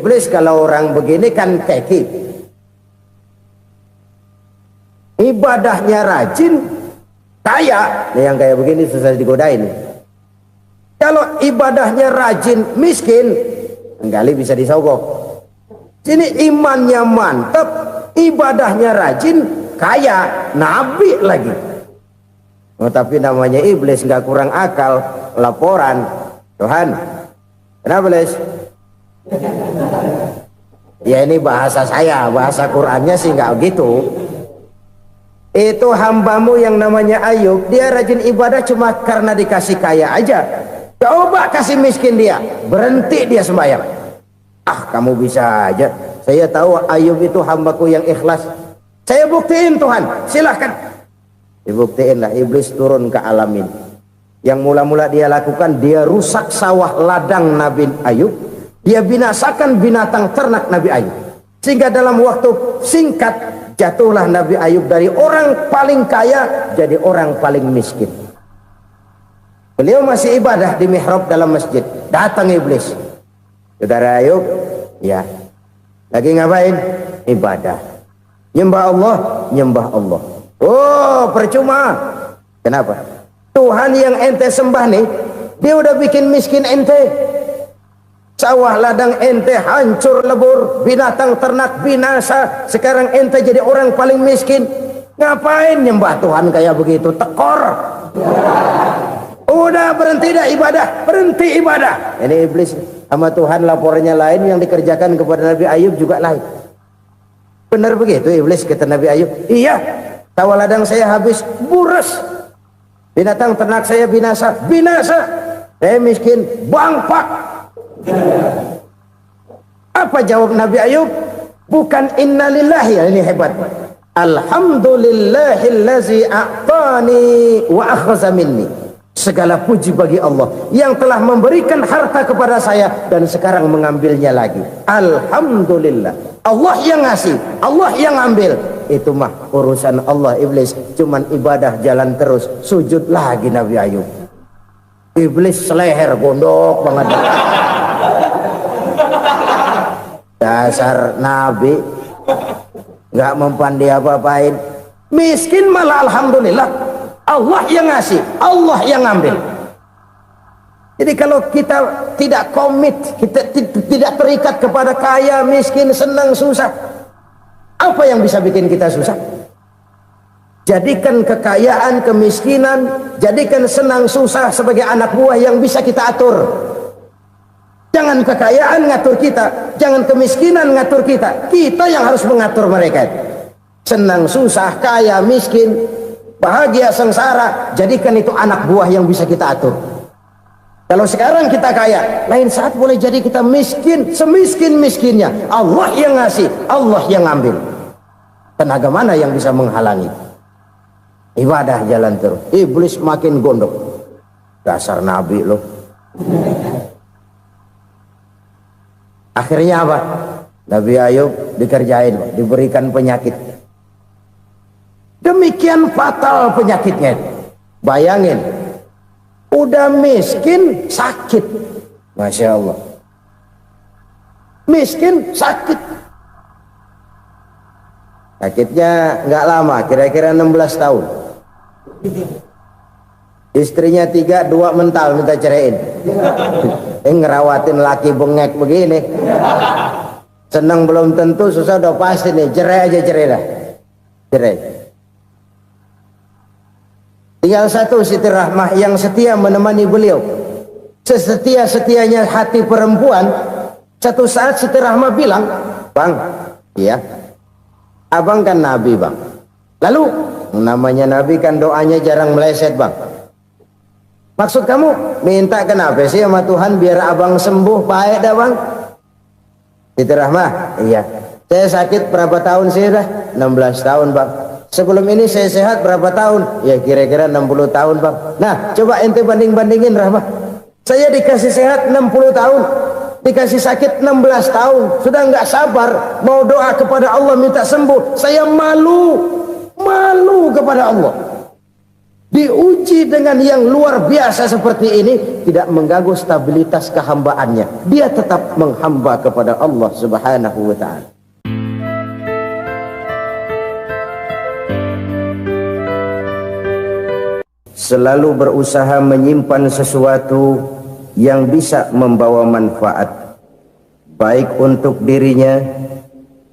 iblis kalau orang begini kan keki. Ibadahnya rajin, kaya. Nih yang kayak begini susah digodain. Kalau ibadahnya rajin, miskin, kali bisa disogok. Sini imannya mantap, ibadahnya rajin, kaya, nabi lagi. Oh, tapi namanya iblis nggak kurang akal. Laporan, Tuhan, kenapa Les? Ya ini bahasa saya, bahasa Qurannya sih nggak gitu. Itu hambamu yang namanya Ayub, dia rajin ibadah cuma karena dikasih kaya aja. Coba kasih miskin dia, berhenti dia sembahyang. Ah, kamu bisa aja. Saya tahu Ayub itu hambaku yang ikhlas. Saya buktiin Tuhan, silahkan. Dibuktiin lah, iblis turun ke alam ini. Yang mula-mula dia lakukan, dia rusak sawah ladang Nabi Ayub. Dia binasakan binatang ternak Nabi Ayub. Sehingga dalam waktu singkat, jatuhlah Nabi Ayub dari orang paling kaya jadi orang paling miskin. Beliau masih ibadah di mihrab dalam masjid. Datang iblis. Saudara Ayub, ya, lagi ngapain? Ibadah. Nyembah Allah, nyembah Allah. Oh, percuma. Kenapa? Tuhan yang ente sembah nih, dia udah bikin miskin ente. Sawah ladang ente hancur lebur, binatang ternak binasa. Sekarang ente jadi orang paling miskin. Ngapain nyembah Tuhan kayak begitu? Tekor. Udah berhenti dah ibadah, berhenti ibadah. Ini iblis sama Tuhan laporannya lain, yang dikerjakan kepada Nabi Ayub juga lain. Benar begitu iblis kata Nabi Ayub? Iya, sawah ladang saya habis, buras. Binatang ternak saya binasa, binasa. Saya miskin, bangpak. Apa jawab Nabi Ayub? Bukan innalillahi, ini hebat. Alhamdulillahillazi a'tani wa akhza minni. Segala puji bagi Allah yang telah memberikan harta kepada saya dan sekarang mengambilnya lagi. Alhamdulillah. Allah yang ngasih, Allah yang ambil. Itu mah urusan Allah. Iblis cuman ibadah jalan terus, sujud lagi Nabi Ayub. Iblis seleher gondok banget. Dasar Nabi nggak mempan dia apa-apain. Miskin malah alhamdulillah. Allah yang ngasih, Allah yang ngambil. Jadi kalau kita tidak komit, kita tidak terikat kepada kaya, miskin, senang, susah, apa yang bisa bikin kita susah? Jadikan kekayaan, kemiskinan, jadikan senang, susah sebagai anak buah yang bisa kita atur. Jangan kekayaan ngatur kita, jangan kemiskinan ngatur kita. Kita yang harus mengatur mereka. Senang, susah, kaya, miskin, bahagia, sengsara, jadikan itu anak buah yang bisa kita atur. Kalau sekarang kita kaya, lain saat boleh jadi kita miskin, semiskin-miskinnya. Allah yang ngasih, Allah yang ngambil. Tenaga mana yang bisa menghalangi? Ibadah jalan terus. Iblis makin gondok. Dasar Nabi loh. Akhirnya apa? Nabi Ayub dikerjain, diberikan penyakit. Demikian fatal penyakitnya. Bayangin, udah miskin sakit. Masya Allah. Miskin sakit. Sakitnya nggak lama, kira-kira 16 tahun. Istrinya 3, 2 mental minta ceraiin. Ngerawatin laki bengek begini. Senang belum tentu, susah udah pasti nih. Cerai aja, cerai dah. Cerai. Tinggal satu Siti Rahmah yang setia menemani beliau. Sesetia-setianya hati perempuan. Satu saat Siti Rahmah bilang, "Bang, iya, abang kan Nabi bang. Lalu namanya Nabi kan doanya jarang meleset bang. Maksud kamu minta kenapa sih sama Tuhan biar abang sembuh baik dah bang?" Siti Rahmah, iya. Saya sakit berapa tahun sih dah? 16 tahun bang. Sebelum ini saya sehat berapa tahun? Ya kira-kira 60 tahun bang. Nah coba ente banding-bandingin Rahmah. Saya dikasih sehat 60 tahun, dikasih sakit 16 tahun. Sudah nggak sabar mau doa kepada Allah minta sembuh. Saya malu kepada Allah. diuji dengan yang luar biasa seperti ini, tidak mengganggu stabilitas kehambaannya. Dia tetap menghamba kepada Allah Subhanahu wa ta'ala. Selalu berusaha menyimpan sesuatu yang bisa membawa manfaat, baik untuk dirinya,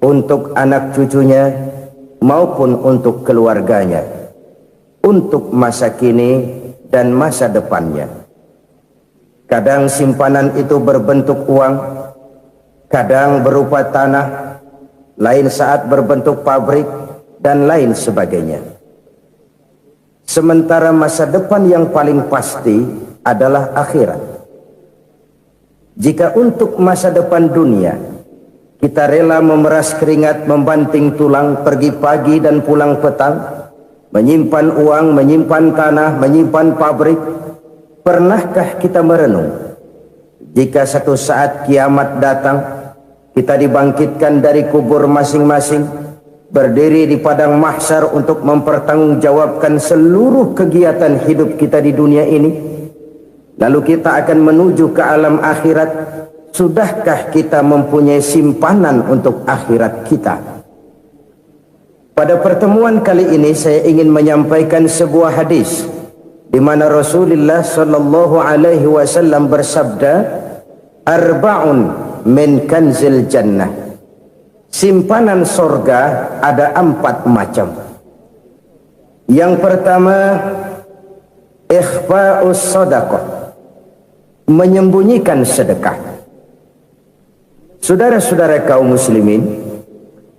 untuk anak cucunya, maupun untuk keluarganya, untuk masa kini dan masa depannya. Kadang simpanan itu berbentuk uang, kadang berupa tanah, lain saat berbentuk pabrik, dan lain sebagainya. Sementara masa depan yang paling pasti adalah akhirat. Jika untuk masa depan dunia kita rela memeras keringat, membanting tulang, pergi pagi dan pulang petang, menyimpan uang, menyimpan tanah, menyimpan pabrik, pernahkah kita merenung jika satu saat kiamat datang, kita dibangkitkan dari kubur masing-masing, berdiri di padang mahsyar untuk mempertanggungjawabkan seluruh kegiatan hidup kita di dunia ini, lalu kita akan menuju ke alam akhirat. Sudahkah kita mempunyai simpanan untuk akhirat kita? Pada pertemuan kali ini saya ingin menyampaikan sebuah hadis di mana Rasulullah sallallahu alaihi wasallam bersabda, arba'un min kanzil jannah. Simpanan sorga ada 4 macam. Yang pertama, ikhfa'us sadaqah, menyembunyikan sedekah. Saudara-saudara kaum muslimin,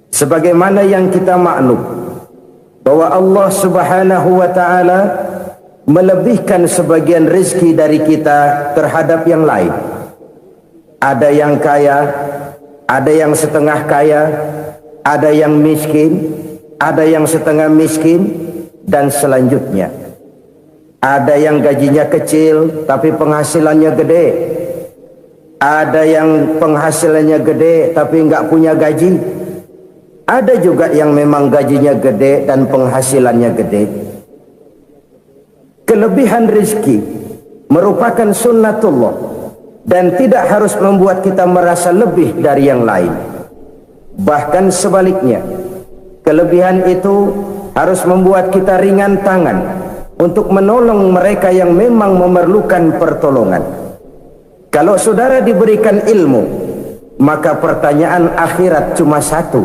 sebagaimana yang kita maklum bahwa Allah Subhanahu wa ta'ala melebihkan sebagian rezeki dari kita terhadap yang lain. Ada yang kaya, ada yang setengah kaya, ada yang miskin, ada yang setengah miskin, dan selanjutnya. Ada yang gajinya kecil tapi penghasilannya gede. Ada yang penghasilannya gede tapi enggak punya gaji. Ada juga yang memang gajinya gede dan penghasilannya gede. Kelebihan rezeki merupakan sunnatullah dan tidak harus membuat kita merasa lebih dari yang lain. Bahkan sebaliknya, kelebihan itu harus membuat kita ringan tangan untuk menolong mereka yang memang memerlukan pertolongan. Kalau saudara diberikan ilmu, maka pertanyaan akhirat cuma satu: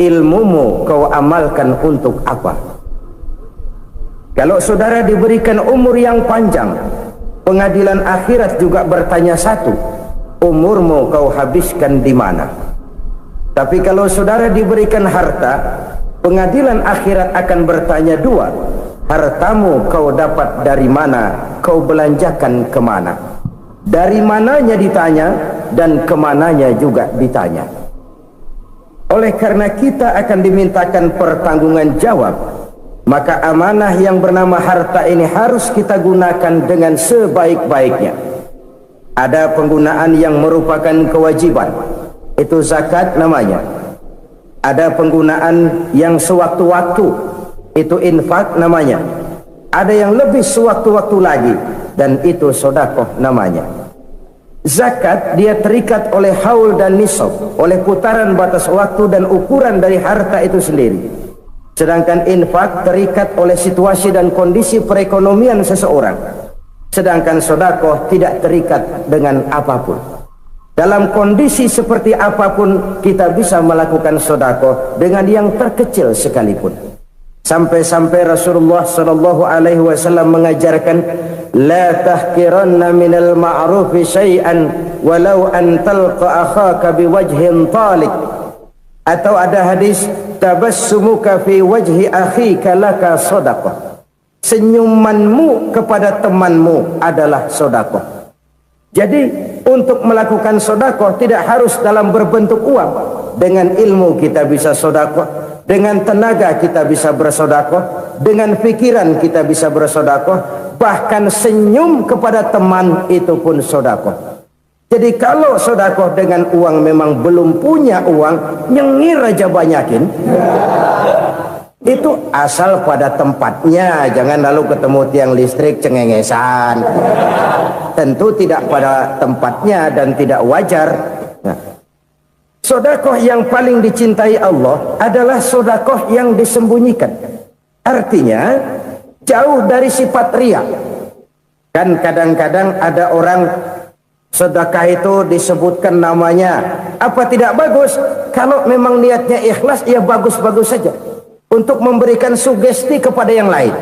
ilmumu kau amalkan untuk apa? Kalau saudara diberikan umur yang panjang, pengadilan akhirat juga bertanya satu: umurmu kau habiskan di mana? Tapi kalau saudara diberikan harta, pengadilan akhirat akan bertanya dua: hartamu kau dapat dari mana, kau belanjakan kemana? Dari mananya ditanya, dan kemananya juga ditanya. Oleh karena kita akan dimintakan pertanggungan jawab, maka amanah yang bernama harta ini harus kita gunakan dengan sebaik-baiknya. Ada penggunaan yang merupakan kewajiban, itu zakat namanya. Ada penggunaan yang sewaktu-waktu, itu infak namanya. Ada yang lebih sewaktu-waktu lagi, dan itu sedekah namanya. Zakat dia terikat oleh haul dan nisab, oleh putaran batas waktu dan ukuran dari harta itu sendiri. Sedangkan infak terikat oleh situasi dan kondisi perekonomian seseorang. Sedangkan sedekah tidak terikat dengan apapun. Dalam kondisi seperti apapun kita bisa melakukan sedekah dengan yang terkecil sekalipun. Sampai-sampai Rasulullah sallallahu alaihi wasallam mengajarkan, la tahqiranna minal ma'rufi syai'an walau an talqa akhaka biwajhin talik. Atau ada hadis, tabassumuka fi wajhi akhika laka sadaqah. Senyumanmu kepada temanmu adalah sedekah. Jadi untuk melakukan sedekah tidak harus dalam berbentuk uang. Dengan ilmu kita bisa sedekah, dengan tenaga kita bisa bersedekah, dengan pikiran kita bisa bersedekah, bahkan senyum kepada teman itu pun sedekah. Jadi kalau sedekah dengan uang memang belum punya uang, nyengir aja banyakin. Itu asal pada tempatnya, jangan lalu ketemu tiang listrik cengengesan. Tentu tidak pada tempatnya dan tidak wajar. Nah, sedekah yang paling dicintai Allah adalah sedekah yang disembunyikan. Artinya jauh dari sifat riya. Kan kadang-kadang ada orang sedekah itu disebutkan namanya. Apa tidak bagus? Kalau memang niatnya ikhlas, ya bagus-bagus saja. Untuk memberikan sugesti kepada yang lain.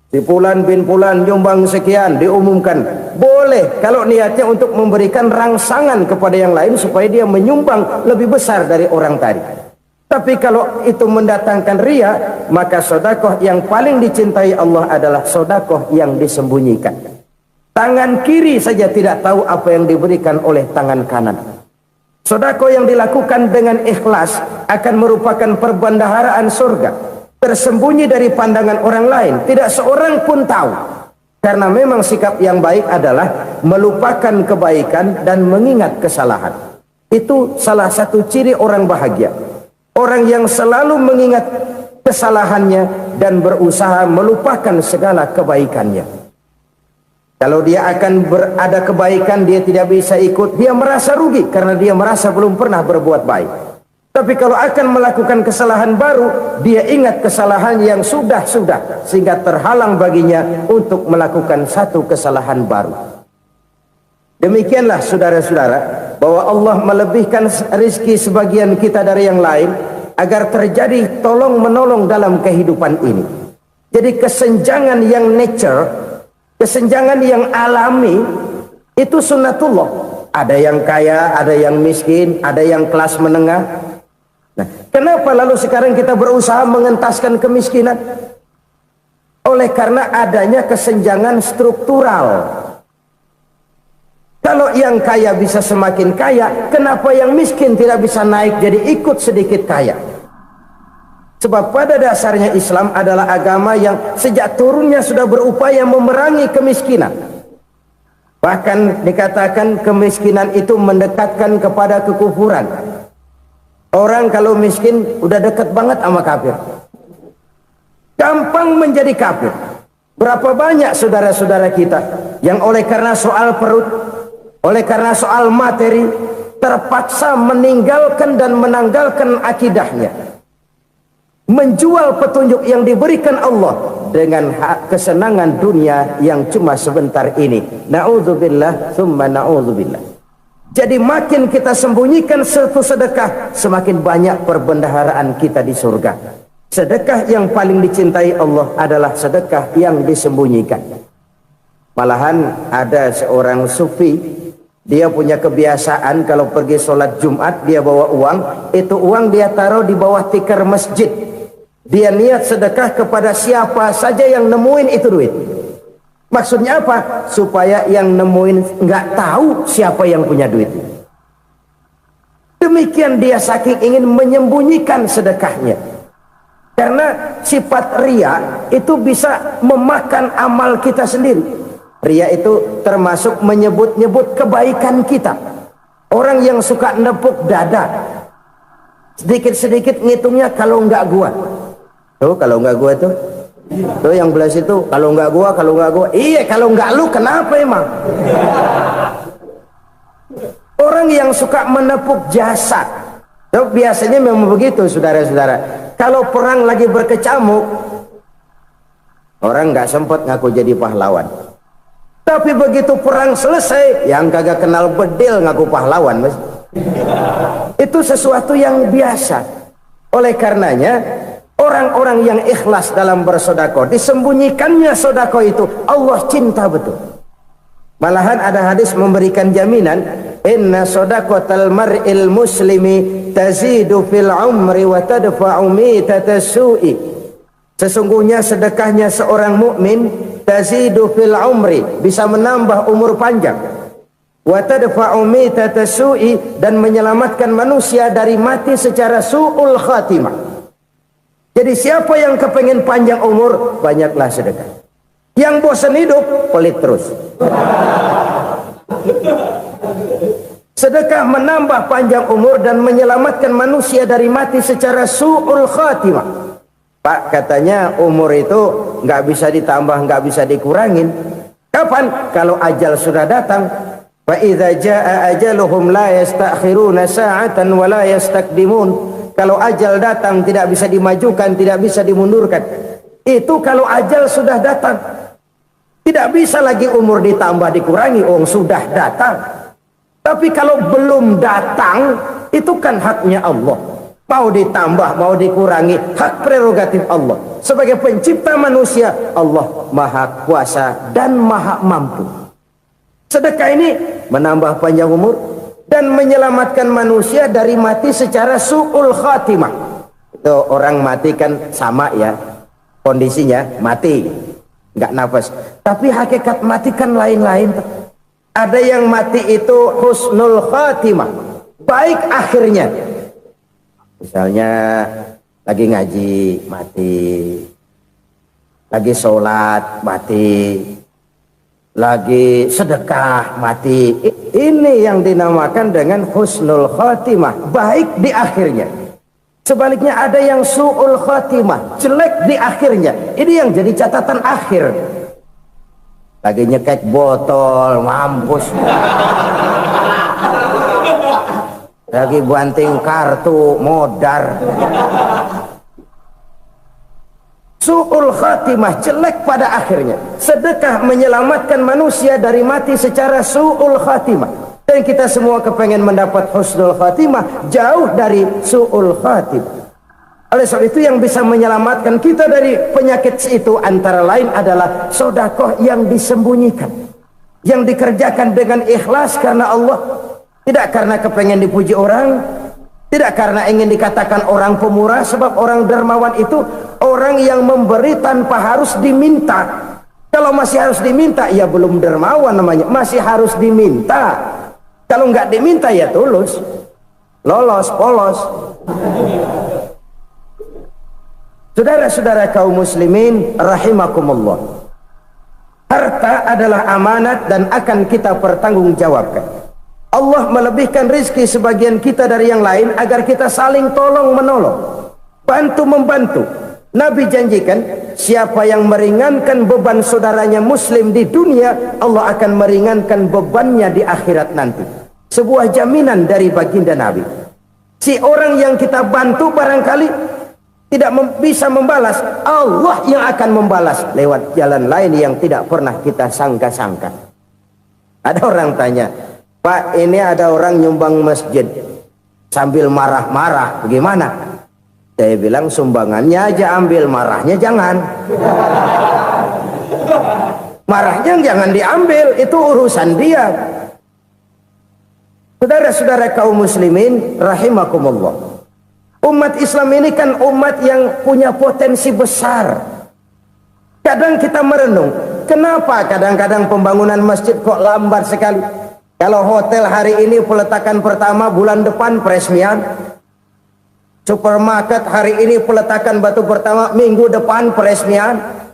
Si Fulan bin Fulan nyumbang sekian, diumumkan. Boleh kalau niatnya untuk memberikan rangsangan kepada yang lain supaya dia menyumbang lebih besar dari orang tadi. Tapi kalau itu mendatangkan riya, maka sedekah yang paling dicintai Allah adalah sedekah yang disembunyikan. Tangan kiri saja tidak tahu apa yang diberikan oleh tangan kanan. Sedekah yang dilakukan dengan ikhlas akan merupakan perbendaharaan surga, tersembunyi dari pandangan orang lain, tidak seorang pun tahu. Karena memang sikap yang baik adalah melupakan kebaikan dan mengingat kesalahan. Itu salah satu ciri orang bahagia. Orang yang selalu mengingat kesalahannya dan berusaha melupakan segala kebaikannya. Kalau dia akan berada kebaikan, dia tidak bisa ikut, dia merasa rugi karena dia merasa belum pernah berbuat baik. Tapi kalau akan melakukan kesalahan baru, dia ingat kesalahan yang sudah-sudah, sehingga terhalang baginya untuk melakukan satu kesalahan baru. Demikianlah saudara-saudara, bahwa Allah melebihkan rizki sebagian kita dari yang lain, agar terjadi tolong-menolong dalam kehidupan ini. Jadi kesenjangan yang nature, kesenjangan yang alami itu sunnatullah. Ada yang kaya, ada yang miskin, ada yang kelas menengah. Nah, kenapa lalu sekarang kita berusaha mengentaskan kemiskinan? Oleh karena adanya kesenjangan struktural. Kalau yang kaya bisa semakin kaya, kenapa yang miskin tidak bisa naik jadi ikut sedikit kaya? Sebab pada dasarnya Islam adalah agama yang sejak turunnya sudah berupaya memerangi kemiskinan. Bahkan dikatakan kemiskinan itu mendekatkan kepada kekufuran. Orang kalau miskin udah dekat banget sama kafir. Gampang menjadi kafir. Berapa banyak saudara-saudara kita yang oleh karena soal perut, oleh karena soal materi, terpaksa meninggalkan dan menanggalkan akidahnya. Menjual petunjuk yang diberikan Allah dengan kesenangan dunia yang cuma sebentar ini. Na'udzubillah thumma na'udzubillah. Jadi makin kita sembunyikan satu sedekah, semakin banyak perbendaharaan kita di surga. Sedekah yang paling dicintai Allah adalah sedekah yang disembunyikan. Malahan ada seorang sufi, dia punya kebiasaan kalau pergi sholat Jumat dia bawa uang, itu uang dia taruh di bawah tikar masjid. Dia niat sedekah kepada siapa saja yang nemuin itu duit. Maksudnya apa? Supaya yang nemuin nggak tahu siapa yang punya duit. Demikian dia saking ingin menyembunyikan sedekahnya. Karena sifat riya itu bisa memakan amal kita sendiri. Riya itu termasuk menyebut-nyebut kebaikan kita. Orang yang suka nepuk dada, sedikit-sedikit ngitungnya kalau nggak gua. Tuh kalau nggak gua tuh yang belah situ, kalau nggak gua, kalau nggak gua. Iya, kalau nggak lu kenapa emang? Orang yang suka menepuk jasad, tuh biasanya memang begitu, saudara-saudara. Kalau perang lagi berkecamuk, orang nggak sempat ngaku jadi pahlawan. Tapi begitu perang selesai, yang kagak kenal bedil ngaku pahlawan, mas. Itu sesuatu yang biasa. Oleh karenanya, orang-orang yang ikhlas dalam bersedekah, disembunyikannya sedekah itu Allah cinta betul. Malahan ada hadis memberikan jaminan, inna shadaqatal mar'il muslimi tazidu fil umri wa tadfa'u mitatas su'i. Sesungguhnya sedekahnya seorang mukmin tazidu fil umri, bisa menambah umur panjang, wa tadfa'u mitatas su'i, dan menyelamatkan manusia dari mati secara su'ul khatimah. Jadi siapa yang kepengen panjang umur, banyaklah sedekah. Yang bosan hidup, pelit terus. Sedekah menambah panjang umur dan menyelamatkan manusia dari mati secara su'ul khatimah. Pak, katanya umur itu nggak bisa ditambah, nggak bisa dikurangin. Kapan? Kalau ajal sudah datang. Fa idza jaa ajaluhum la yastakhiruna sa'atan wa la yastaqdimun. Kalau ajal datang tidak bisa dimajukan, tidak bisa dimundurkan. Itu kalau ajal sudah datang. Tidak bisa lagi umur ditambah dikurangi, sudah datang. Tapi kalau belum datang, itu kan haknya Allah. Mau ditambah, mau dikurangi, hak prerogatif Allah. Sebagai pencipta manusia, Allah Maha Kuasa dan Maha Mampu. Sedekah ini menambah panjang umur dan menyelamatkan manusia dari mati secara su'ul khatimah. Itu orang mati kan sama ya, kondisinya mati, nggak nafas. Tapi hakikat mati kan lain-lain. Ada yang mati itu husnul khatimah, baik akhirnya. Misalnya lagi ngaji mati, lagi sholat mati, lagi sedekah mati. Ini yang dinamakan dengan husnul khatimah, baik di akhirnya. Sebaliknya ada yang su'ul khatimah, jelek di akhirnya. Ini yang jadi catatan akhir. Lagi nyekek botol, mampus. Lagi banting kartu, modar. Su'ul khatimah, jelek pada akhirnya. Sedekah menyelamatkan manusia dari mati secara su'ul khatimah. Dan kita semua kepengen mendapat husnul khatimah, jauh dari su'ul khatimah. Oleh sebab itu yang bisa menyelamatkan kita dari penyakit itu antara lain adalah sedekah yang disembunyikan, yang dikerjakan dengan ikhlas karena Allah, tidak karena kepengen dipuji orang, tidak karena ingin dikatakan orang pemurah. Sebab orang dermawan itu orang yang memberi tanpa harus diminta. Kalau masih harus diminta, ya belum dermawan namanya, masih harus diminta. Kalau nggak diminta ya tulus, lolos, polos. Saudara-saudara kaum muslimin rahimakumullah, harta adalah amanat dan akan kita pertanggungjawabkan. Allah melebihkan rizki sebagian kita dari yang lain agar kita saling tolong menolong, bantu membantu. Nabi janjikan siapa yang meringankan beban saudaranya muslim di dunia, Allah akan meringankan bebannya di akhirat nanti. Sebuah jaminan dari baginda Nabi. Si orang yang kita bantu barangkali tidak bisa membalas, Allah yang akan membalas lewat jalan lain yang tidak pernah kita sangka-sangka. Ada orang tanya, Pak, ini ada orang nyumbang masjid sambil marah-marah, bagaimana? Saya bilang sumbangannya aja ambil, marahnya jangan. Marahnya jangan diambil, itu urusan dia. Saudara-saudara kaum muslimin rahimakumullah, umat Islam ini kan umat yang punya potensi besar. Kadang kita merenung, kenapa kadang-kadang pembangunan masjid kok lambat sekali? Kalau hotel hari ini peletakan pertama, bulan depan peresmian. Supermarket hari ini peletakan batu pertama, minggu depan peresmian.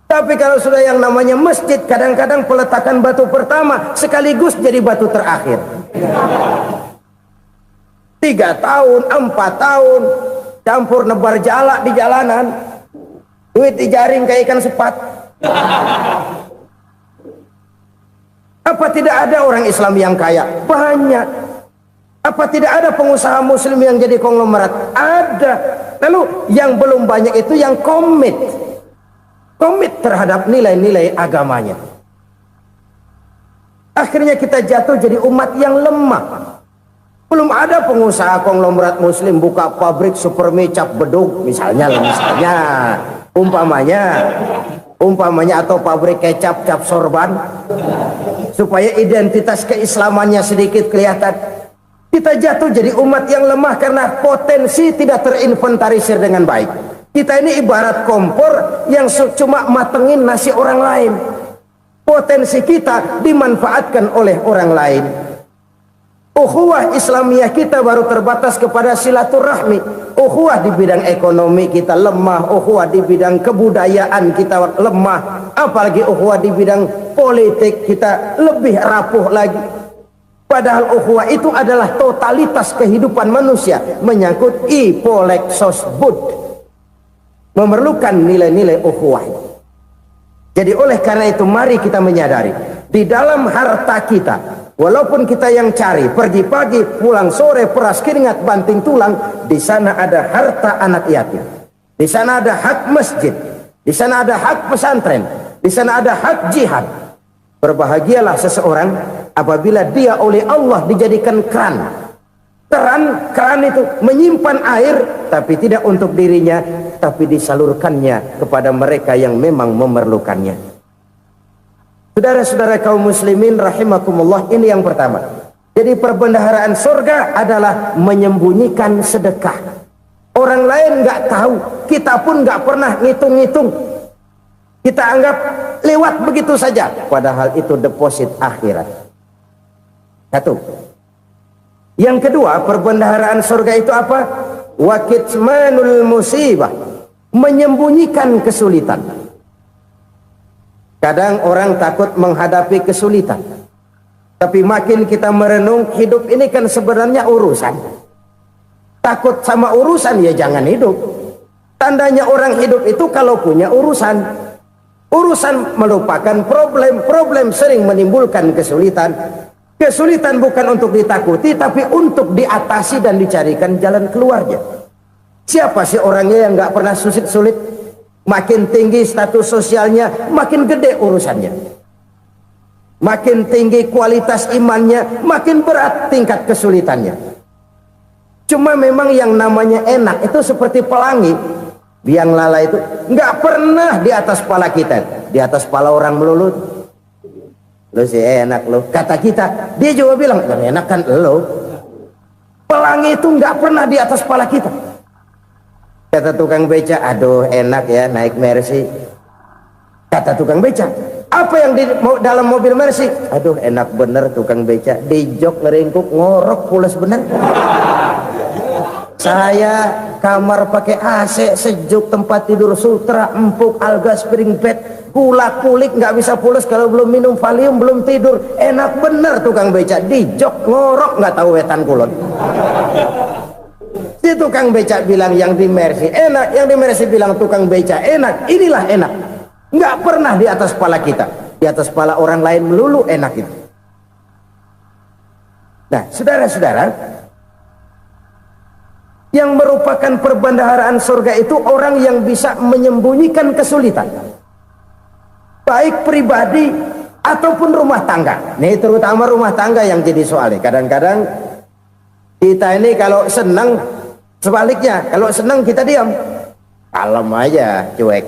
Tapi kalau sudah yang namanya masjid, kadang-kadang peletakan batu pertama sekaligus jadi batu terakhir. 3 tahun, 4 tahun, campur nebar jalak di jalanan, duit dijaring kayak ikan sepat. Apa tidak ada orang Islam yang kaya? Banyak. Apa tidak ada pengusaha muslim yang jadi konglomerat? Ada. Lalu yang belum banyak itu yang komit terhadap nilai-nilai agamanya. Akhirnya kita jatuh jadi umat yang lemah. Belum ada pengusaha konglomerat muslim buka pabrik supermi cap beduk misalnya umpamanya atau pabrik kecap cap sorban supaya identitas keislamannya sedikit kelihatan. Kita jatuh jadi umat yang lemah karena potensi tidak terinventarisir dengan baik. Kita ini ibarat kompor yang cuma matengin nasi orang lain. Potensi kita dimanfaatkan oleh orang lain. Ukhuwah Islamiyah kita baru terbatas kepada silaturahmi. Ukhuwah di bidang ekonomi kita lemah, ukhuwah di bidang kebudayaan kita lemah, apalagi ukhuwah di bidang politik kita lebih rapuh lagi. Padahal ukhuwah itu adalah totalitas kehidupan manusia, menyangkut ipolek sosbud. memerlukan nilai-nilai ukhuwah. Jadi oleh karena itu mari kita menyadari di dalam harta kita, walaupun kita yang cari pergi pagi pulang sore peras keringat banting tulang, di sana ada harta anak yatim, di sana ada hak masjid, di sana ada hak pesantren, di sana ada hak jihad. Berbahagialah seseorang apabila dia oleh Allah dijadikan keran itu menyimpan air, tapi tidak untuk dirinya, tapi disalurkannya kepada mereka yang memang memerlukannya. Saudara-saudara kaum muslimin rahimakumullah, ini yang pertama. Jadi perbendaharaan surga adalah menyembunyikan sedekah. Orang lain nggak tahu, kita pun nggak pernah ngitung-ngitung. Kita anggap lewat begitu saja, padahal itu deposit akhirat. Satu. Yang kedua, perbendaharaan surga itu apa? Wa kitmanul musibah, menyembunyikan kesulitan. Kadang orang takut menghadapi kesulitan, tapi makin kita merenung, hidup ini kan sebenarnya urusan. Takut sama urusan, ya jangan hidup. Tandanya orang hidup itu kalau punya urusan. Urusan melupakan problem, problem sering menimbulkan kesulitan. Kesulitan bukan untuk ditakuti, tapi untuk diatasi dan dicarikan jalan keluarnya. Siapa sih orangnya yang nggak pernah sulit-sulit? Makin tinggi status sosialnya, makin gede urusannya. Makin tinggi kualitas imannya, makin berat tingkat kesulitannya. Cuma memang yang namanya enak itu seperti pelangi. Biang lala itu nggak pernah di atas kepala kita, di atas kepala orang melulu. Lo sih enak lo, kata kita. Dia juga bilang yang enak kan lo. Pelangi itu nggak pernah di atas kepala kita. Kata tukang beca, aduh enak ya naik Mercy. Kata tukang beca, apa yang di dalam mobil Mercy? Aduh enak bener tukang beca, di jok ngeringkuk ngorok pulas bener. Saya kamar pakai AC sejuk, tempat tidur sutra empuk, alga spring bed, kulak kulik nggak bisa pulas kalau belum minum Valium, belum tidur. Enak bener tukang beca, di jok ngorok nggak tahu wetan kulon. Si tukang beca bilang yang di Mercy enak, yang di Mercy bilang tukang beca enak. Inilah enak, nggak pernah di atas kepala kita, di atas kepala orang lain melulu enak itu. Nah saudara-saudara, yang merupakan perbendaharaan surga itu orang yang bisa menyembunyikan kesulitan, baik pribadi ataupun rumah tangga. Nih terutama rumah tangga yang jadi soalnya. Kadang-kadang kita ini kalau senang, sebaliknya kalau senang kita diam, kalem aja, cuek.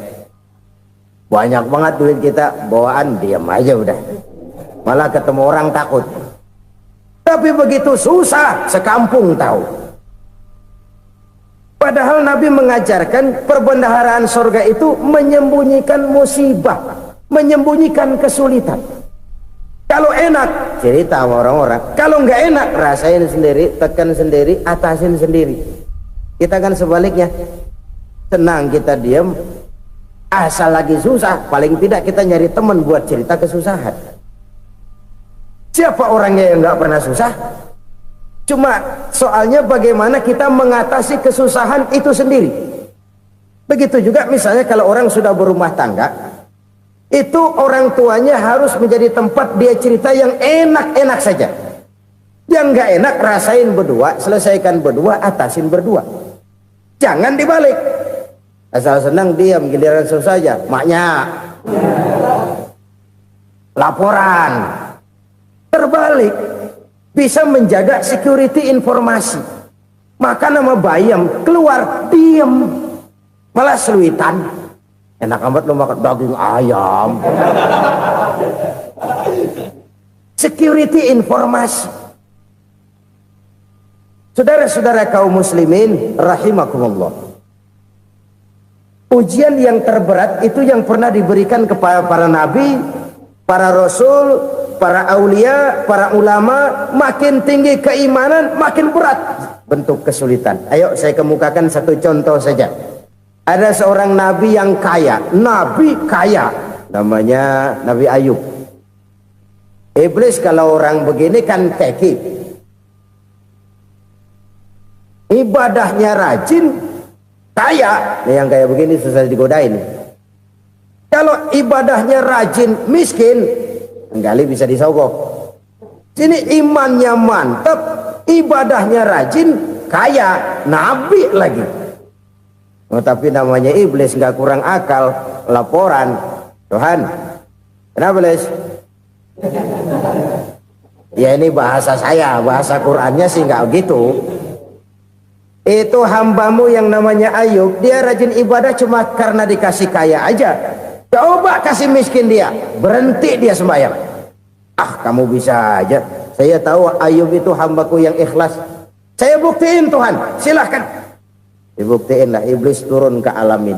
Banyak banget duit kita bawaan, diam aja udah. Malah ketemu orang takut. Tapi begitu susah, sekampung tahu. Padahal Nabi mengajarkan perbendaharaan surga itu menyembunyikan musibah, menyembunyikan kesulitan. Kalau enak, cerita sama orang-orang. Kalau nggak enak, rasain sendiri, tekan sendiri, atasin sendiri. Kita kan sebaliknya, senang kita diam, asal lagi susah, paling tidak kita nyari teman buat cerita kesusahan. Siapa orangnya yang nggak pernah susah? Cuma soalnya bagaimana kita mengatasi kesusahan itu sendiri. Begitu juga misalnya kalau orang sudah berumah tangga, itu orang tuanya harus menjadi tempat dia cerita yang enak-enak saja. Yang nggak enak rasain berdua, selesaikan berdua, atasin berdua. Jangan dibalik. Asal senang diam, giliran susah aja. Maknya laporan. Terbalik. Bisa menjaga security informasi. Maka nama bayam keluar diem, malah seluitan. Enak amat lo makan daging ayam. Security informasi. Saudara-saudara kaum muslimin rahimakumullah, ujian yang terberat itu yang pernah diberikan kepada para nabi, para rasul, para aulia, para ulama. Makin tinggi keimanan, makin berat bentuk kesulitan. Ayo saya kemukakan satu contoh saja. Ada seorang nabi yang kaya, nabi kaya, namanya Nabi Ayub. Iblis kalau orang begini kan keki, ibadahnya rajin, kaya, nih yang kayak begini susah digodain. Kalau ibadahnya rajin, miskin, kali bisa disogok. Sini imannya mantap, ibadahnya rajin, kaya, nabi lagi. Oh, tapi namanya iblis, nggak kurang akal. Laporan, Tuhan, kenapa Les? Ya ini bahasa saya, bahasa Qurannya sih nggak gitu. Itu hambamu yang namanya Ayub, dia rajin ibadah cuma karena dikasih kaya aja. Coba kasih miskin dia, berhenti dia sembahyang. Ah, kamu bisa aja. Saya tahu Ayub itu hambaku yang ikhlas. Saya buktiin Tuhan, silahkan. Dibuktiin lah, iblis turun ke alamin.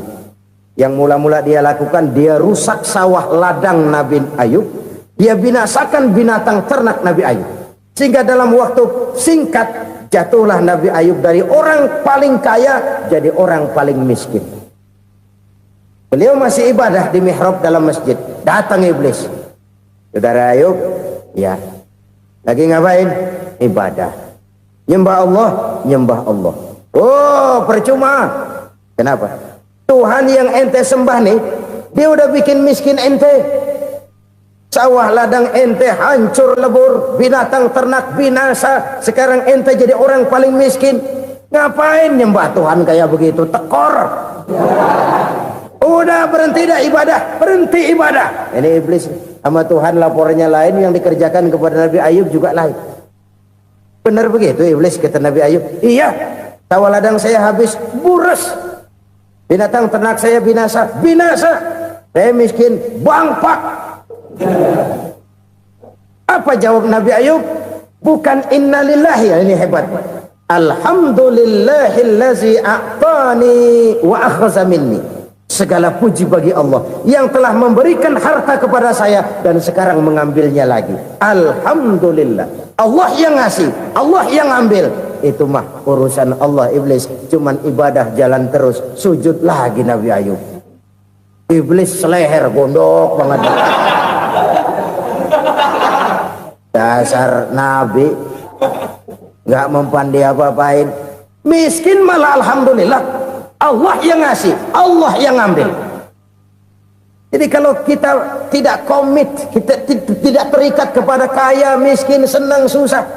Yang mula-mula dia lakukan, dia rusak sawah ladang Nabi Ayub. Dia binasakan binatang ternak Nabi Ayub. Sehingga dalam waktu singkat, jatuhlah Nabi Ayub dari orang paling kaya, jadi orang paling miskin. Beliau masih ibadah di mihrab dalam masjid. Datang iblis. Saudara Ayub, ya. Lagi ngapain? Ibadah. Nyembah Allah, nyembah Allah. Oh, percuma. Kenapa? Tuhan yang ente sembah nih, dia udah bikin miskin ente. Sawah ladang ente hancur lebur, binatang ternak binasa. Sekarang ente jadi orang paling miskin. Ngapain nyembah Tuhan kayak begitu? Tekor. Udah berhenti dah ibadah, berhenti ibadah. Ini iblis sama Tuhan laporannya lain, yang dikerjakan kepada Nabi Ayub juga lain. Benar begitu iblis, kata Nabi Ayub. Iya, sawah ladang saya habis, buras. Binatang ternak saya binasa, binasa. Saya miskin, bangpak. Apa jawab Nabi Ayub? Bukan innalillahi, ini hebat. Alhamdulillahillazi a'tani wa akhza minni. Segala puji bagi Allah yang telah memberikan harta kepada saya dan sekarang mengambilnya lagi. Alhamdulillah. Allah yang ngasih, Allah yang ambil. Itu mah urusan Allah. Iblis cuman ibadah jalan terus, sujud lagi Nabi Ayub. Iblis seleher gondok banget. Dasar Nabi nggak mempan dia apa-apain. Miskin malah alhamdulillah. Allah yang ngasih, Allah yang ambil. Jadi kalau kita tidak komit, kita tidak terikat kepada kaya, miskin, senang, susah,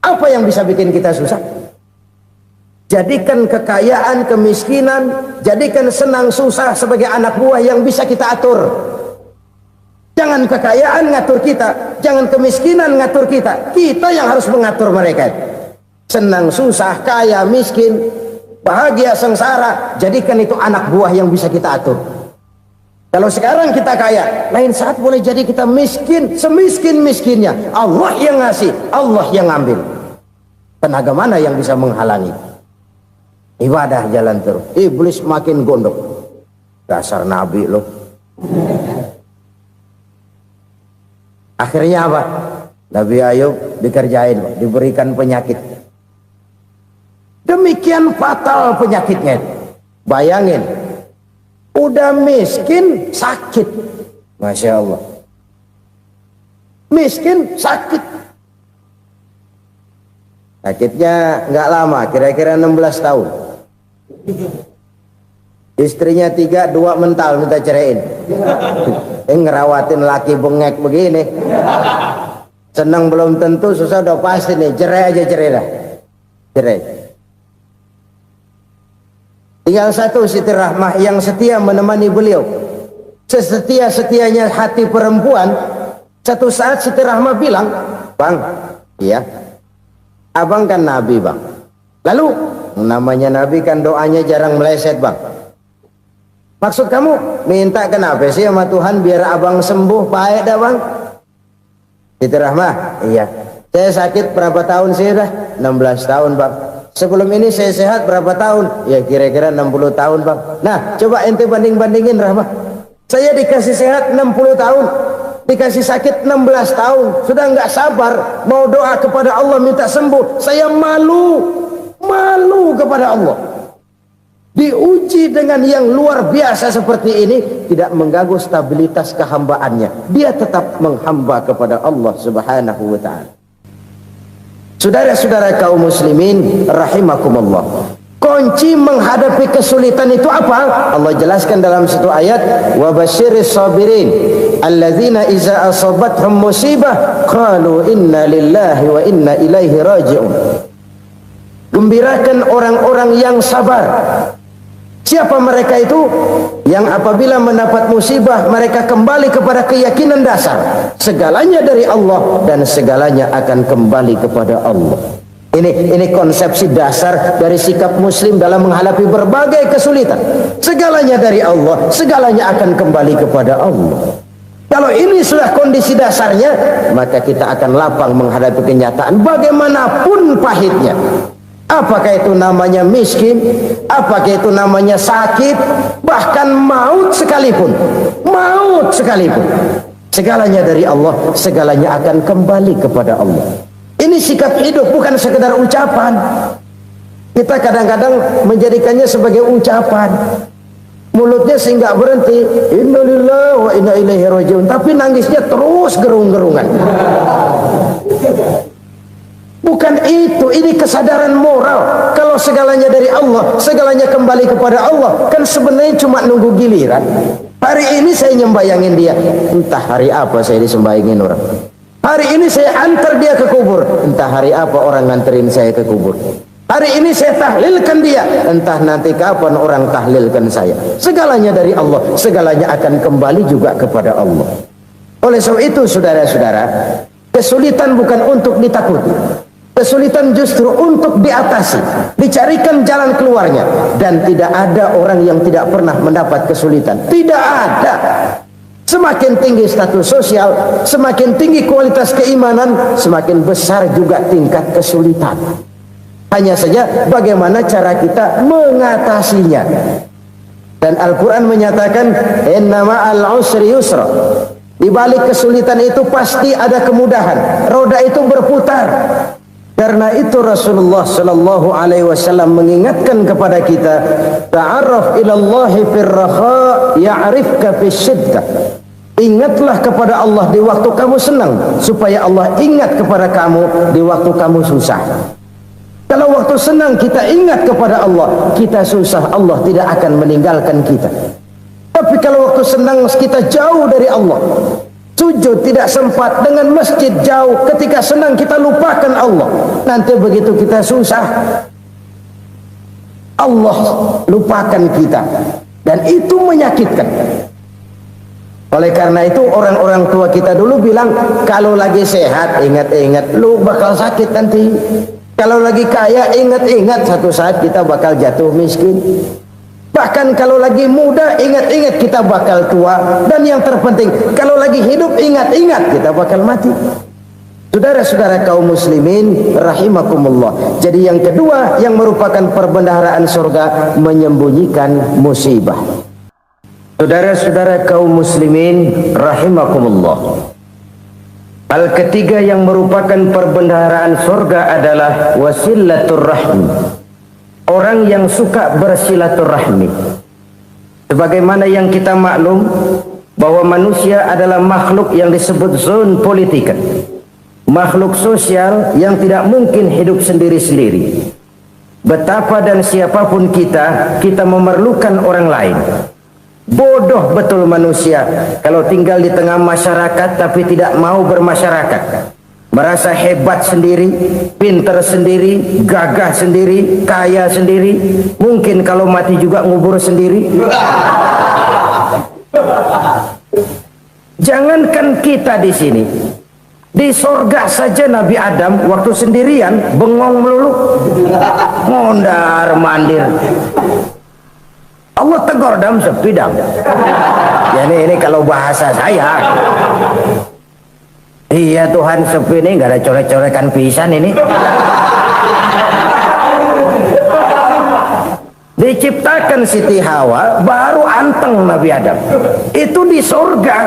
apa yang bisa bikin kita susah? Jadikan kekayaan, kemiskinan, jadikan senang, susah sebagai anak buah yang bisa kita atur. Jangan kekayaan ngatur kita, jangan kemiskinan ngatur kita. Kita yang harus mengatur mereka. Senang, susah, kaya, miskin, bahagia, sengsara, jadikan itu anak buah yang bisa kita atur. Kalau sekarang kita kaya, lain saat boleh jadi kita miskin, semiskin-miskinnya. Allah yang ngasih, Allah yang ambil. Tenaga mana yang bisa menghalangi? Ibadah jalan terus. Iblis makin gondok. Dasar Nabi loh. Akhirnya apa? Nabi Ayub dikerjain, diberikan penyakit. Demikian fatal penyakitnya. Bayangin, udah miskin sakit. Masya Allah. Miskin sakit. Sakitnya nggak lama, kira-kira 16 tahun. Istrinya 3, 2 mental minta ceraiin. Ngerawatin laki bengek begini. Senang belum tentu, susah udah pasti nih. Cerai aja, cerai dah. Cerai. Tinggal satu Siti Rahmah yang setia menemani beliau. Sesetia-setianya hati perempuan. Satu saat Siti Rahmah bilang, "Bang, iya, abang kan Nabi bang. Lalu, namanya Nabi kan doanya jarang meleset bang. Maksud kamu minta kenapa sih sama Tuhan biar abang sembuh baik dah bang?" Siti Rahmah, iya. Saya sakit berapa tahun sih dah? 16 tahun bang. Sebelum ini saya sehat berapa tahun? Ya kira-kira 60 tahun bang. Nah coba ente banding-bandingin Rahmah. Saya dikasih sehat 60 tahun, dikasih sakit 16 tahun. Sudah nggak sabar mau doa kepada Allah minta sembuh. Saya malu kepada Allah. Diuji dengan yang luar biasa seperti ini, tidak mengganggu stabilitas kehambaannya. Dia tetap menghamba kepada Allah Subhanahu wa ta'ala. Saudara-saudara kaum muslimin rahimakumullah. Kunci menghadapi kesulitan itu apa? Allah jelaskan dalam satu ayat, wa basyiris sabirin alladzina iza asabathum musibah qalu inna lillahi wa inna ilaihi raji'un. Gembirakan orang-orang yang sabar. Siapa mereka itu? Yang apabila mendapat musibah mereka kembali kepada keyakinan dasar, segalanya dari Allah dan segalanya akan kembali kepada Allah. Ini konsepsi dasar dari sikap muslim dalam menghadapi berbagai kesulitan. Segalanya dari Allah, segalanya akan kembali kepada Allah. Kalau ini sudah kondisi dasarnya, maka kita akan lapang menghadapi kenyataan bagaimanapun pahitnya. Apakah itu namanya miskin, apakah itu namanya sakit, bahkan maut sekalipun. Maut sekalipun. Segalanya dari Allah, segalanya akan kembali kepada Allah. Ini sikap hidup, bukan sekedar ucapan. Kita kadang-kadang menjadikannya sebagai ucapan. Mulutnya sehingga berhenti, innalillahi wa inna ilaihi raji'un, tapi nangisnya terus gerung-gerungan. Bukan itu, ini kesadaran moral. Kalau segalanya dari Allah, segalanya kembali kepada Allah, kan sebenarnya cuma nunggu giliran. Hari ini saya nyembayangin dia, entah hari apa saya disembayangin orang. Hari ini saya antar dia ke kubur, entah hari apa orang nganterin saya ke kubur. Hari ini saya tahlilkan dia, entah nanti kapan orang tahlilkan saya. Segalanya dari Allah, segalanya akan kembali juga kepada Allah. Oleh sebab itu saudara-saudara, kesulitan bukan untuk ditakuti. Kesulitan justru untuk diatasi, dicarikan jalan keluarnya. Dan tidak ada orang yang tidak pernah mendapat kesulitan. Tidak ada. Semakin tinggi status sosial, semakin tinggi kualitas keimanan, semakin besar juga tingkat kesulitan. Hanya saja bagaimana cara kita mengatasinya. Dan Al-Quran menyatakan, inna ma'al usri yusra. Di balik kesulitan itu pasti ada kemudahan. Roda itu berputar. Karena itu Rasulullah sallallahu alaihi wasallam mengingatkan kepada kita, ta'arraf ilallahi fir raha ya'rifka fis syiddah. Ingatlah kepada Allah di waktu kamu senang, supaya Allah ingat kepada kamu di waktu kamu susah. Kalau waktu senang kita ingat kepada Allah, kita susah, Allah tidak akan meninggalkan kita. Tapi kalau waktu senang kita jauh dari Allah, sujud tidak sempat, dengan masjid jauh, ketika senang kita lupakan Allah, nanti begitu kita susah, Allah lupakan kita, dan itu menyakitkan. Oleh karena itu orang-orang tua kita dulu bilang, kalau lagi sehat ingat-ingat lu bakal sakit nanti. Kalau lagi kaya ingat-ingat satu saat kita bakal jatuh miskin. Bahkan kalau lagi muda ingat-ingat kita bakal tua. Dan yang terpenting kalau lagi hidup ingat-ingat kita bakal mati. Saudara-saudara kaum muslimin rahimakumullah. Jadi yang kedua yang merupakan perbendaharaan surga, menyembunyikan musibah. Saudara-saudara kaum muslimin rahimakumullah. Hal ketiga yang merupakan perbendaharaan surga adalah wasilatur rahmi. Orang yang suka bersilaturahmi. Sebagaimana yang kita maklum bahwa manusia adalah makhluk yang disebut zon politika. Makhluk sosial yang tidak mungkin hidup sendiri-sendiri. Betapa dan siapapun kita memerlukan orang lain. Bodoh betul manusia kalau tinggal di tengah masyarakat tapi tidak mau bermasyarakat. Merasa hebat sendiri, pintar sendiri, gagah sendiri, kaya sendiri. Mungkin kalau mati juga ngubur sendiri. Jangankan kita di sini, di sorga saja Nabi Adam waktu sendirian bengong melulu, mondar mandir. Allah tegur dam sepi dam. Ini kalau bahasa saya. Iya Tuhan sepi ini, gak ada coret-corekan pisan ini. Diciptakan Siti Hawa baru anteng Nabi Adam. Itu di surga.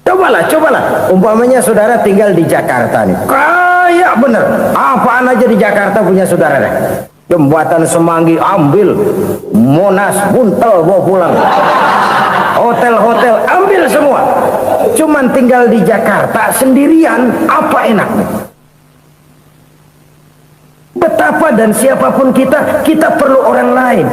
Cobalah. Umpamanya saudara tinggal di Jakarta nih. Kayak bener. Apaan aja di Jakarta punya saudara deh. Jembatan Semanggi ambil, Monas buntel bawa pulang, hotel-hotel ambil semua. Cuman tinggal di Jakarta sendirian, apa enaknya? Betapa dan siapapun kita perlu orang lain.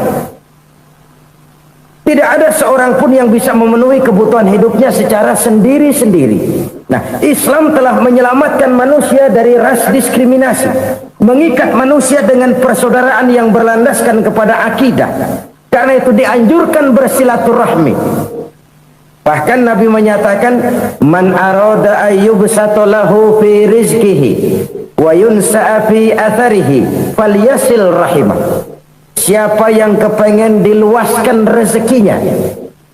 Tidak ada seorang pun yang bisa memenuhi kebutuhan hidupnya secara sendiri-sendiri. Nah, Islam telah menyelamatkan manusia dari ras diskriminasi, mengikat manusia dengan persaudaraan yang berlandaskan kepada akidah. Karena itu dianjurkan bersilaturahmi. Bahkan Nabi menyatakan, man arada ayyubsata lahu fi rizqihi wa yunsa'a fi atharihi falyasil rahimah. Siapa yang kepengen diluaskan rezekinya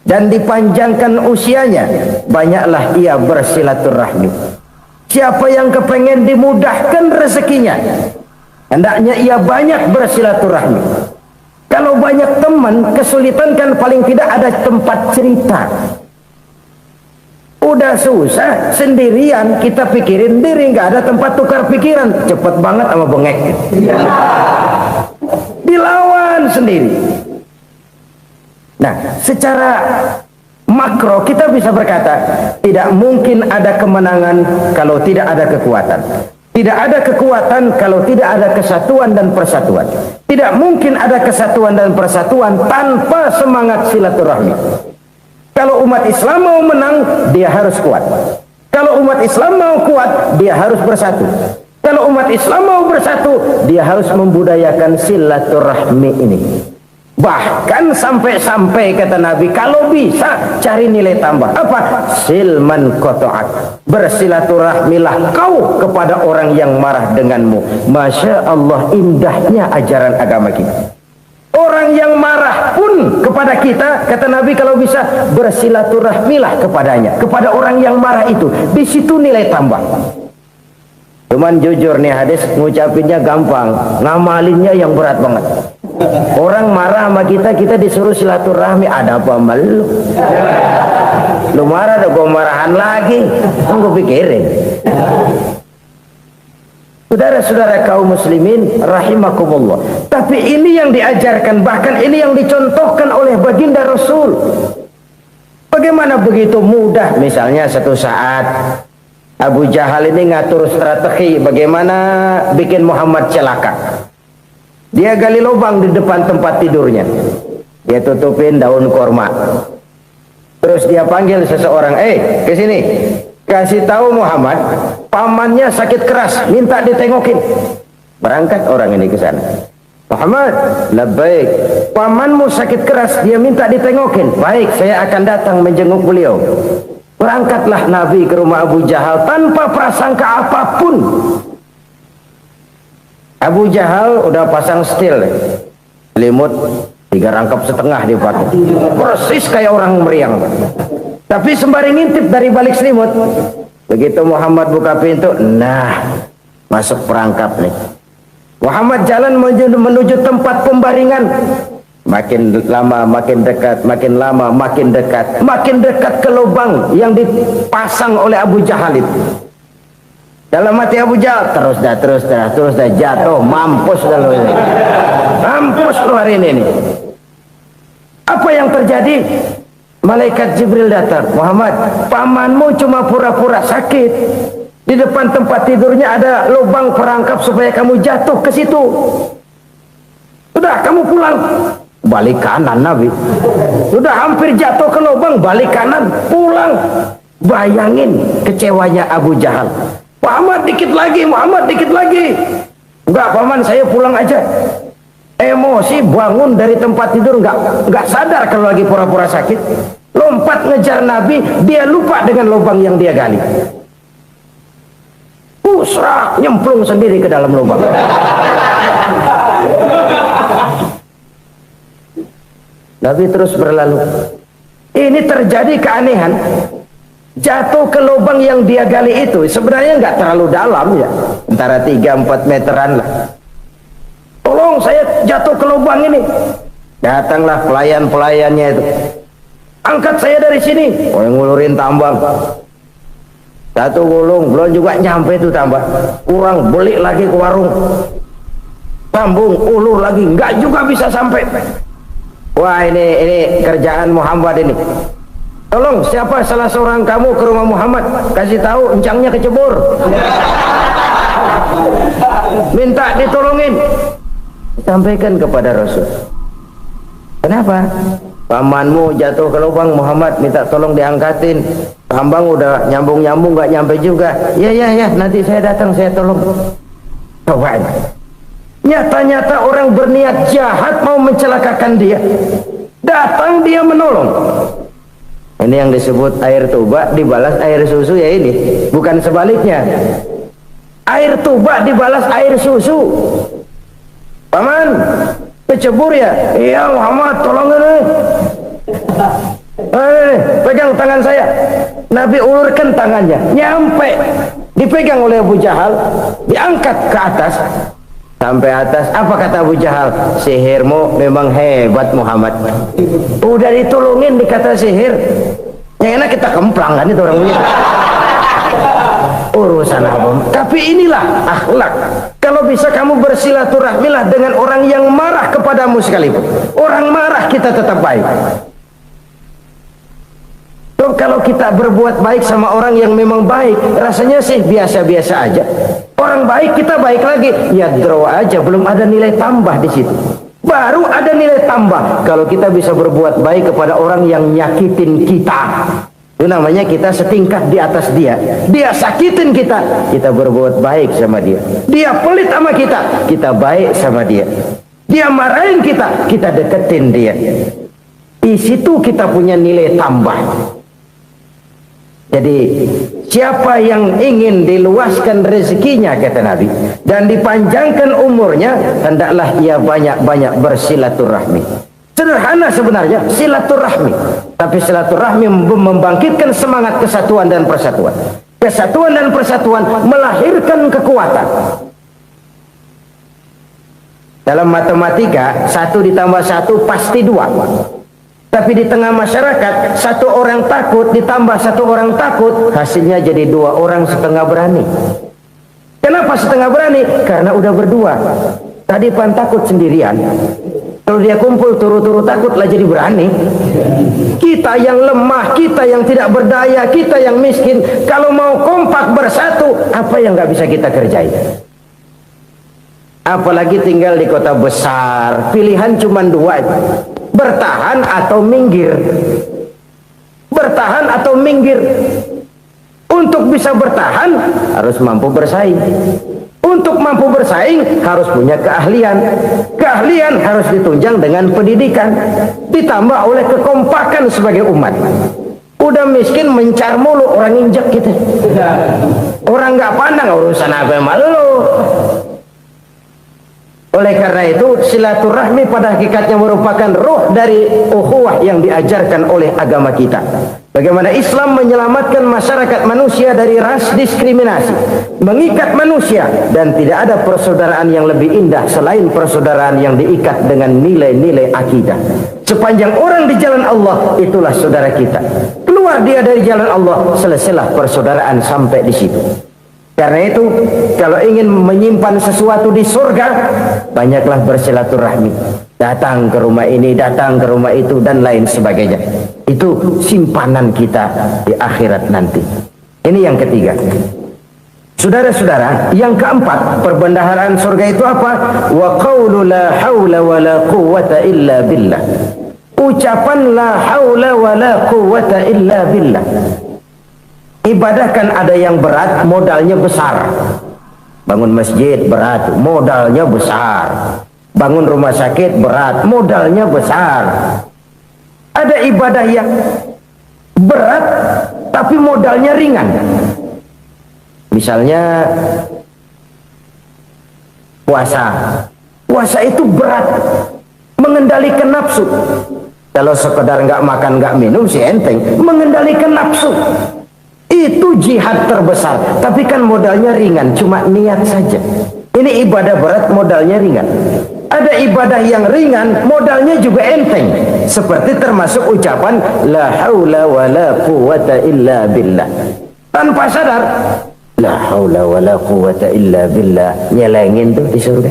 dan dipanjangkan usianya, banyaklah ia bersilaturahmi. Siapa yang kepengen dimudahkan rezekinya, hendaknya ia banyak bersilaturahmi. Kalau banyak teman, kesulitan kan paling tidak ada tempat cerita. Udah susah sendirian, kita pikirin diri, nggak ada tempat tukar pikiran. Cepet banget sama bengek. Dilawan sendiri. Nah, secara makro kita bisa berkata, tidak mungkin ada kemenangan kalau tidak ada kekuatan. Tidak ada kekuatan kalau tidak ada kesatuan dan persatuan. Tidak mungkin ada kesatuan dan persatuan tanpa semangat silaturahmi. Kalau umat Islam mau menang, dia harus kuat. Kalau umat Islam mau kuat, dia harus bersatu. Kalau umat Islam mau bersatu, dia harus membudayakan silaturahmi ini. Bahkan sampai-sampai kata Nabi, kalau bisa cari nilai tambah. Apa? Silman qata'ak. Bersilaturahmilah kau kepada orang yang marah denganmu. Masya Allah, indahnya ajaran agama kita. Orang yang marah pun kepada kita, kata Nabi, kalau bisa bersilaturahmilah kepadanya, kepada orang yang marah itu. Di situ nilai tambah. Cuman jujur nih, hadis ngucapinnya gampang, ngamalinnya yang berat banget. Orang marah sama kita, kita disuruh silaturahmi. Ada apa sama lu? Lu marah, ada gua marahan lagi. Tunggu pikirin. Saudara-saudara kaum muslimin rahimakumullah. Tapi ini yang diajarkan, bahkan ini yang dicontohkan oleh baginda Rasul. Bagaimana begitu mudah, misalnya satu saat Abu Jahal ini ngatur strategi bagaimana bikin Muhammad celaka. Dia gali lubang di depan tempat tidurnya. Dia tutupin daun korma. Terus dia panggil seseorang, ke sini. Kasih tahu Muhammad, pamannya sakit keras, minta ditengokin. Berangkat orang ini ke sana. Muhammad, labbaik. Pamanmu sakit keras, dia minta ditengokin. Baik, saya akan datang menjenguk beliau. Berangkatlah Nabi ke rumah Abu Jahal tanpa prasangka apapun. Abu Jahal udah pasang stil, selimut 3 rangkap setengah dipakai, persis kayak orang meriang. Tapi sembari ngintip dari balik selimut. Begitu Muhammad buka pintu, nah masuk perangkap nih. Muhammad jalan menuju tempat pembaringan. Makin lama makin dekat, makin lama makin dekat, makin dekat ke lubang yang dipasang oleh Abu Jahal itu. Dalam hati Abu Jahal, terus dah jatuh, mampus dah lu ini. Mampus lu hari ini nih. Apa yang terjadi? Malaikat Jibril datang. Muhammad, pamanmu cuma pura-pura sakit. Di depan tempat tidurnya ada lubang perangkap supaya kamu jatuh ke situ. Sudah, kamu pulang. Balik kanan Nabi. Sudah hampir jatuh ke lubang, balik kanan, pulang. Bayangin kecewanya Abu Jahal. Muhammad dikit lagi, Muhammad dikit lagi. Enggak, paman, saya pulang aja. Emosi, bangun dari tempat tidur, enggak sadar kalau lagi pura-pura sakit. Lompat ngejar Nabi, dia lupa dengan lubang yang dia gali. Serak, nyemplung sendiri ke dalam lubang. Nabi terus berlalu. Ini terjadi keanehan. Jatuh ke lubang yang dia gali itu sebenarnya nggak terlalu dalam ya, antara 3-4 meteran lah. Tolong, saya jatuh ke lubang ini. Datanglah pelayan-pelayannya itu. Angkat saya dari sini. Oh, yang ngulurin tambang. Satu gulung, belum juga nyampe itu tambah. Kurang, beli lagi ke warung. Sambung, ulur lagi, nggak juga bisa sampai. Wah, ini kerjaan Muhammad ini. Tolong, siapa salah seorang kamu ke rumah Muhammad, kasih tahu encangnya kecebur. minta ditolongin. Sampaikan kepada Rasul. Kenapa? Pamanmu jatuh ke lubang, Muhammad minta tolong diangkatin. Tambang udah nyambung-nyambung gak nyampe juga. Ya, nanti saya datang, saya tolong. Coba. Nyata-nyata orang berniat jahat mau mencelakakan dia. Datang dia menolong. Ini yang disebut air tuba dibalas air susu ya ini. Bukan sebaliknya. Air tuba dibalas air susu. Paman, kecebur ya? Iya Muhammad, tolong ini. Pegang tangan saya. Nabi ulurkan tangannya, nyampe. Dipegang oleh Abu Jahal, diangkat ke atas. Sampai atas, apa kata Abu Jahal? Sihirmu memang hebat Muhammad. Udah ditolongin dikata sihir. Yang enak kita kemplang kan itu orang punya. Urusan apa? Tapi inilah akhlak. Kalau bisa kamu bersilaturahmilah dengan orang yang marah kepadamu sekalipun. Orang marah kita tetap baik. So, kalau kita berbuat baik sama orang yang memang baik, rasanya sih biasa-biasa aja. Orang baik kita baik lagi, ya draw aja, belum ada nilai tambah di situ. Baru ada nilai tambah kalau kita bisa berbuat baik kepada orang yang nyakitin kita. Itu namanya kita setingkat di atas dia. Dia sakitin kita, kita berbuat baik sama dia. Dia pelit sama kita, kita baik sama dia. Dia marahin kita, kita deketin dia. Di situ kita punya nilai tambah. Jadi siapa yang ingin diluaskan rezekinya kata Nabi dan dipanjangkan umurnya, hendaklah ia banyak-banyak bersilaturahmi. Sederhana sebenarnya silaturahmi, tapi silaturahmi membangkitkan semangat kesatuan dan persatuan. Kesatuan dan persatuan melahirkan kekuatan. Dalam matematika 1 ditambah 1 pasti 2. Tapi di tengah masyarakat 1 orang takut ditambah 1 orang takut, hasilnya jadi 2 orang setengah berani. Kenapa setengah berani? Karena udah berdua. Tadi pan takut sendirian. Kalau dia kumpul turu-turu takutlah jadi berani. Kita yang lemah, kita yang tidak berdaya, kita yang miskin, kalau mau kompak bersatu, apa yang nggak bisa kita kerjain? Apalagi tinggal di kota besar, pilihan cuma 2, bertahan atau minggir. Bertahan atau minggir. Untuk bisa bertahan harus mampu bersaing. Untuk mampu bersaing harus punya keahlian. Keahlian harus ditunjang dengan pendidikan, ditambah oleh kekompakan sebagai umat. Udah miskin mencar mulu, orang injek gitu. Orang nggak pandang urusan apa malu. Oleh karena itu silaturahmi pada hakikatnya merupakan ruh dari ukhuwah yang diajarkan oleh agama kita. Bagaimana Islam menyelamatkan masyarakat manusia dari ras diskriminasi, mengikat manusia, dan tidak ada persaudaraan yang lebih indah selain persaudaraan yang diikat dengan nilai-nilai akidah. Sepanjang orang di jalan Allah, itulah saudara kita. Keluar dia dari jalan Allah, selesailah persaudaraan sampai di situ. Karena itu, kalau ingin menyimpan sesuatu di surga, banyaklah bersilaturahmi. Datang ke rumah ini, datang ke rumah itu, dan lain sebagainya. Itu simpanan kita di akhirat nanti. Ini yang ketiga. Saudara-saudara, yang keempat, perbendaharaan surga itu apa? Wa qawlu la hawla wa la quwwata illa billah. Ucapan la hawla wa la quwwata illa billah. Ibadah kan ada yang berat, modalnya besar. Bangun masjid berat, modalnya besar. Bangun rumah sakit berat, modalnya besar. Ada ibadah yang berat tapi modalnya ringan. Misalnya puasa. Puasa itu berat, mengendalikan nafsu. Kalau sekedar nggak makan nggak minum sih enteng, mengendalikan nafsu. Itu jihad terbesar, tapi kan modalnya ringan, cuma niat saja. Ini ibadah berat, modalnya ringan. Ada ibadah yang ringan, modalnya juga enteng. Seperti termasuk ucapan la haula wa la quwwata illa billah. Tanpa sadar, la haula wa la quwwata illa billah. Nyelengin tuh di surga.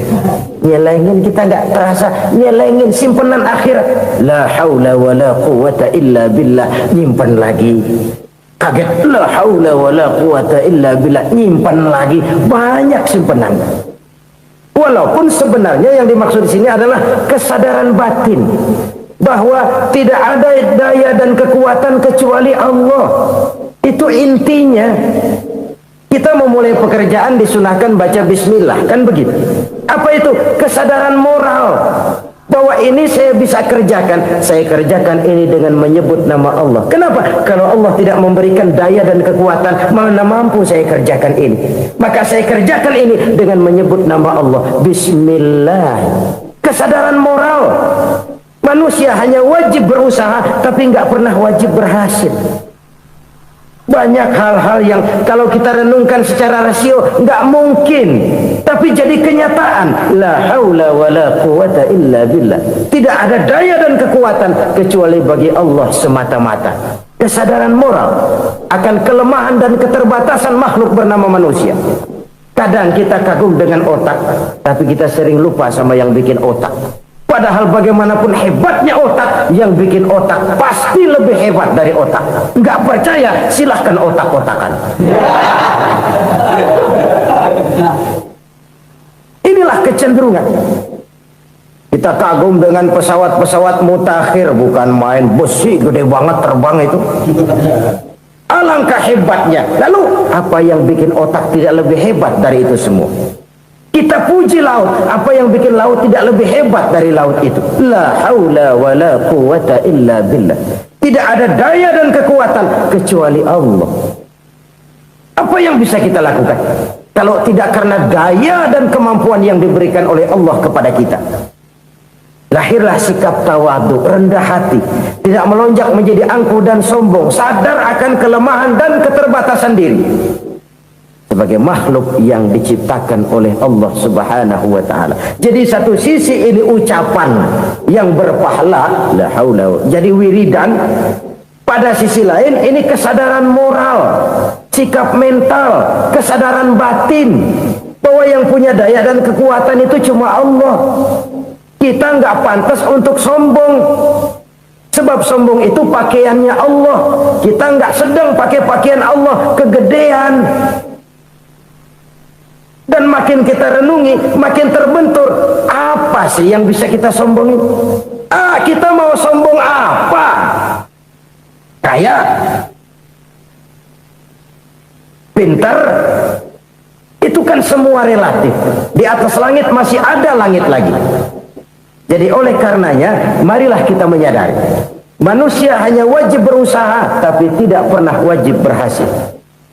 Nyelengin, kita nggak terasa. Nyelengin simpenan akhirat. La haula wa la quwwata illa billah. Nyimpan lagi. Kaget, la haula wala quwata illa billah, nyimpan lagi, banyak simpanan. Walaupun sebenarnya yang dimaksud di sini adalah kesadaran batin bahwa tidak ada daya dan kekuatan kecuali Allah. Itu intinya. Kita memulai pekerjaan disunahkan baca bismillah, kan begitu? Apa itu? Kesadaran moral bahwa ini saya bisa kerjakan. Saya kerjakan ini dengan menyebut nama Allah. Kenapa? Kalau Allah tidak memberikan daya dan kekuatan, mana mampu saya kerjakan ini. Maka saya kerjakan ini dengan menyebut nama Allah. Bismillah. Kesadaran moral. Manusia hanya wajib berusaha, tapi nggak pernah wajib berhasil. Banyak hal-hal yang kalau kita renungkan secara rasio nggak mungkin, tapi jadi kenyataan. La haula wala quwata illa billah. Tidak ada daya dan kekuatan kecuali bagi Allah semata-mata. Kesadaran moral akan kelemahan dan keterbatasan makhluk bernama manusia. Kadang kita kagum dengan otak, tapi kita sering lupa sama yang bikin otak. Padahal bagaimanapun hebatnya otak, yang bikin otak pasti lebih hebat dari otak. Nggak percaya, silahkan otak-otakan. Inilah kecenderungan. Kita kagum dengan pesawat-pesawat mutakhir, bukan main, besi gede banget terbang itu. Alangkah hebatnya. Lalu apa yang bikin otak tidak lebih hebat dari itu semua? Kita puji laut, apa yang bikin laut tidak lebih hebat dari laut itu? La haula wala quwata illa billah. Tidak ada daya dan kekuatan kecuali Allah. Apa yang bisa kita lakukan kalau tidak karena daya dan kemampuan yang diberikan oleh Allah kepada kita? Lahirlah sikap tawadu, rendah hati, tidak melonjak menjadi angkuh dan sombong, sadar akan kelemahan dan keterbatasan diri sebagai makhluk yang diciptakan oleh Allah Subhanahu wa taala. Jadi satu sisi ini ucapan yang berpahala, la haula, jadi wiridan. Pada sisi lain ini kesadaran moral, sikap mental, kesadaran batin bahwa yang punya daya dan kekuatan itu cuma Allah. Kita nggak pantas untuk sombong. Sebab sombong itu pakaiannya Allah. Kita nggak sedang pakai pakaian Allah, kegedean. Dan makin kita renungi, makin terbentur. Apa sih yang bisa kita sombongin? Kita mau sombong apa? Kaya? Pintar? Itu kan semua relatif. Di atas langit masih ada langit lagi. Jadi oleh karenanya, marilah kita menyadari. Manusia hanya wajib berusaha, tapi tidak pernah wajib berhasil.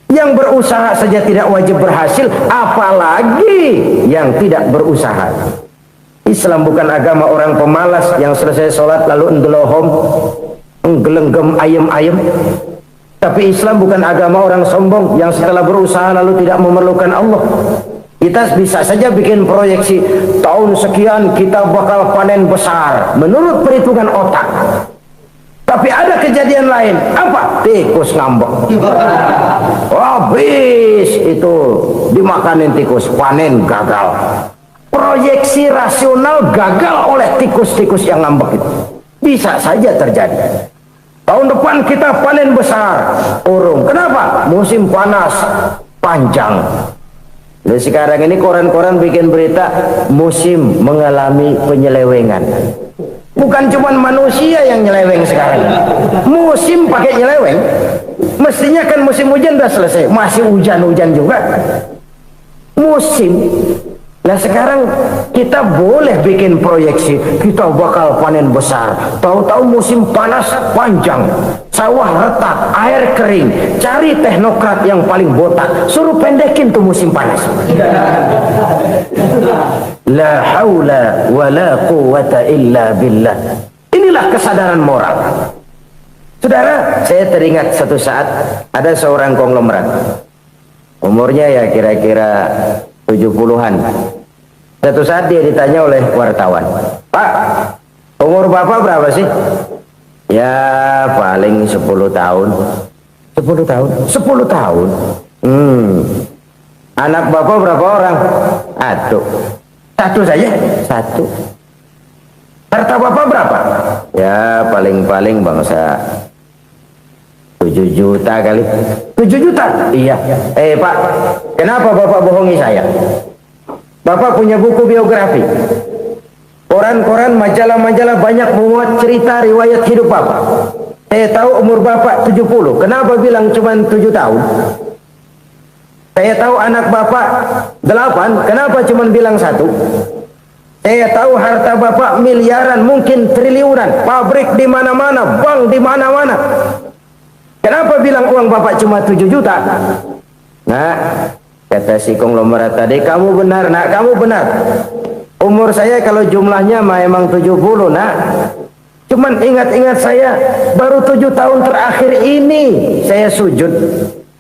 Yang berusaha saja tidak wajib berhasil, apalagi yang tidak berusaha. Islam bukan agama orang pemalas yang selesai sholat lalu endelohom, nggelenggem ayem-ayem. Tapi Islam bukan agama orang sombong yang setelah berusaha lalu tidak memerlukan Allah. Kita bisa saja bikin proyeksi, tahun sekian kita bakal panen besar menurut perhitungan otak. Tapi ada kejadian lain. Apa? Tikus ngambek. Habis itu dimakanin tikus, panen gagal. Proyeksi rasional gagal oleh tikus-tikus yang ngambek itu. Bisa saja terjadi. Tahun depan kita panen besar, urung. Kenapa? Musim panas panjang. Jadi sekarang ini koran-koran bikin berita musim mengalami penyelewengan. Bukan cuma manusia yang nyeleweng sekarang. Musim pakai nyeleweng. Mestinya kan musim hujan udah selesai, masih hujan-hujan juga. Musim. Nah sekarang kita boleh bikin proyeksi, kita bakal panen besar. Tahu-tahu musim panas panjang, sawah retak, air kering. Cari teknokrat yang paling botak, suruh pendekin tuh musim panas. La haula wala quwata illa billah. Inilah kesadaran moral. Saudara, saya teringat satu saat ada seorang konglomerat. Umurnya ya kira-kira 70-an. Satu saat dia ditanya oleh wartawan, "Pak, umur Bapak berapa sih?" "Ya paling 10 tahun." 10 tahun? 10 tahun? Anak Bapak berapa orang? Aduh. Satu saja? Satu. Harta Bapak berapa? Ya paling-paling bangsa 7 7 juta kali. 7 juta? Iya. Pak, kenapa Bapak bohongi saya? Bapak punya buku biografi, koran-koran, majalah-majalah banyak memuat cerita riwayat hidup Bapak. Saya tahu umur Bapak 70. Kenapa bilang cuma 7 tahun? Saya tahu anak Bapak 8. Kenapa cuma bilang 1? Saya tahu harta Bapak miliaran, mungkin triliunan, pabrik di mana-mana, bank di mana-mana. Kenapa bilang uang Bapak cuma 7 juta? Nah, kata si konglomerat tadi, kamu benar nak, kamu benar. Umur saya kalau jumlahnya memang 70 nak. Cuman ingat-ingat saya, baru 7 tahun terakhir ini saya sujud.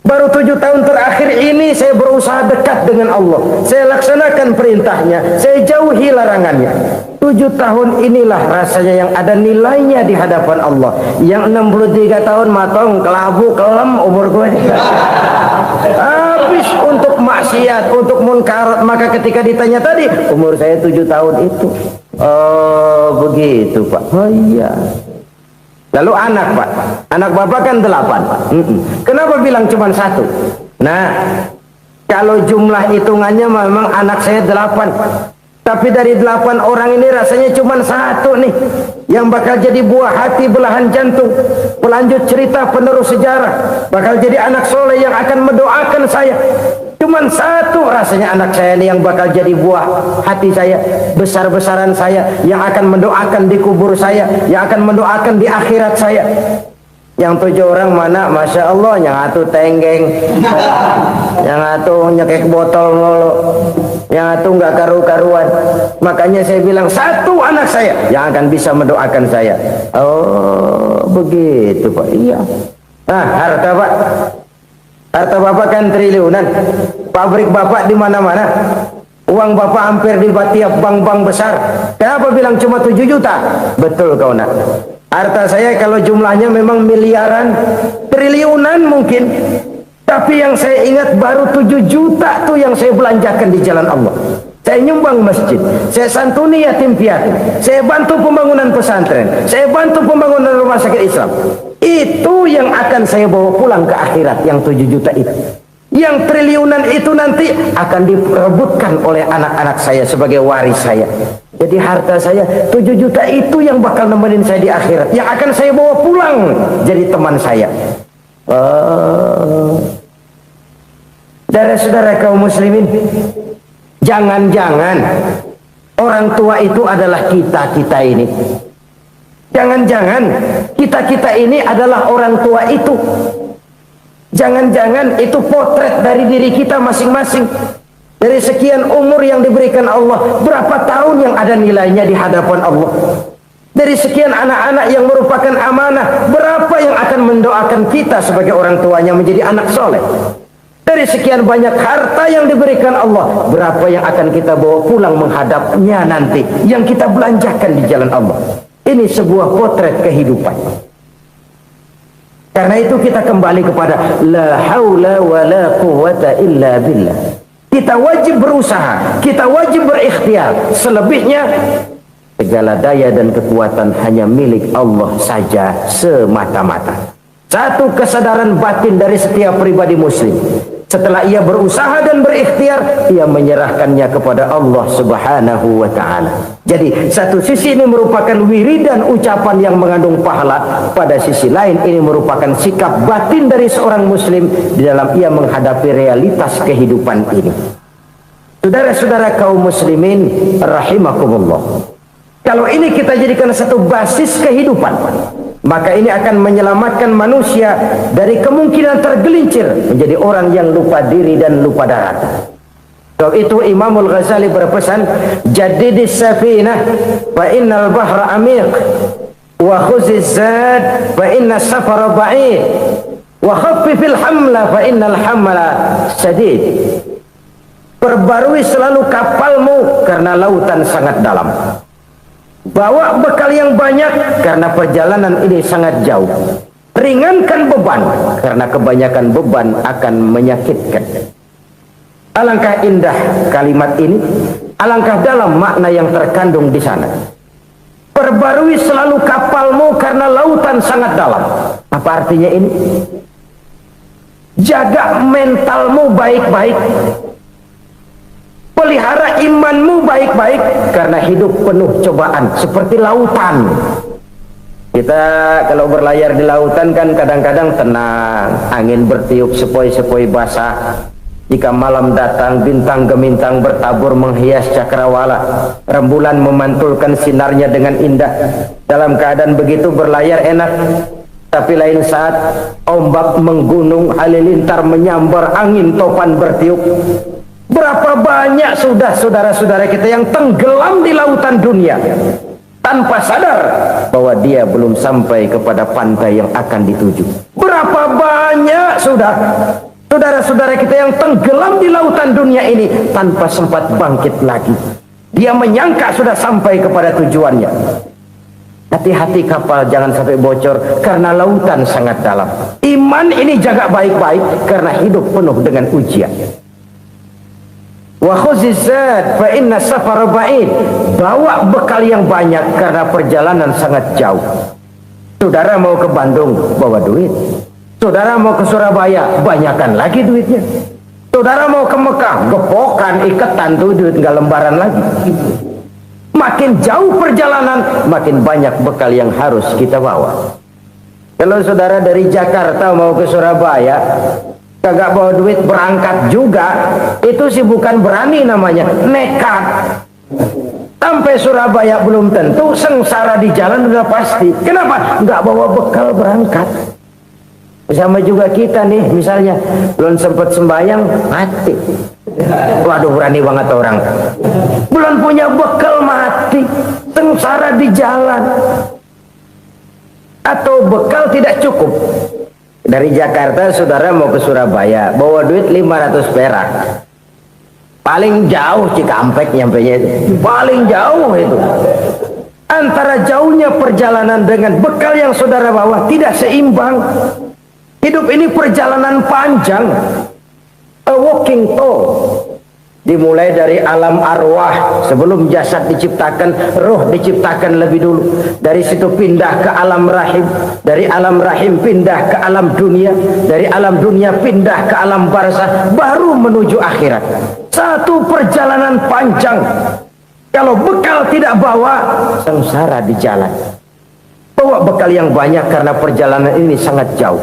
Baru 7 tahun terakhir ini saya berusaha dekat dengan Allah. Saya laksanakan perintahnya, saya jauhi larangannya. 7 tahun inilah rasanya yang ada nilainya di hadapan Allah. Yang 63 tahun matong, kelabu, kelem umur gue. Habis untuk maksiat, untuk munkarat. Maka ketika ditanya tadi, umur saya 7 tahun itu. Oh begitu Pak. Oh iya. Lalu anak Pak, anak Bapak kan 8. Kenapa bilang cuma 1? Nah, kalau jumlah hitungannya memang anak saya 8. Tapi dari 8 orang ini rasanya cuma 1 nih yang bakal jadi buah hati, belahan jantung, pelanjut cerita, penerus sejarah, bakal jadi anak soleh yang akan mendoakan saya. Cuman 1 rasanya anak saya ini yang bakal jadi buah hati saya, besar-besaran saya, yang akan mendoakan di kubur saya, yang akan mendoakan di akhirat saya. Yang 7 orang mana? Masya Allah, yang 1 tenggeng, yang 1 nyekek botol mulu, yang 1 nggak karu-karuan. Makanya saya bilang 1 anak saya yang akan bisa mendoakan saya. Oh begitu Pak. Iya. Nah, harta Pak, harta Bapak kan triliunan, pabrik Bapak di mana-mana, uang Bapak hampir di tiap bank-bank besar. Kenapa bilang cuma 7 juta? Betul kau nak. Harta saya kalau jumlahnya memang miliaran, triliunan mungkin. Tapi yang saya ingat baru 7 juta tuh yang saya belanjakan di jalan Allah. Saya nyumbang masjid, saya santuni yatim piatu, saya bantu pembangunan pesantren, saya bantu pembangunan rumah sakit Islam. Itu yang akan saya bawa pulang ke akhirat, yang 7 juta itu. Yang triliunan itu nanti akan diperebutkan oleh anak-anak saya sebagai waris saya. Jadi harta saya 7 juta itu yang bakal nemenin saya di akhirat, yang akan saya bawa pulang jadi teman saya. Saudara-saudara kaum muslimin, jangan-jangan orang tua itu adalah kita-kita ini. Jangan-jangan kita-kita ini adalah orang tua itu. Jangan-jangan itu potret dari diri kita masing-masing. Dari sekian umur yang diberikan Allah, berapa tahun yang ada nilainya di hadapan Allah? Dari sekian anak-anak yang merupakan amanah, berapa yang akan mendoakan kita sebagai orang tuanya menjadi anak soleh? Dari sekian banyak harta yang diberikan Allah, berapa yang akan kita bawa pulang menghadapnya nanti, yang kita belanjakan di jalan Allah? Ini sebuah potret kehidupan. Karena itu kita kembali kepada la haula wa la quwwata illa billah. Kita wajib berusaha, kita wajib berikhtiar. Selebihnya segala daya dan kekuatan hanya milik Allah saja semata-mata. Satu kesadaran batin dari setiap pribadi muslim. Setelah ia berusaha dan berikhtiar, ia menyerahkannya kepada Allah Subhanahu wa ta'ala. Jadi satu sisi ini merupakan wiridan ucapan yang mengandung pahala, pada sisi lain ini merupakan sikap batin dari seorang muslim di dalam ia menghadapi realitas kehidupan ini. Saudara-saudara kaum muslimin rahimakumullah, kalau ini kita jadikan satu basis kehidupan, maka ini akan menyelamatkan manusia dari kemungkinan tergelincir menjadi orang yang lupa diri dan lupa darat. Sebab itu Imamul Ghazali berpesan, jadidis safinah fa innal bahra amiq, wa khuziz zad fa inna safara ba'id, wa khaffifil hamla fa innal hamla sadid. Perbarui selalu kapalmu karena lautan sangat dalam. Bawa bekal yang banyak karena perjalanan ini sangat jauh. Ringankan beban karena kebanyakan beban akan menyakitkan. Alangkah indah kalimat ini, alangkah dalam makna yang terkandung di sana. Perbarui selalu kapalmu karena lautan sangat dalam. Apa artinya ini? Jaga mentalmu baik-baik, pelihara imanmu baik-baik, karena hidup penuh cobaan seperti lautan. Kita kalau berlayar di lautan kan kadang-kadang tenang, angin bertiup sepoi-sepoi basah. Jika malam datang, bintang gemintang bertabur menghias cakrawala, rembulan memantulkan sinarnya dengan indah. Dalam keadaan begitu berlayar enak. Tapi lain saat ombak menggunung, halilintar menyambar, angin topan bertiup. Berapa banyak sudah saudara-saudara kita yang tenggelam di lautan dunia tanpa sadar bahwa dia belum sampai kepada pantai yang akan dituju. Berapa banyak sudah saudara-saudara kita yang tenggelam di lautan dunia ini tanpa sempat bangkit lagi. Dia menyangka sudah sampai kepada tujuannya. Hati-hati kapal jangan sampai bocor karena lautan sangat dalam. Iman ini jaga baik-baik karena hidup penuh dengan ujian. Wa khuzizat fa inna safara ba'id. Bawa bekal yang banyak karena perjalanan sangat jauh. Saudara mau ke Bandung, bawa duit. Saudara mau ke Surabaya, banyakan lagi duitnya. Saudara mau ke Mekah, gepokan, iketan tuh duit nggak lembaran lagi. Makin jauh perjalanan, makin banyak bekal yang harus kita bawa. Kalau saudara dari Jakarta mau ke Surabaya, kagak bawa duit berangkat juga, itu sih bukan berani namanya, nekat. Sampai Surabaya belum tentu, sengsara di jalan udah pasti. Kenapa? Nggak bawa bekal berangkat. Sama juga kita nih, misalnya belum sempat sembahyang, mati. Waduh, berani banget orang. Belum punya bekal, mati. Sengsara di jalan. Atau bekal tidak cukup. Dari Jakarta saudara mau ke Surabaya, bawa duit 500 perak. Paling jauh Cikampek nyampenya itu. Paling jauh itu. Antara jauhnya perjalanan dengan bekal yang saudara bawa tidak seimbang. Hidup ini perjalanan panjang, a walking tour. Dimulai dari alam arwah, sebelum jasad diciptakan, roh diciptakan lebih dulu. Dari situ pindah ke alam rahim, dari alam rahim pindah ke alam dunia, dari alam dunia pindah ke alam barzah, baru menuju akhirat. Satu perjalanan panjang. Kalau bekal tidak bawa, sengsara di jalan. Bawa bekal yang banyak karena perjalanan ini sangat jauh.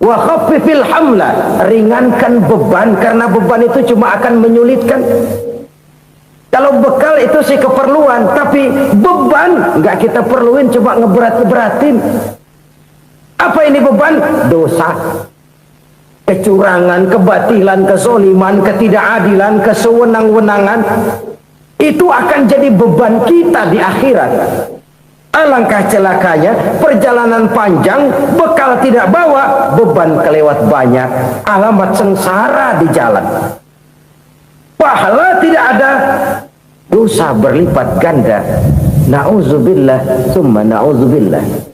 Wa khaffifil hamla, ringankan beban karena beban itu cuma akan menyulitkan. Kalau bekal itu sih keperluan, tapi beban nggak kita perluin, coba ngeberat-beratin. Apa ini beban? Dosa, kecurangan, kebatilan, kezoliman, ketidakadilan, kesewenang-wenangan. Itu akan jadi beban kita di akhirat. Alangkah celakanya, perjalanan panjang, bekal tidak bawa, beban kelewat banyak, alamat sengsara di jalan. Pahala tidak ada, dosa berlipat ganda. Na'udzubillah, summa na'udzubillah.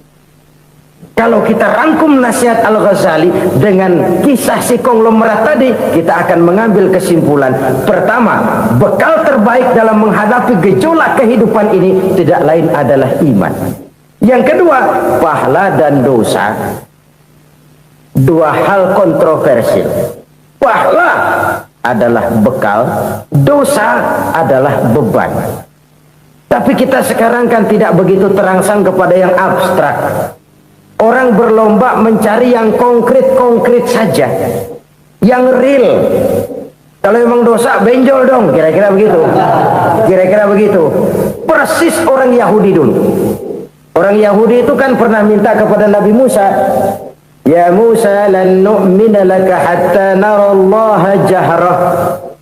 Kalau kita rangkum nasihat Al-Ghazali dengan kisah si konglomerat tadi, kita akan mengambil kesimpulan. Pertama, bekal terbaik dalam menghadapi gejolak kehidupan ini tidak lain adalah iman. Yang kedua, pahala dan dosa. Dua hal kontroversial. Pahala adalah bekal, dosa adalah beban. Tapi kita sekarang kan tidak begitu terangsang kepada yang abstrak. Orang berlomba mencari yang konkret-konkret saja, yang real. Kalau memang dosa, benjol dong, kira-kira begitu. Kira-kira begitu. Persis orang Yahudi dulu. Orang Yahudi itu kan pernah minta kepada Nabi Musa, Ya Musa, lan nu'mina laka hatta narallaha jahrah.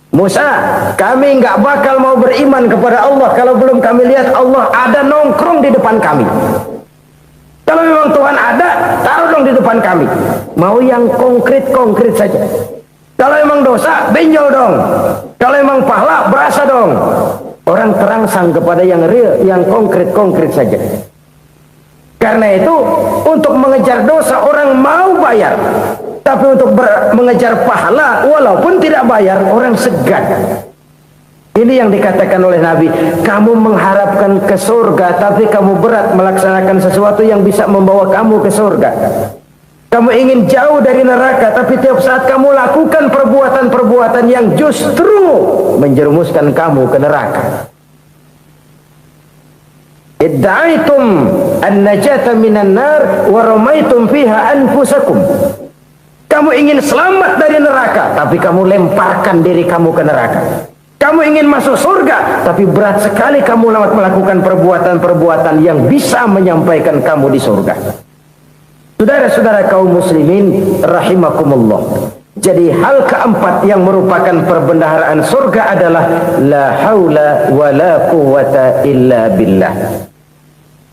Musa, kami nggak bakal mau beriman kepada Allah kalau belum kami lihat Allah ada nongkrong di depan kami. Kalau memang Tuhan ada, taruh dong di depan kami. Mau yang konkret-konkret saja. Kalau memang dosa, benjol dong. Kalau memang pahala, berasa dong. Orang terangsang kepada yang real, yang konkret-konkret saja. Karena itu, untuk mengejar dosa, orang mau bayar. Tapi untuk mengejar pahala, walaupun tidak bayar, orang segan. Ini yang dikatakan oleh Nabi, kamu mengharapkan ke surga, tapi kamu berat melaksanakan sesuatu yang bisa membawa kamu ke surga. Kamu ingin jauh dari neraka, tapi tiap saat kamu lakukan perbuatan-perbuatan yang justru menjerumuskan kamu ke neraka. Idda'aitum an-najata minan nar wa ramaitum fiha anfusakum. Kamu ingin selamat dari neraka, tapi kamu lemparkan diri kamu ke neraka. Kamu ingin masuk surga, tapi berat sekali kamu melakukan perbuatan-perbuatan yang bisa menyampaikan kamu di surga. Saudara-saudara kaum muslimin rahimakumullah. Jadi hal keempat yang merupakan perbendaharaan surga adalah la haula wa la quwwata illa billah.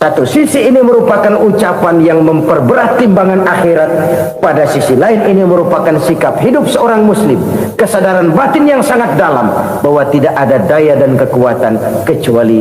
Satu sisi ini merupakan ucapan yang memperberat timbangan akhirat. Pada sisi lain ini merupakan sikap hidup seorang muslim. Kesadaran batin yang sangat dalam bahwa tidak ada daya dan kekuatan kecuali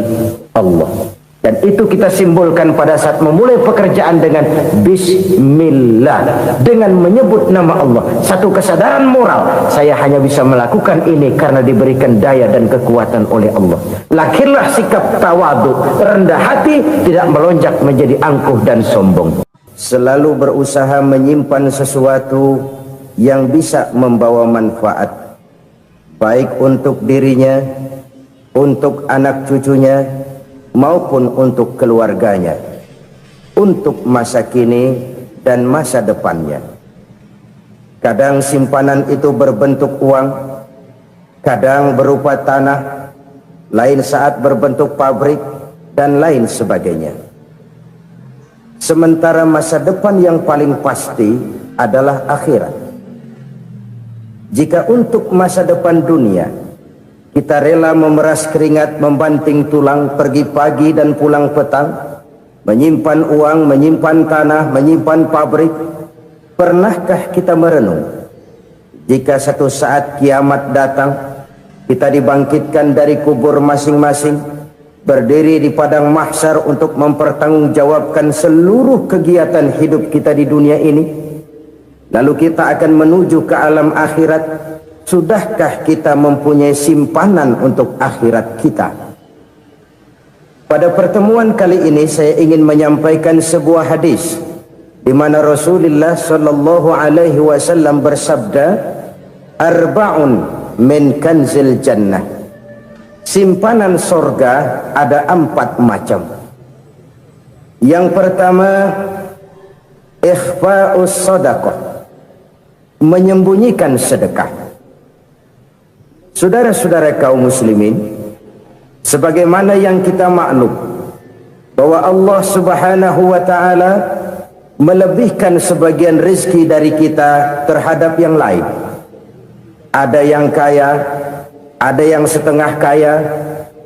Allah. Dan itu kita simbolkan pada saat memulai pekerjaan dengan bismillah, dengan menyebut nama Allah. Satu kesadaran moral, saya hanya bisa melakukan ini karena diberikan daya dan kekuatan oleh Allah. Lahirlah sikap tawadu, rendah hati, tidak melonjak menjadi angkuh dan sombong. Selalu berusaha menyimpan sesuatu yang bisa membawa manfaat, baik untuk dirinya, untuk anak cucunya, maupun untuk keluarganya, untuk masa kini dan masa depannya. Kadang simpanan itu berbentuk uang, kadang berupa tanah, lain saat berbentuk pabrik, dan lain sebagainya. Sementara masa depan yang paling pasti adalah akhirat. Jika untuk masa depan dunia kita rela memeras keringat, membanting tulang, pergi pagi dan pulang petang, menyimpan uang, menyimpan tanah, menyimpan pabrik, pernahkah kita merenung jika satu saat kiamat datang, kita dibangkitkan dari kubur masing-masing, berdiri di padang mahsyar untuk mempertanggungjawabkan seluruh kegiatan hidup kita di dunia ini, lalu kita akan menuju ke alam akhirat. Sudahkah kita mempunyai simpanan untuk akhirat kita? Pada pertemuan kali ini saya ingin menyampaikan sebuah hadis di mana Rasulullah sallallahu alaihi wasallam bersabda, arba'un min kanzil jannah. Simpanan sorga ada 4 macam. Yang pertama, ikhfa'us sadaqah, menyembunyikan sedekah. Saudara-saudara kaum muslimin, sebagaimana yang kita maklum bahwa Allah Subhanahu wa taala melebihkan sebagian rezeki dari kita terhadap yang lain. Ada yang kaya, ada yang setengah kaya,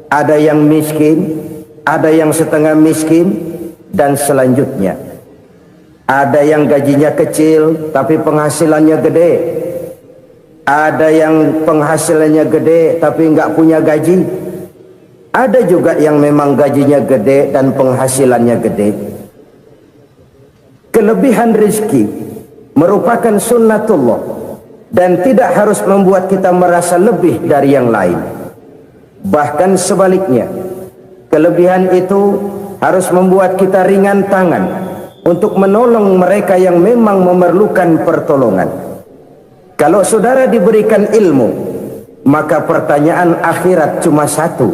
ada yang miskin, ada yang setengah miskin, dan selanjutnya. Ada yang gajinya kecil tapi penghasilannya gede. Ada yang penghasilannya gede tapi nggak punya gaji. Ada juga yang memang gajinya gede dan penghasilannya gede. Kelebihan rezeki merupakan sunnatullah dan tidak harus membuat kita merasa lebih dari yang lain. Bahkan sebaliknya, kelebihan itu harus membuat kita ringan tangan untuk menolong mereka yang memang memerlukan pertolongan. Kalau saudara diberikan ilmu, maka pertanyaan akhirat cuma satu,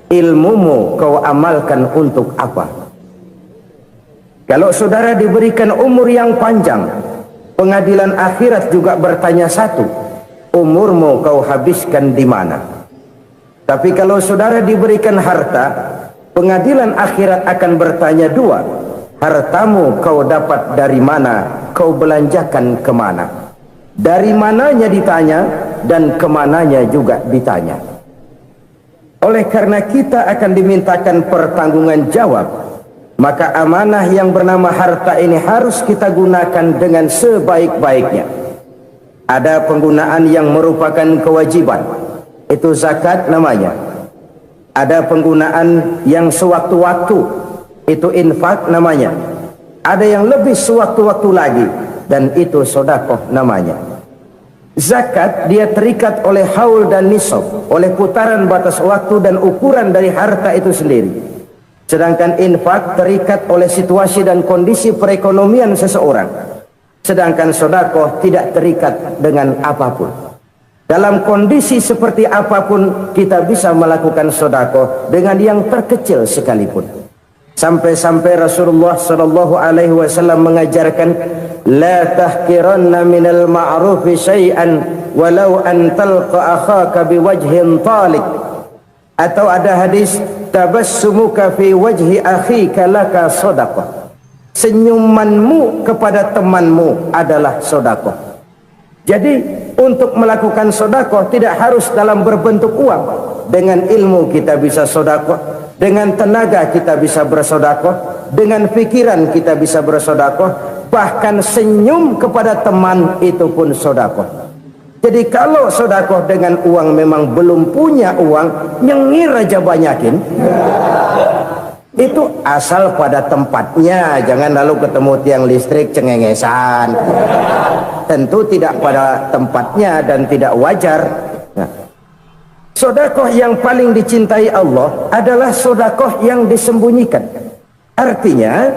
ilmumu kau amalkan untuk apa? Kalau saudara diberikan umur yang panjang, pengadilan akhirat juga bertanya satu, umurmu kau habiskan di mana? Tapi kalau saudara diberikan harta, pengadilan akhirat akan bertanya 2, hartamu kau dapat dari mana, kau belanjakan kemana? Dari mananya ditanya dan kemananya juga ditanya. Oleh karena kita akan dimintakan pertanggungan jawab, maka amanah yang bernama harta ini harus kita gunakan dengan sebaik-baiknya. Ada penggunaan yang merupakan kewajiban, itu zakat namanya. Ada penggunaan yang sewaktu-waktu, itu infak namanya. Ada yang lebih sewaktu-waktu lagi, dan itu sedekah namanya. Zakat dia terikat oleh haul dan nisab, oleh putaran batas waktu dan ukuran dari harta itu sendiri. Sedangkan infak terikat oleh situasi dan kondisi perekonomian seseorang. Sedangkan sedekah tidak terikat dengan apapun. Dalam kondisi seperti apapun kita bisa melakukan sedekah dengan yang terkecil sekalipun. Sampai-sampai Rasulullah sallallahu alaihi wasallam mengajarkan, la tahqiranna minal ma'rufi syai'an walau an talqa akhaka biwajhin talik. Atau ada hadis, tabassumuka fi wajhi akhika laka sedekah. Senyumanmu kepada temanmu adalah sedekah. Jadi untuk melakukan sedekah tidak harus dalam berbentuk uang. Dengan ilmu kita bisa sedekah, dengan tenaga kita bisa bersedekah, dengan pikiran kita bisa bersedekah, bahkan senyum kepada teman itu pun sedekah. Jadi kalau sedekah dengan uang memang belum punya uang, nyengir aja banyakin. Itu asal pada tempatnya, jangan lalu ketemu tiang listrik cengengesan. Tentu tidak pada tempatnya dan tidak wajar. Nah, sedekah yang paling dicintai Allah adalah sedekah yang disembunyikan. Artinya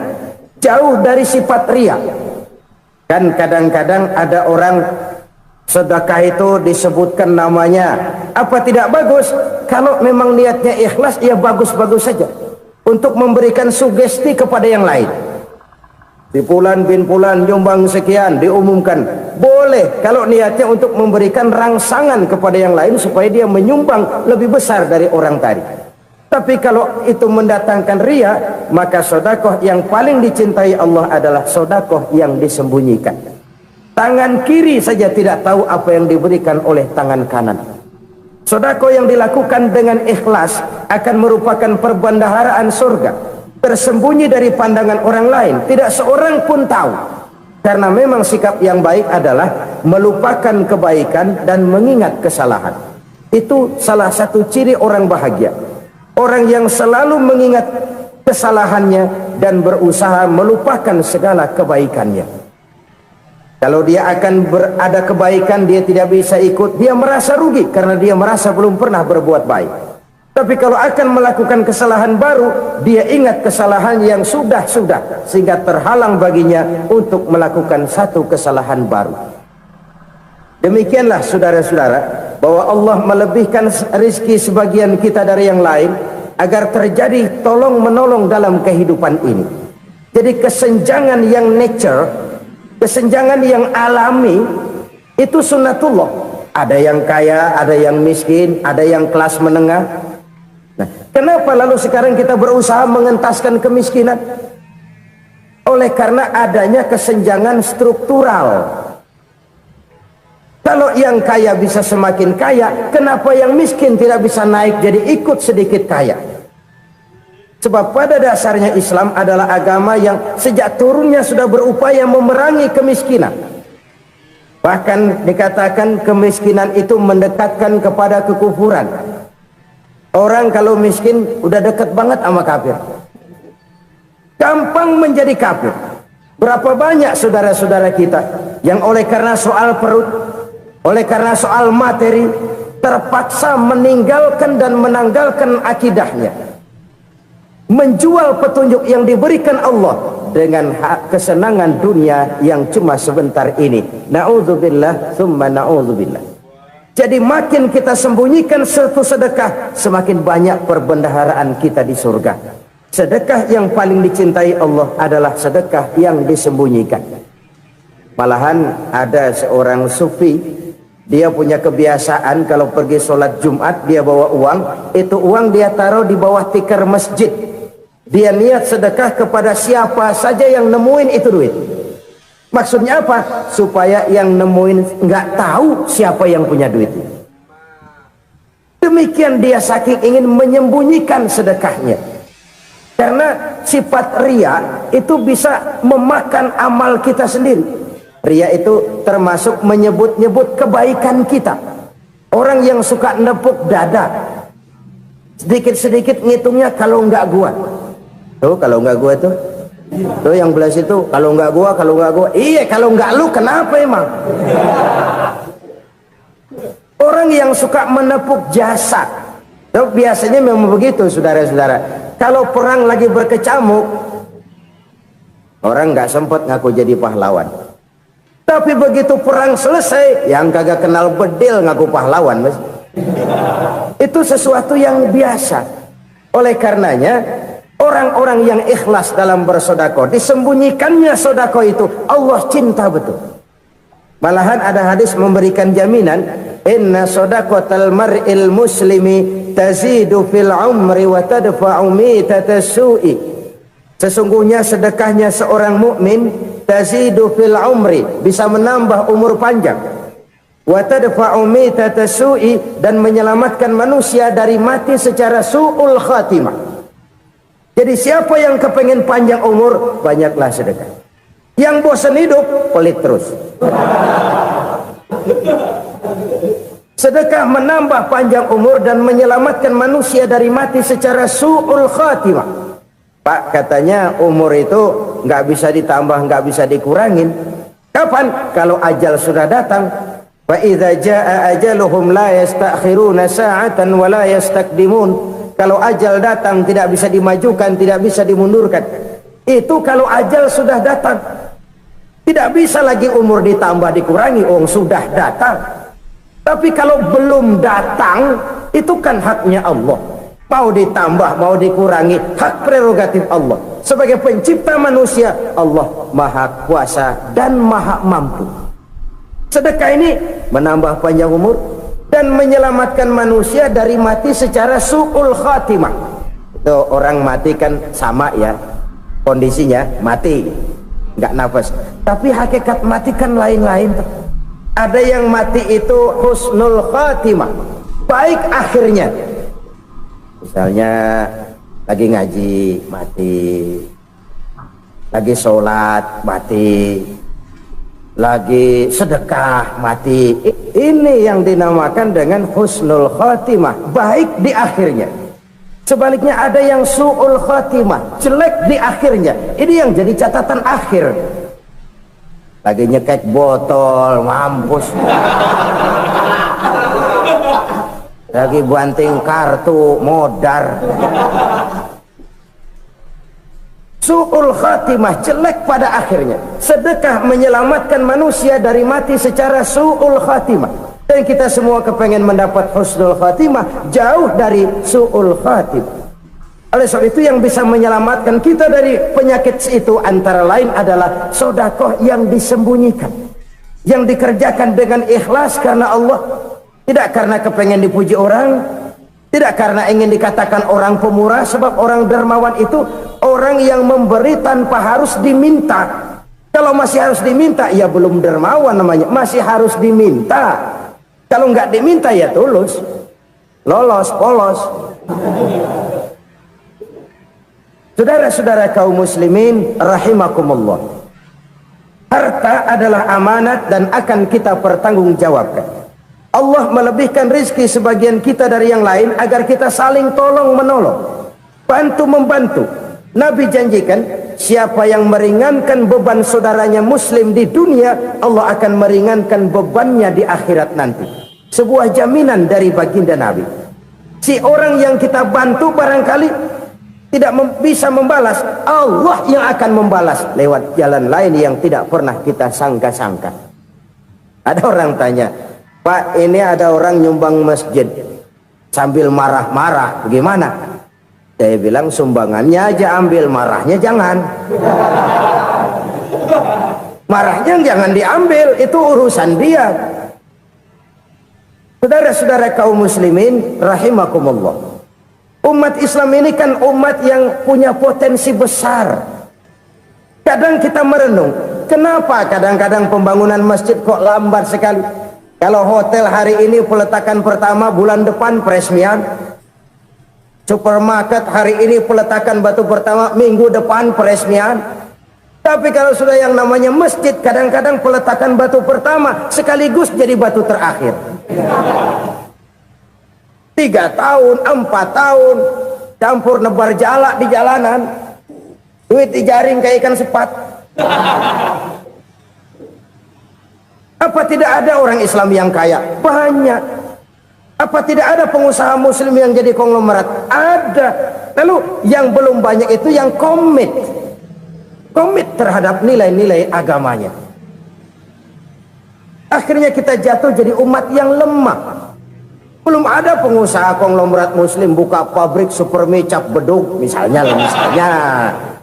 jauh dari sifat riya. Kan kadang-kadang ada orang sedekah itu disebutkan namanya, apa tidak bagus? Kalau memang niatnya ikhlas, ya bagus-bagus saja. Untuk memberikan sugesti kepada yang lain. Di Fulan bin Fulan nyumbang sekian, diumumkan. Boleh kalau niatnya untuk memberikan rangsangan kepada yang lain supaya dia menyumbang lebih besar dari orang tadi. Tapi kalau itu mendatangkan riya, maka sedekah yang paling dicintai Allah adalah sedekah yang disembunyikan. Tangan kiri saja tidak tahu apa yang diberikan oleh tangan kanan. Sedekah yang dilakukan dengan ikhlas akan merupakan perbendaharaan surga, tersembunyi dari pandangan orang lain, tidak seorang pun tahu. Karena memang sikap yang baik adalah melupakan kebaikan dan mengingat kesalahan. Itu salah satu ciri orang bahagia. Orang yang selalu mengingat kesalahannya dan berusaha melupakan segala kebaikannya. Kalau dia akan berada kebaikan, dia tidak bisa ikut, dia merasa rugi karena dia merasa belum pernah berbuat baik. Tapi kalau akan melakukan kesalahan baru, dia ingat kesalahan yang sudah-sudah, sehingga terhalang baginya untuk melakukan satu kesalahan baru. Demikianlah saudara-saudara, bahwa Allah melebihkan rizki sebagian kita dari yang lain, agar terjadi tolong-menolong dalam kehidupan ini. Jadi kesenjangan yang nature, kesenjangan yang alami, itu sunnatullah. Ada yang kaya, ada yang miskin, ada yang kelas menengah. Nah, kenapa lalu sekarang kita berusaha mengentaskan kemiskinan? Oleh karena adanya kesenjangan struktural. Kalau yang kaya bisa semakin kaya, kenapa yang miskin tidak bisa naik jadi ikut sedikit kaya? Sebab pada dasarnya Islam adalah agama yang sejak turunnya sudah berupaya memerangi kemiskinan. Bahkan dikatakan kemiskinan itu mendekatkan kepada kekufuran. Orang kalau miskin udah dekat banget sama kafir. Gampang menjadi kafir. Berapa banyak saudara-saudara kita yang oleh karena soal perut, oleh karena soal materi, terpaksa meninggalkan dan menanggalkan akidahnya, menjual petunjuk yang diberikan Allah dengan kesenangan dunia yang cuma sebentar ini. Na'udzubillah thumma na'udzubillah. Jadi makin kita sembunyikan satu sedekah, semakin banyak perbendaharaan kita di surga. Sedekah yang paling dicintai Allah adalah sedekah yang disembunyikan. Malahan ada seorang sufi, dia punya kebiasaan kalau pergi sholat Jumat dia bawa uang, itu uang dia taruh di bawah tikar masjid. Dia niat sedekah kepada siapa saja yang nemuin itu duit. Maksudnya apa? Supaya yang nemuin nggak tahu siapa yang punya duit. Demikian dia saking ingin menyembunyikan sedekahnya. Karena sifat riya itu bisa memakan amal kita sendiri. Riya itu termasuk menyebut-nyebut kebaikan kita. Orang yang suka nepuk dada, sedikit-sedikit ngitungnya kalau nggak gua. Tuh kalau nggak gua tuh yang belas itu kalau nggak gua, iya kalau nggak lu kenapa emang? Orang yang suka menepuk jasad, tuh biasanya memang begitu saudara-saudara. Kalau perang lagi berkecamuk, orang nggak sempat ngaku jadi pahlawan. Tapi begitu perang selesai, yang kagak kenal bedil ngaku pahlawan, Mas. Itu sesuatu yang biasa. Oleh karenanya, orang-orang yang ikhlas dalam bersedekah, disembunyikannya sedekah itu Allah cinta betul. Malahan ada hadis memberikan jaminan, inna shadaqatal mar'il muslimi tazidu fil umri wa tadfa'u mitatas su'i. Sesungguhnya sedekahnya seorang mukmin tazidu fil umri, bisa menambah umur panjang, wa tadfa'u mitatas su'i, dan menyelamatkan manusia dari mati secara su'ul khatimah. Jadi siapa yang kepengen panjang umur, banyaklah sedekah. Yang bosan hidup, pelit terus. Sedekah menambah panjang umur dan menyelamatkan manusia dari mati secara su'ul khatimah. Pak, katanya umur itu nggak bisa ditambah, nggak bisa dikurangin. Kapan? Kalau ajal sudah datang. Fa idza jaa ajaluhum la yastakhiruna sa'atan wa la yastaqdimun. Kalau ajal datang tidak bisa dimajukan, tidak bisa dimundurkan. Itu kalau ajal sudah datang. Tidak bisa lagi umur ditambah dikurangi, sudah datang. Tapi kalau belum datang, itu kan haknya Allah. Mau ditambah, mau dikurangi, hak prerogatif Allah. Sebagai pencipta manusia, Allah maha kuasa dan maha mampu. Sedekah ini menambah panjang umur dan menyelamatkan manusia dari mati secara su'ul khatimah. Itu orang mati kan sama ya, kondisinya mati, nggak nafas. Tapi hakikat mati kan lain-lain. Ada yang mati itu husnul khatimah, baik akhirnya. Misalnya lagi ngaji mati, lagi sholat mati, lagi sedekah mati. Ini yang dinamakan dengan husnul khatimah, baik di akhirnya. Sebaliknya ada yang su'ul khatimah, jelek di akhirnya. Ini yang jadi catatan akhir. Lagi nyekek botol, mampus. Lagi banting kartu, modar. Su'ul khatimah, jelek pada akhirnya. Sedekah menyelamatkan manusia dari mati secara su'ul khatimah. Dan kita semua kepengen mendapat husnul khatimah, jauh dari su'ul khatimah. Oleh sebab itu yang bisa menyelamatkan kita dari penyakit itu antara lain adalah sedekah yang disembunyikan, yang dikerjakan dengan ikhlas karena Allah. Tidak karena kepengen dipuji orang, tidak karena ingin dikatakan orang pemurah. Sebab orang dermawan itu orang yang memberi tanpa harus diminta. Kalau masih harus diminta, ya belum dermawan namanya. Masih harus diminta. Kalau nggak diminta, ya tulus, lolos, polos. Saudara-saudara kaum muslimin rahimakumullah, harta adalah amanat dan akan kita pertanggungjawabkan. Allah melebihkan rizki sebagian kita dari yang lain agar kita saling tolong menolong, bantu membantu. Nabi janjikan, siapa yang meringankan beban saudaranya muslim di dunia, Allah akan meringankan bebannya di akhirat nanti. Sebuah jaminan dari baginda Nabi. Si orang yang kita bantu barangkali tidak bisa membalas, Allah yang akan membalas lewat jalan lain yang tidak pernah kita sangka-sangka. Ada orang tanya, Pak, ini ada orang nyumbang masjid sambil marah-marah, bagaimana? Saya bilang sumbangannya aja ambil, marahnya jangan. Marahnya jangan diambil, itu urusan dia. Saudara-saudara kaum muslimin rahimakumullah, umat Islam ini kan umat yang punya potensi besar. Kadang kita merenung, kenapa kadang-kadang pembangunan masjid kok lambat sekali? Kalau hotel hari ini peletakan pertama, bulan depan peresmian. Supermarket hari ini peletakan batu pertama, minggu depan peresmian. Tapi kalau sudah yang namanya masjid, kadang-kadang peletakan batu pertama sekaligus jadi batu terakhir. 3 tahun, 4 tahun, campur nebar jalak di jalanan, duit dijaring kayak ikan sepat. Apa tidak ada orang Islam yang kaya? Banyak. Apa tidak ada pengusaha muslim yang jadi konglomerat? Ada. Lalu yang belum banyak itu yang komit terhadap nilai-nilai agamanya. Akhirnya kita jatuh jadi umat yang lemah. Belum ada pengusaha konglomerat muslim buka pabrik supermi cap beduk misalnya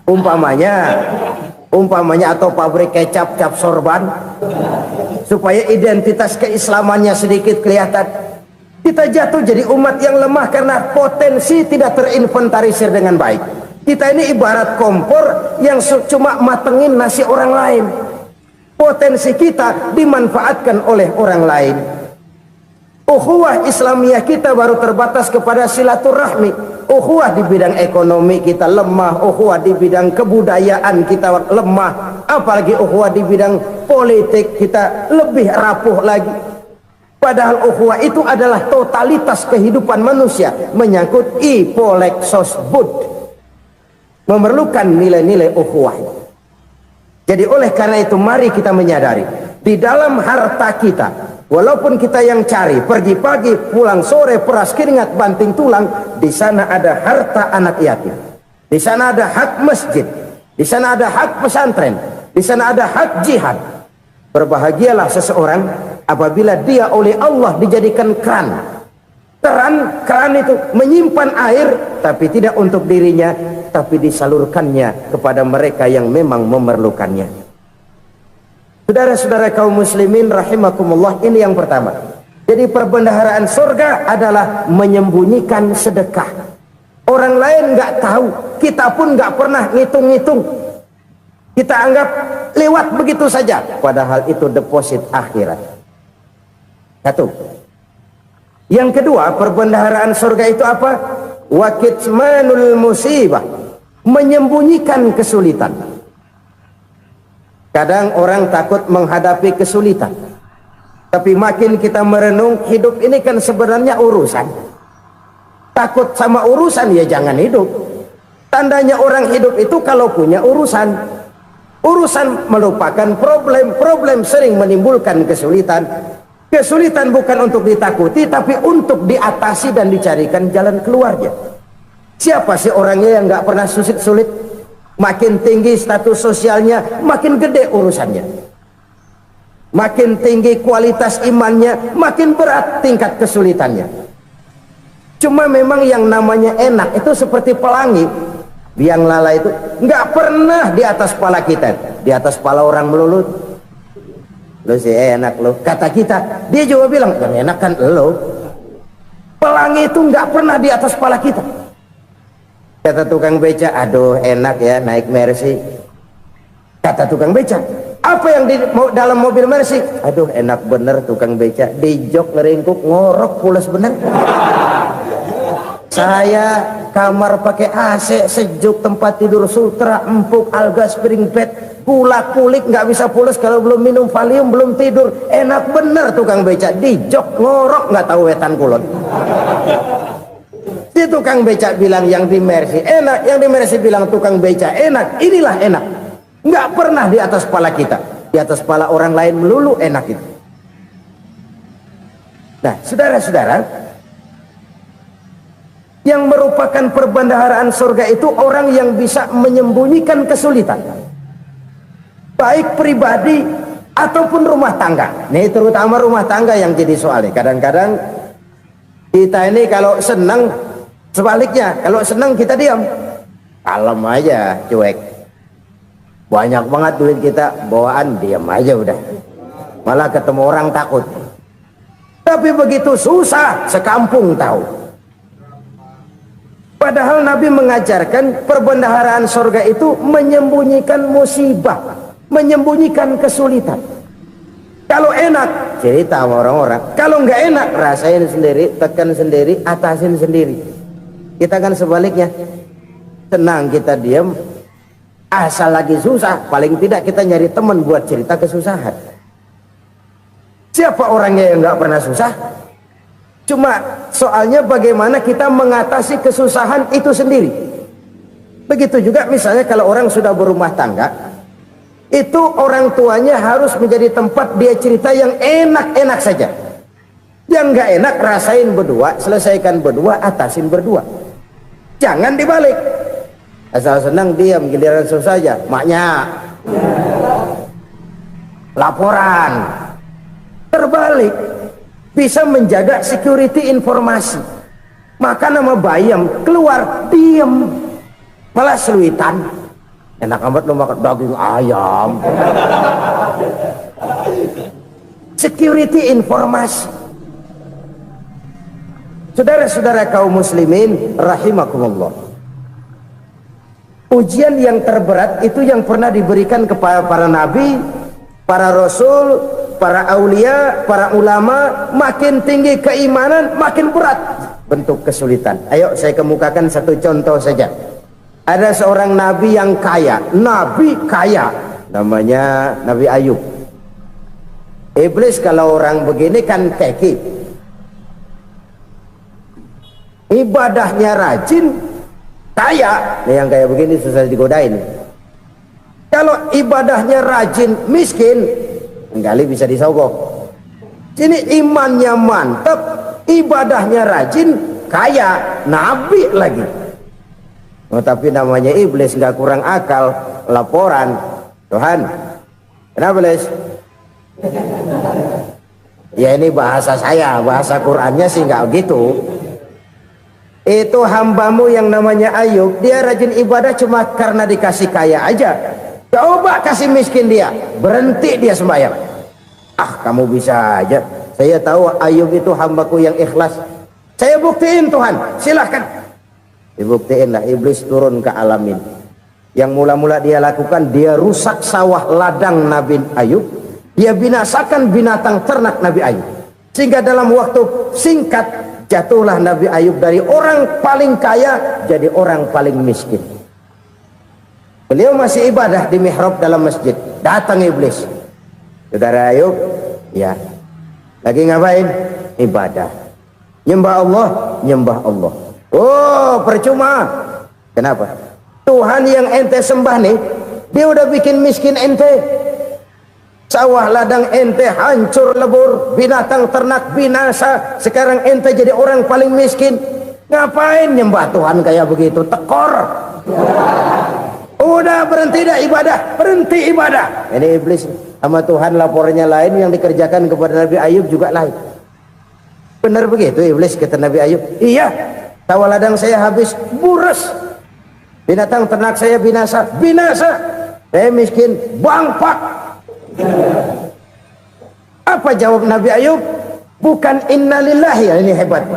umpamanya atau pabrik kecap cap sorban supaya identitas keislamannya sedikit kelihatan. Kita jatuh jadi umat yang lemah karena potensi tidak terinventarisir dengan baik. Kita ini ibarat kompor yang cuma matengin nasi orang lain. Potensi kita dimanfaatkan oleh orang lain. Ukhuwah Islamiyah kita baru terbatas kepada silaturahmi. Ukhuwah di bidang ekonomi kita lemah, ukhuwah di bidang kebudayaan kita lemah, apalagi ukhuwah di bidang politik kita lebih rapuh lagi. Padahal ukhuwah itu adalah totalitas kehidupan manusia, menyangkut ipolek sosbud, memerlukan nilai-nilai ukhuwah. Jadi oleh karena itu mari kita menyadari di dalam harta kita, walaupun kita yang cari pergi pagi pulang sore peras keringat banting tulang, di sana ada harta anak yatim, di sana ada hak masjid, di sana ada hak pesantren, di sana ada hak jihad. Berbahagialah seseorang apabila dia oleh Allah dijadikan keran. Keran itu menyimpan air tapi tidak untuk dirinya, tapi disalurkannya kepada mereka yang memang memerlukannya. Saudara-saudara kaum muslimin rahimakumullah, ini yang pertama. Jadi perbendaharaan surga adalah menyembunyikan sedekah. Orang lain nggak tahu, kita pun nggak pernah ngitung-ngitung. Kita anggap lewat begitu saja, padahal itu deposit akhirat. Satu. Yang kedua, perbendaharaan surga itu apa? Wa kitmanul musibah, menyembunyikan kesulitan. Kadang orang takut menghadapi kesulitan, tapi makin kita merenung, hidup ini kan sebenarnya urusan. Takut sama urusan ya jangan hidup. Tandanya orang hidup itu kalau punya urusan. Urusan merupakan problem sering menimbulkan kesulitan. Kesulitan bukan untuk ditakuti, tapi untuk diatasi dan dicarikan jalan keluarnya. Siapa sih orangnya yang nggak pernah sulit? Makin tinggi status sosialnya, makin gede urusannya. Makin tinggi kualitas imannya, makin berat tingkat kesulitannya. Cuma memang yang namanya enak itu seperti pelangi. Biang lala itu nggak pernah di atas kepala kita, di atas kepala orang melulu. Lu sih enak lo, kata kita. Dia juga bilang yang enak kan lo. Pelangi itu nggak pernah di atas kepala kita. Kata tukang beca, aduh enak ya naik Mercy. Kata tukang beca, apa yang di dalam mobil Mercy? Aduh enak bener tukang beca, di jok ngeringkuk ngorok pulas bener. Saya kamar pakai AC sejuk, tempat tidur sutra empuk, alga spring bed, kulak kulik nggak bisa pulas kalau belum minum Valium, belum tidur. Enak bener tukang beca, di jok ngorok nggak tahu wetan kulon. Si tukang beca bilang yang di Mercy enak, yang di Mercy bilang tukang beca enak. Inilah enak, nggak pernah di atas kepala kita, di atas kepala orang lain melulu enak itu. Nah saudara-saudara, yang merupakan perbendaharaan surga itu orang yang bisa menyembunyikan kesulitan, baik pribadi ataupun rumah tangga. Nih terutama rumah tangga yang jadi soalnya. Kadang-kadang kita ini kalau senang, sebaliknya kalau senang kita diam, kalem aja, cuek. Banyak banget duit kita bawaan, diam aja udah. Malah ketemu orang takut. Tapi begitu susah, sekampung tahu. Padahal Nabi mengajarkan perbendaharaan surga itu menyembunyikan musibah, menyembunyikan kesulitan. Kalau enak, cerita sama orang-orang. Kalau nggak enak, rasain sendiri, tekan sendiri, atasin sendiri. Kita kan sebaliknya, senang kita diam, asal lagi susah, paling tidak kita nyari teman buat cerita kesusahan. Siapa orangnya yang nggak pernah susah? Cuma soalnya bagaimana kita mengatasi kesusahan itu sendiri. Begitu juga misalnya kalau orang sudah berumah tangga, itu orang tuanya harus menjadi tempat dia cerita yang enak-enak saja. Yang nggak enak rasain berdua, selesaikan berdua, atasin berdua. Jangan dibalik. Asal senang diam, giliran susah saja. Maknya laporan. Terbalik, bisa menjaga security informasi. Maka nama bayam keluar diem, malah seluitan. Enak amat lo makan daging ayam. Security informasi. Saudara-saudara kaum muslimin rahimakumullah, ujian yang terberat itu yang pernah diberikan kepada para nabi, para rasul, para aulia, para ulama. Makin tinggi keimanan, makin berat bentuk kesulitan. Ayo saya kemukakan satu contoh saja. Ada seorang nabi yang kaya, nabi kaya, namanya Nabi Ayub. Iblis kalau orang begini kan keki, ibadahnya rajin, kaya. Nih yang kayak begini susah digodain. Kalau ibadahnya rajin, miskin, kali bisa disogok. Sini imannya mantap, ibadahnya rajin, kaya, nabi lagi. Oh, tapi namanya iblis nggak kurang akal. Laporan, Tuhan, kenapa Les? Ya ini bahasa saya, bahasa Qurannya sih nggak gitu. Itu hambamu yang namanya Ayub, dia rajin ibadah cuma karena dikasih kaya aja. Coba kasih miskin dia, berhenti dia sembahyang. Ah, kamu bisa aja. Saya tahu Ayub itu hambaku yang ikhlas. Saya buktiin Tuhan, silahkan. Dibuktiin lah, iblis turun ke alamin. Yang mula-mula dia lakukan, dia rusak sawah ladang Nabi Ayub. Dia binasakan binatang ternak Nabi Ayub. Sehingga dalam waktu singkat, jatuhlah Nabi Ayub dari orang paling kaya jadi orang paling miskin. Beliau masih ibadah di mihrab dalam masjid. Datang iblis. Saudara Ayub, ya, lagi ngapain? Ibadah. Nyembah Allah, nyembah Allah. Oh, percuma. Kenapa? Tuhan yang ente sembah nih, dia udah bikin miskin ente. Sawah ladang ente hancur lebur, binatang ternak binasa. Sekarang ente jadi orang paling miskin. Ngapain nyembah Tuhan kayak begitu? Tekor. Udah berhenti dah ibadah, berhenti ibadah. Ini iblis sama Tuhan laporannya lain, yang dikerjakan kepada Nabi Ayub juga lain. Benar begitu iblis, kata Nabi Ayub. Iya, sawah ladang saya habis, buras. Binatang ternak saya binasa, binasa. Saya miskin, bangpak. Apa jawab Nabi Ayub? Bukan innalillahi, ini hebat.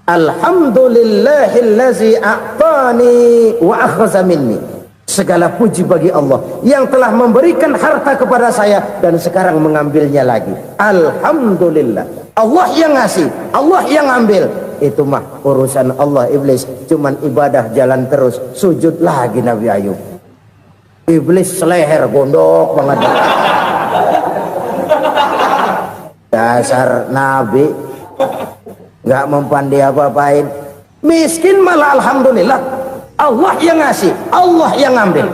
Alhamdulillahillazi a'tani wa akhza minni. Segala puji bagi Allah yang telah memberikan harta kepada saya dan sekarang mengambilnya lagi. Alhamdulillah. Allah yang ngasih, Allah yang ambil. Itu mah urusan Allah. Iblis cuman ibadah jalan terus, sujud lagi Nabi Ayub. Iblis seleher gondok banget. Dasar Nabi nggak mempan dia apa-apain. Miskin malah alhamdulillah. Allah yang ngasih, Allah yang ngambil.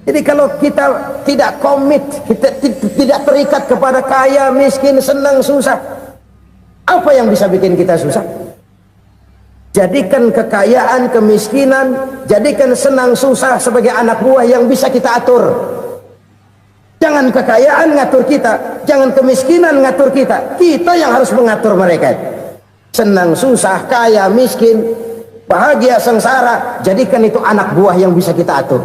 Jadi kalau kita tidak komit, kita tidak terikat kepada kaya, miskin, senang, susah, apa yang bisa bikin kita susah? Jadikan kekayaan, kemiskinan, jadikan senang susah sebagai anak buah yang bisa kita atur. Jangan kekayaan ngatur kita, jangan kemiskinan ngatur kita. Kita yang harus mengatur mereka. Senang susah, kaya, miskin, bahagia, sengsara, jadikan itu anak buah yang bisa kita atur.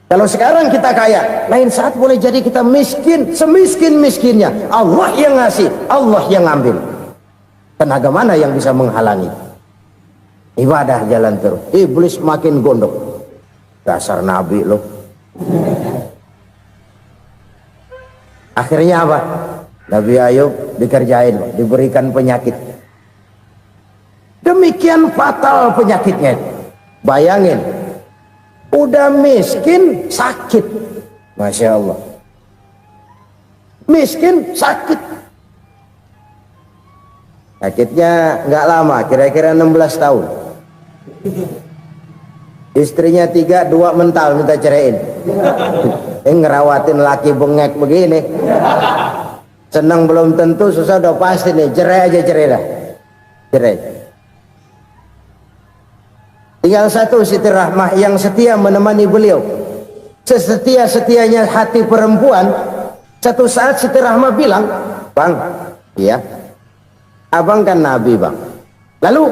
Kalau sekarang kita kaya, lain saat boleh jadi kita miskin, semiskin-miskinnya. Allah yang ngasih, Allah yang ngambil. Tenaga mana yang bisa menghalangi? Ibadah jalan terus. Iblis makin gondok. Dasar Nabi loh. Akhirnya apa? Nabi Ayub dikerjain, diberikan penyakit. Demikian fatal penyakitnya. Bayangin, udah miskin sakit. Masya Allah. Miskin sakit. Sakitnya nggak lama, kira-kira 16 tahun. Istrinya 3, 2 mental minta ceraiin. Ngerawatin laki bengek begini. Senang belum tentu, susah udah pasti nih. Cerai aja, cerai dah. Cerai. Tinggal satu Siti Rahmah yang setia menemani beliau. Sesetia-setianya hati perempuan Satu saat Siti Rahmah bilang, "Bang, iya, abang kan Nabi, Bang. Lalu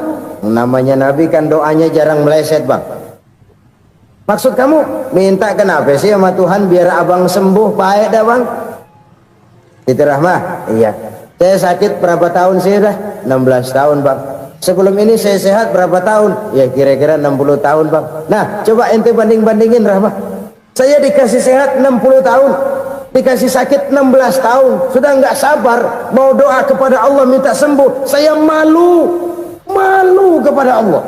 namanya Nabi kan doanya jarang meleset, Bang. Maksud kamu minta kenapa sih sama Tuhan biar abang sembuh baik dah, Bang?" Siti Rahmah, "Iya, saya sakit berapa tahun sih dah? 16 tahun, Bang. Sebelum ini saya sehat berapa tahun? Ya kira-kira 60 tahun, Bang. Nah, coba ente banding-bandingin, Rahmah. Saya dikasih sehat 60 tahun, dikasih sakit 16 tahun. Sudah nggak sabar mau doa kepada Allah minta sembuh. Saya malu kepada Allah.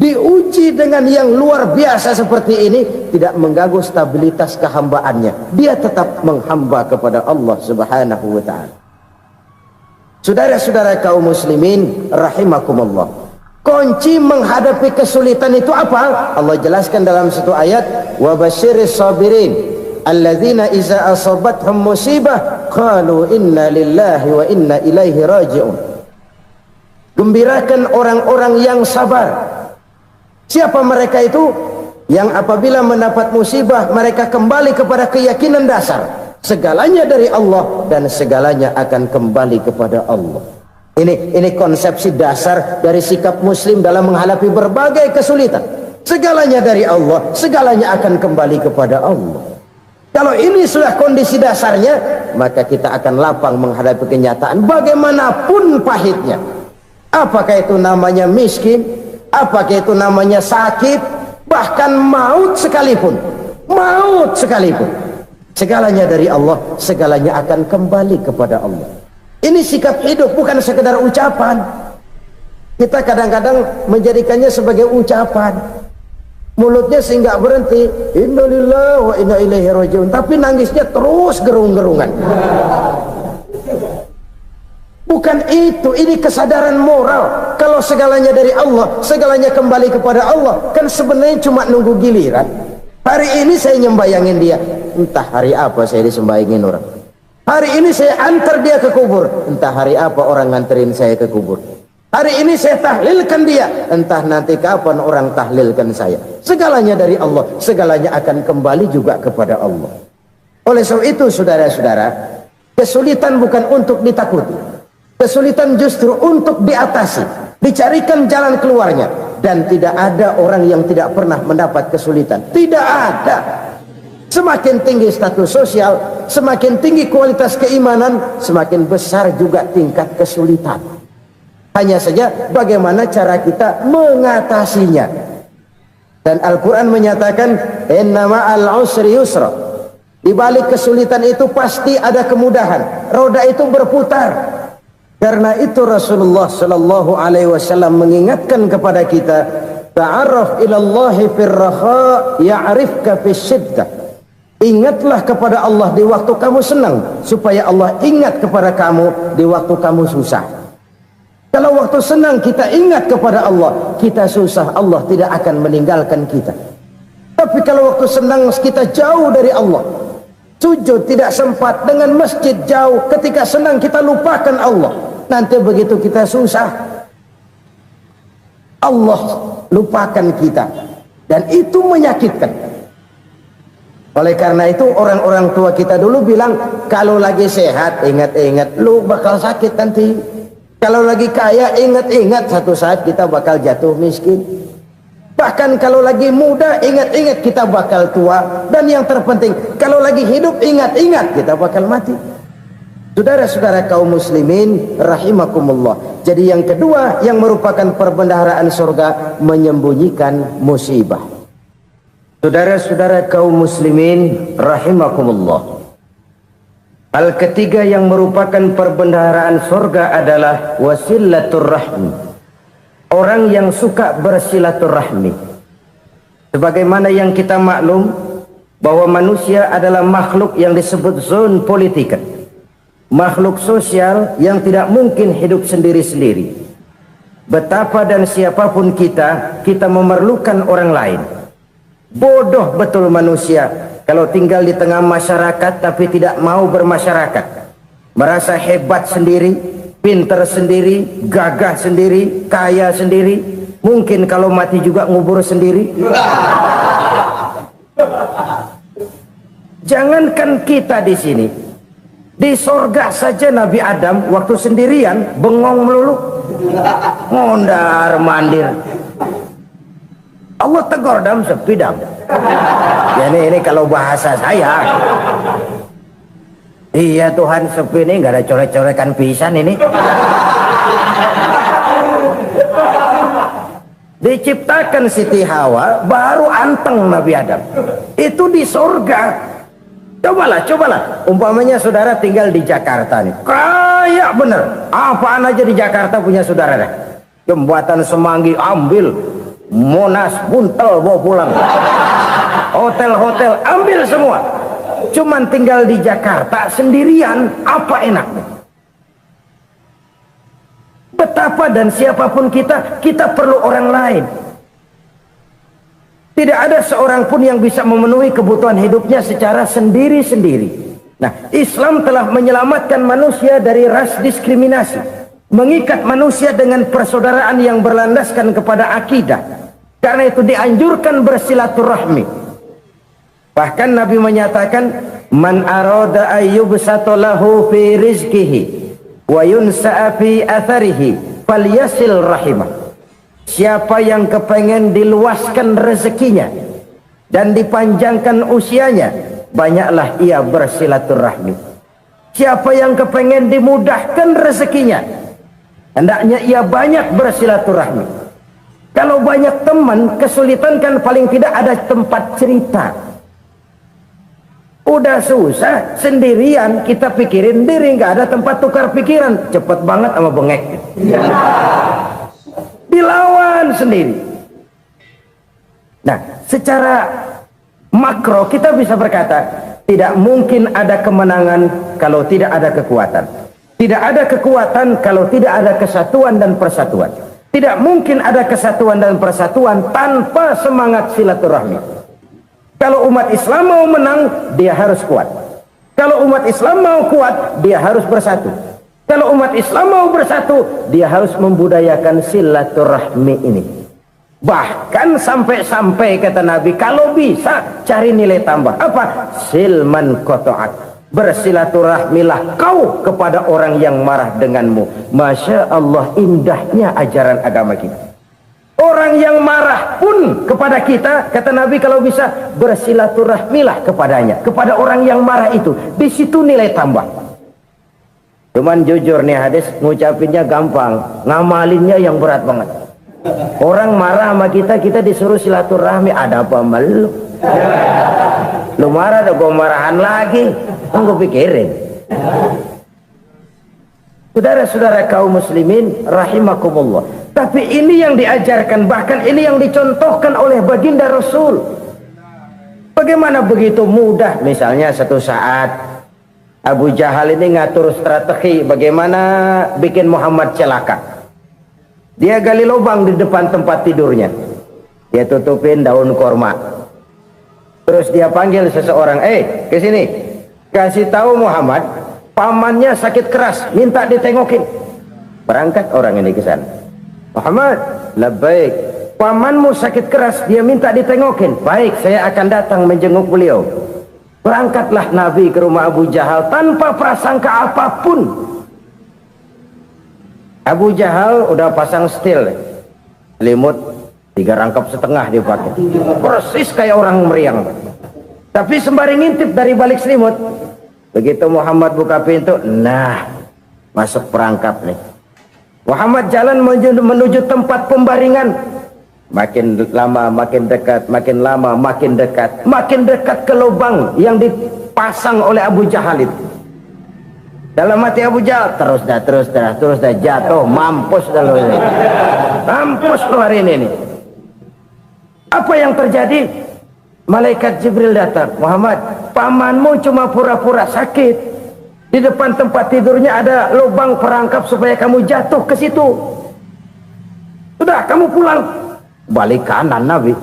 Diuji dengan yang luar biasa seperti ini, tidak mengganggu stabilitas kehambaannya. Dia tetap menghamba kepada Allah Subhanahu wa ta'ala. Saudara-saudara kaum muslimin rahimakumullah, kunci menghadapi kesulitan itu apa? Allah jelaskan dalam satu ayat, wa basyiris sabirin alladzina iza asabathum musibah qalu inna lillahi wa inna ilaihi raji'un. Gembirakan orang-orang yang sabar. Siapa mereka itu? Yang apabila mendapat musibah mereka kembali kepada keyakinan dasar, segalanya dari Allah dan segalanya akan kembali kepada Allah. Ini konsepsi dasar dari sikap muslim dalam menghadapi berbagai kesulitan. Segalanya dari Allah, segalanya akan kembali kepada Allah. Kalau ini sudah kondisi dasarnya, maka kita akan lapang menghadapi kenyataan bagaimanapun pahitnya. Apakah itu namanya miskin, apakah itu namanya sakit, bahkan maut sekalipun, segalanya dari Allah, segalanya akan kembali kepada Allah. Ini sikap hidup, bukan sekedar ucapan. Kita kadang-kadang menjadikannya sebagai ucapan, mulutnya sehingga berhenti innalillahi wa inna ilaihi rajiun, tapi nangisnya terus gerung-gerungan. Bukan itu, ini kesadaran moral. Kalau segalanya dari Allah, segalanya kembali kepada Allah, kan sebenarnya cuma nunggu giliran. Hari ini saya nyembayangin dia, entah hari apa saya disembayangin orang. Hari ini saya antar dia ke kubur, entah hari apa orang nganterin saya ke kubur. Hari ini saya tahlilkan dia, entah nanti kapan orang tahlilkan saya. Segalanya dari Allah, segalanya akan kembali juga kepada Allah. Oleh sebab itu saudara-saudara, kesulitan bukan untuk ditakuti. Kesulitan justru untuk diatasi, dicarikan jalan keluarnya. Dan tidak ada orang yang tidak pernah mendapat kesulitan. Tidak ada. Semakin tinggi status sosial, semakin tinggi kualitas keimanan, semakin besar juga tingkat kesulitan. Hanya saja bagaimana cara kita mengatasinya. Dan Al-Quran menyatakan, inna ma'al usri yusra. Di balik kesulitan itu pasti ada kemudahan. Roda itu berputar. Karena itu Rasulullah sallallahu alaihi wasallam mengingatkan kepada kita, ta'arraf ilallahi firraha ya'rifka fisyiddah. Ingatlah kepada Allah di waktu kamu senang, supaya Allah ingat kepada kamu di waktu kamu susah. Kalau waktu senang kita ingat kepada Allah, kita susah, Allah tidak akan meninggalkan kita. Tapi kalau waktu senang kita jauh dari Allah, sujud tidak sempat, dengan masjid jauh, ketika senang kita lupakan Allah. Nanti begitu kita susah, Allah lupakan kita, dan itu menyakitkan. Oleh karena itu orang-orang tua kita dulu bilang, kalau lagi sehat ingat-ingat lu bakal sakit nanti. Kalau lagi kaya ingat-ingat satu saat kita bakal jatuh miskin. Bahkan kalau lagi muda ingat-ingat kita bakal tua. Dan yang terpenting, kalau lagi hidup ingat-ingat kita bakal mati. Saudara-saudara kaum muslimin rahimakumullah. Jadi yang kedua yang merupakan perbendaharaan surga, menyembunyikan musibah. Saudara-saudara kaum muslimin rahimakumullah. Hal ketiga yang merupakan perbendaharaan surga adalah wasilatur rahmi. Orang yang suka bersilaturahmi. Sebagaimana yang kita maklum bahwa manusia adalah makhluk yang disebut zon politika. Makhluk sosial yang tidak mungkin hidup sendiri-sendiri. Betapa dan siapapun kita memerlukan orang lain. Bodoh betul manusia kalau tinggal di tengah masyarakat tapi tidak mau bermasyarakat. Merasa hebat sendiri, pintar sendiri, gagah sendiri, kaya sendiri. Mungkin kalau mati juga ngubur sendiri. Jangankan kita di sini, di sorga saja Nabi Adam waktu sendirian bengong melulu, mondar mandir. Allah tegur dam sepi dam. Ya ini kalau bahasa saya. Iya Tuhan, sepi ini nggak ada coret-corekan pisan ini. Diciptakan Siti Hawa baru anteng Nabi Adam. Itu di sorga. Cobalah. Umpamanya saudara tinggal di Jakarta nih. Kayak bener. Apaan aja di Jakarta punya saudara dah. Jembatan Semanggi ambil. Monas, Buntel bawa pulang. Hotel-hotel ambil semua. Cuman tinggal di Jakarta sendirian, apa enaknya? Betapa dan siapapun kita perlu orang lain. Tidak ada seorang pun yang bisa memenuhi kebutuhan hidupnya secara sendiri-sendiri. Nah, Islam telah menyelamatkan manusia dari ras diskriminasi, mengikat manusia dengan persaudaraan yang berlandaskan kepada akidah. Karena itu dianjurkan bersilaturahmi. Bahkan Nabi menyatakan, man arada ayyubsata lahu fi rizqihi wa yunsa'a fi atharihi falyasil rahimah. Siapa yang kepengen diluaskan rezekinya dan dipanjangkan usianya, banyaklah ia bersilaturahmi. Siapa yang kepengen dimudahkan rezekinya, hendaknya ia banyak bersilaturahmi. Kalau banyak teman, kesulitan kan paling tidak ada tempat cerita. Udah susah sendirian, kita pikirin diri, nggak ada tempat tukar pikiran. Cepet banget sama bengek. Dilawan sendiri. Nah, secara makro kita bisa berkata, tidak mungkin ada kemenangan kalau tidak ada kekuatan. Tidak ada kekuatan kalau tidak ada kesatuan dan persatuan. Tidak mungkin ada kesatuan dan persatuan tanpa semangat silaturahmi. Kalau umat Islam mau menang, dia harus kuat. Kalau umat Islam mau kuat, dia harus bersatu. Kalau umat Islam mau bersatu, dia harus membudayakan silaturahmi ini. Bahkan sampai-sampai kata Nabi, kalau bisa cari nilai tambah. Apa? Silman qata'ak. Bersilaturahmilah kau kepada orang yang marah denganmu. Masya Allah, indahnya ajaran agama kita. Orang yang marah pun kepada kita, kata Nabi, kalau bisa bersilaturahmilah kepadanya, kepada orang yang marah itu. Di situ nilai tambah. Cuman jujur nih hadis, ngucapinnya gampang, ngamalinnya yang berat banget. Orang marah sama kita, kita disuruh silaturahmi, ada apa malu? Lu marah, ada gua marahan lagi. Tunggu pikirin. Saudara-saudara kaum muslimin rahimakumullah. Tapi ini yang diajarkan, bahkan ini yang dicontohkan oleh baginda Rasul. Bagaimana begitu mudah, misalnya satu saat Abu Jahal ini ngatur strategi bagaimana bikin Muhammad celaka. Dia gali lubang di depan tempat tidurnya. Dia tutupin daun korma. Terus dia panggil seseorang, ke sini. Kasih tahu Muhammad, pamannya sakit keras, minta ditengokin. Berangkat orang ini ke sana. Muhammad, labbaik. Pamanmu sakit keras, dia minta ditengokin. Baik, saya akan datang menjenguk beliau. Berangkatlah Nabi ke rumah Abu Jahal tanpa prasangka apapun. Abu Jahal udah pasang setil, selimut 3 rangkap setengah dia pakai, persis kayak orang meriang. Tapi sembari ngintip dari balik selimut, begitu Muhammad buka pintu, nah masuk perangkap nih. Muhammad jalan menuju tempat pembaringan. Makin lama makin dekat, makin lama makin dekat, makin dekat ke lubang yang dipasang oleh Abu Jahal itu. Dalam hati Abu Jahal, terus dah jatuh, mampus dah lo ini. Mampus lo hari ini nih. Apa yang terjadi? Malaikat Jibril datang. Muhammad, pamanmu cuma pura-pura sakit. Di depan tempat tidurnya ada lubang perangkap supaya kamu jatuh ke situ. Sudah, kamu pulang. Balik kanan Nabi.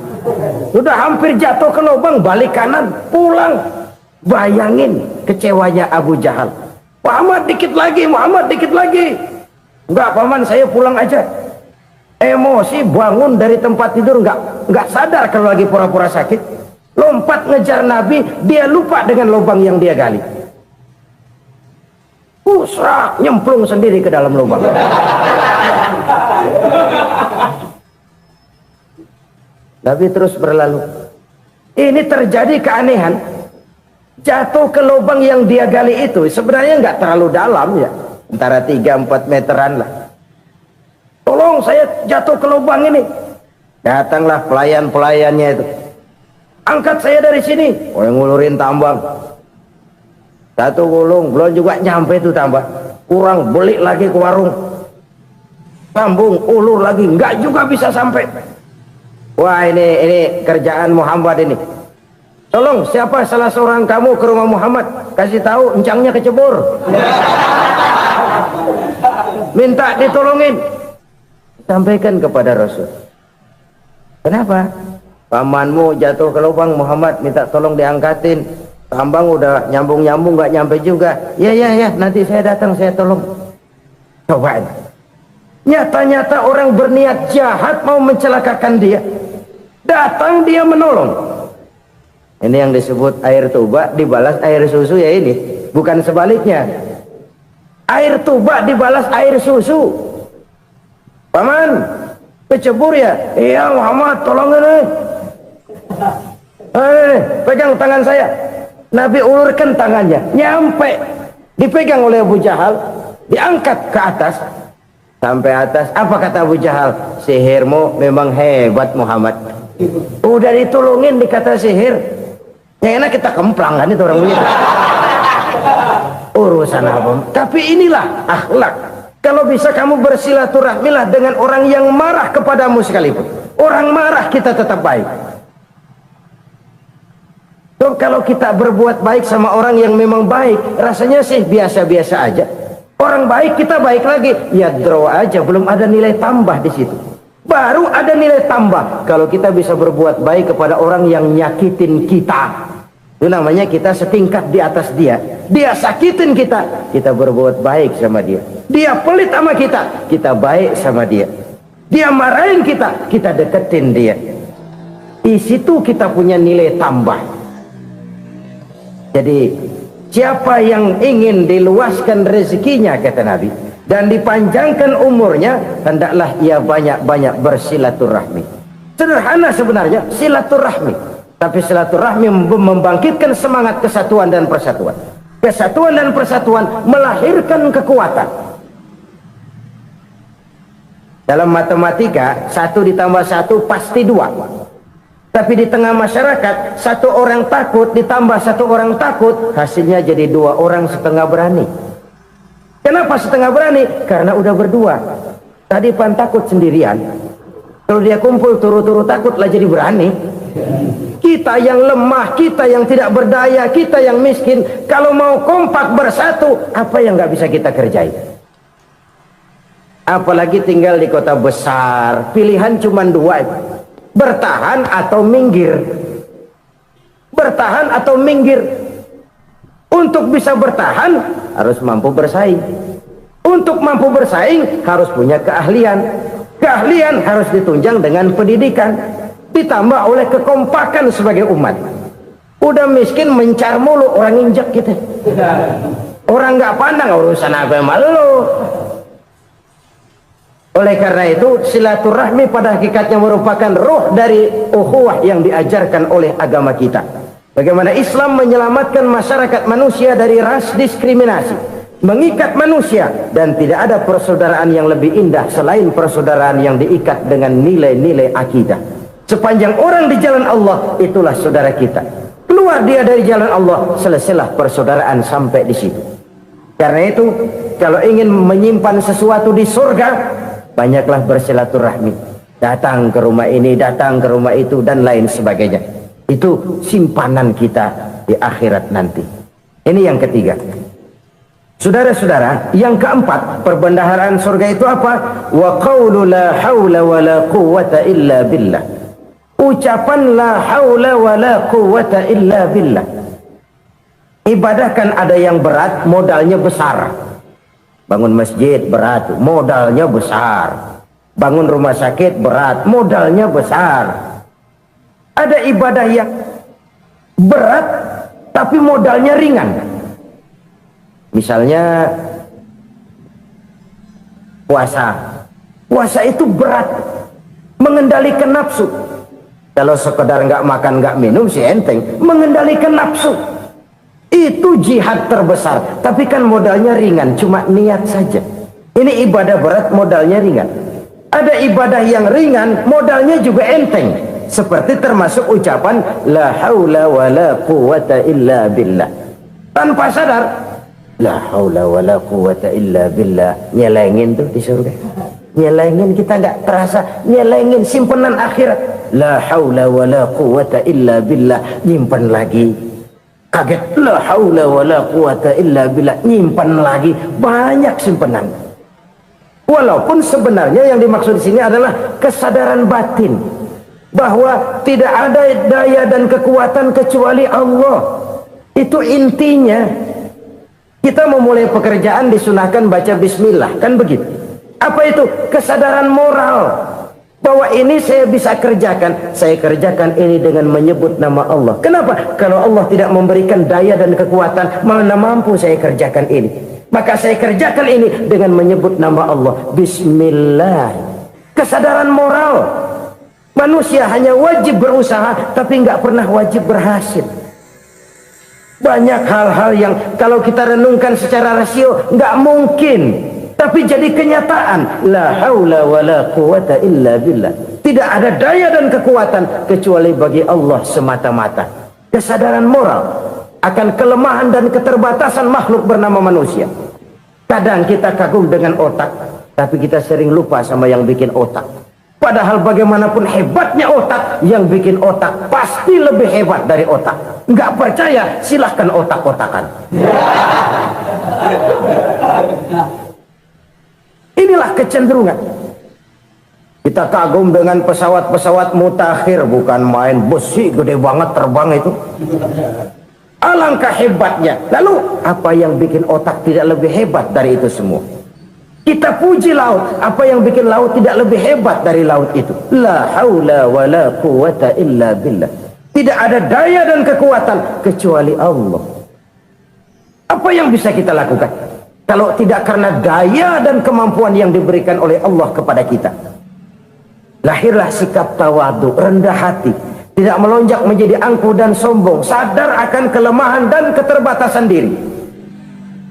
Sudah hampir jatuh ke lubang, balik kanan, pulang. Bayangin kecewanya Abu Jahal. Muhammad dikit lagi, Muhammad dikit lagi. Enggak paman, saya pulang aja. Emosi bangun dari tempat tidur, enggak sadar kalau lagi pura-pura sakit. lompat ngejar Nabi, dia lupa dengan lubang yang dia gali. Pusrak, nyemplung sendiri ke dalam lubang. Nabi terus berlalu. Ini terjadi keanehan. Jatuh ke lubang yang dia gali itu sebenarnya nggak terlalu dalam ya, antara 3-4 meteran lah. Tolong, saya jatuh ke lubang ini. Datanglah pelayan-pelayannya itu. Angkat saya dari sini. Oh, yang ngulurin tambang. Satu gulung, belum juga nyampe itu tambang. Kurang, beli lagi ke warung. Sambung, ulur lagi, nggak juga bisa sampai. Wah, ini kerjaan Muhammad ini. Tolong, siapa salah seorang kamu ke rumah Muhammad, kasih tahu encangnya kecebur. Minta ditolongin. Sampaikan kepada Rasul. Kenapa? Pamanmu jatuh ke lubang, Muhammad minta tolong diangkatin. Tambang udah nyambung-nyambung nggak nyampe juga. Ya, nanti saya datang, saya tolong. Cobain. Nyata-nyata orang berniat jahat mau mencelakakan dia. Datang dia menolong. Ini yang disebut air tuba dibalas air susu ya ini. Bukan sebaliknya. Air tuba dibalas air susu. Paman, kecebur ya? Iya Muhammad, tolong ini. Pegang tangan saya. Nabi ulurkan tangannya, nyampe. Dipegang oleh Abu Jahal, diangkat ke atas. Sampai atas, apa kata Abu Jahal? Sihirmu memang hebat Muhammad. Udah ditolongin dikata sihir. Yang enak kita kemplang kan itu orang begitu. Urusan apa? Tapi inilah akhlak. Kalau bisa kamu bersilaturahmilah dengan orang yang marah kepadamu sekalipun. Orang marah kita tetap baik. So, kalau kita berbuat baik sama orang yang memang baik, rasanya sih biasa-biasa aja. Orang baik kita baik lagi, ya draw aja, belum ada nilai tambah di situ. Baru ada nilai tambah kalau kita bisa berbuat baik kepada orang yang nyakitin kita. Itu namanya kita setingkat di atas dia. Dia sakitin kita, kita berbuat baik sama dia. Dia pelit sama kita, kita baik sama dia. Dia marahin kita, kita deketin dia. Di situ kita punya nilai tambah. Jadi siapa yang ingin diluaskan rezekinya kata Nabi dan dipanjangkan umurnya, hendaklah ia banyak-banyak bersilaturahmi. Sederhana sebenarnya silaturahmi, tapi silaturahmi membangkitkan semangat kesatuan dan persatuan. Kesatuan dan persatuan melahirkan kekuatan. Dalam matematika 1 ditambah 1 pasti 2. Tapi di tengah masyarakat, 1 orang takut ditambah 1 orang takut, hasilnya jadi 2 orang setengah berani. Kenapa setengah berani? Karena udah berdua. Tadi pan takut sendirian. Kalau dia kumpul turu-turu takutlah jadi berani. Kita yang lemah, kita yang tidak berdaya, kita yang miskin, kalau mau kompak bersatu, apa yang nggak bisa kita kerjain? Apalagi tinggal di kota besar, pilihan cuma 2. Bertahan atau minggir. Bertahan atau minggir. Untuk bisa bertahan harus mampu bersaing. Untuk mampu bersaing harus punya keahlian. Keahlian harus ditunjang dengan pendidikan, ditambah oleh kekompakan sebagai umat. Udah miskin mencar mulu, orang injak kita. Orang nggak pandang urusan apa malu. Oleh karena itu silaturahmi pada hakikatnya merupakan roh dari ukhuwah yang diajarkan oleh agama kita. Bagaimana Islam menyelamatkan masyarakat manusia dari ras diskriminasi, mengikat manusia, dan tidak ada persaudaraan yang lebih indah selain persaudaraan yang diikat dengan nilai-nilai akidah. Sepanjang orang di jalan Allah, itulah saudara kita. Keluar dia dari jalan Allah, selesailah persaudaraan sampai di situ. Karena itu kalau ingin menyimpan sesuatu di surga, banyaklah bersilaturahmi, datang ke rumah ini, datang ke rumah itu, dan lain sebagainya. Itu simpanan kita di akhirat nanti. Ini yang ketiga. Saudara-saudara, yang keempat, perbendaharaan surga itu apa? Wa qawlu la hawla wa la quwwata illa billah. Ucapan la hawla wa la quwwata illa billah. Ibadah kan ada yang berat, modalnya besar. Bangun masjid berat, modalnya besar. Bangun rumah sakit berat, modalnya besar. Ada ibadah yang berat tapi modalnya ringan. Misalnya puasa itu berat, mengendalikan nafsu. Kalau sekedar nggak makan nggak minum sih enteng, mengendalikan nafsu itu jihad terbesar, tapi kan modalnya ringan, cuma niat saja. Ini ibadah berat, modalnya ringan. Ada ibadah yang ringan, modalnya juga enteng, seperti termasuk ucapan la haula wala quwata illa billah. Tanpa sadar, la haula wala quwata illa billah, nyelengin tuh di surga. Nyelengin, kita nggak terasa, nyelengin simpenan akhirat. La haula wala quwata illa billah, nyimpan lagi. Kaget, la haula wala quwata illa billah, nyimpan lagi, banyak simpenan. Walaupun sebenarnya yang dimaksud di sini adalah kesadaran batin bahwa tidak ada daya dan kekuatan kecuali Allah. Itu intinya. Kita memulai pekerjaan disunahkan baca bismillah, kan begitu. Apa itu? Kesadaran moral bahwa ini saya bisa kerjakan. Saya kerjakan ini dengan menyebut nama Allah. Kenapa? Kalau Allah tidak memberikan daya dan kekuatan, mana mampu saya kerjakan ini. Maka saya kerjakan ini dengan menyebut nama Allah. Bismillah. Kesadaran moral. Manusia hanya wajib berusaha, tapi nggak pernah wajib berhasil. Banyak hal-hal yang kalau kita renungkan secara rasio nggak mungkin, tapi jadi kenyataan. La haula wala quwata illa billah. Tidak ada daya dan kekuatan kecuali bagi Allah semata-mata. Kesadaran moral akan kelemahan dan keterbatasan makhluk bernama manusia. Kadang kita kagum dengan otak, tapi kita sering lupa sama yang bikin otak. Padahal bagaimanapun hebatnya otak, yang bikin otak pasti lebih hebat dari otak. Nggak percaya, silahkan otak-otakan. Inilah kecenderungan. Kita kagum dengan pesawat-pesawat mutakhir, bukan main, besi gede banget terbang itu. Alangkah hebatnya. Lalu apa yang bikin otak tidak lebih hebat dari itu semua? Kita puji laut, apa yang bikin laut tidak lebih hebat dari laut itu? La haula wala quwata illa billah. Tidak ada daya dan kekuatan kecuali Allah. Apa yang bisa kita lakukan kalau tidak karena daya dan kemampuan yang diberikan oleh Allah kepada kita? Lahirlah sikap tawadu, rendah hati, tidak melonjak menjadi angkuh dan sombong, sadar akan kelemahan dan keterbatasan diri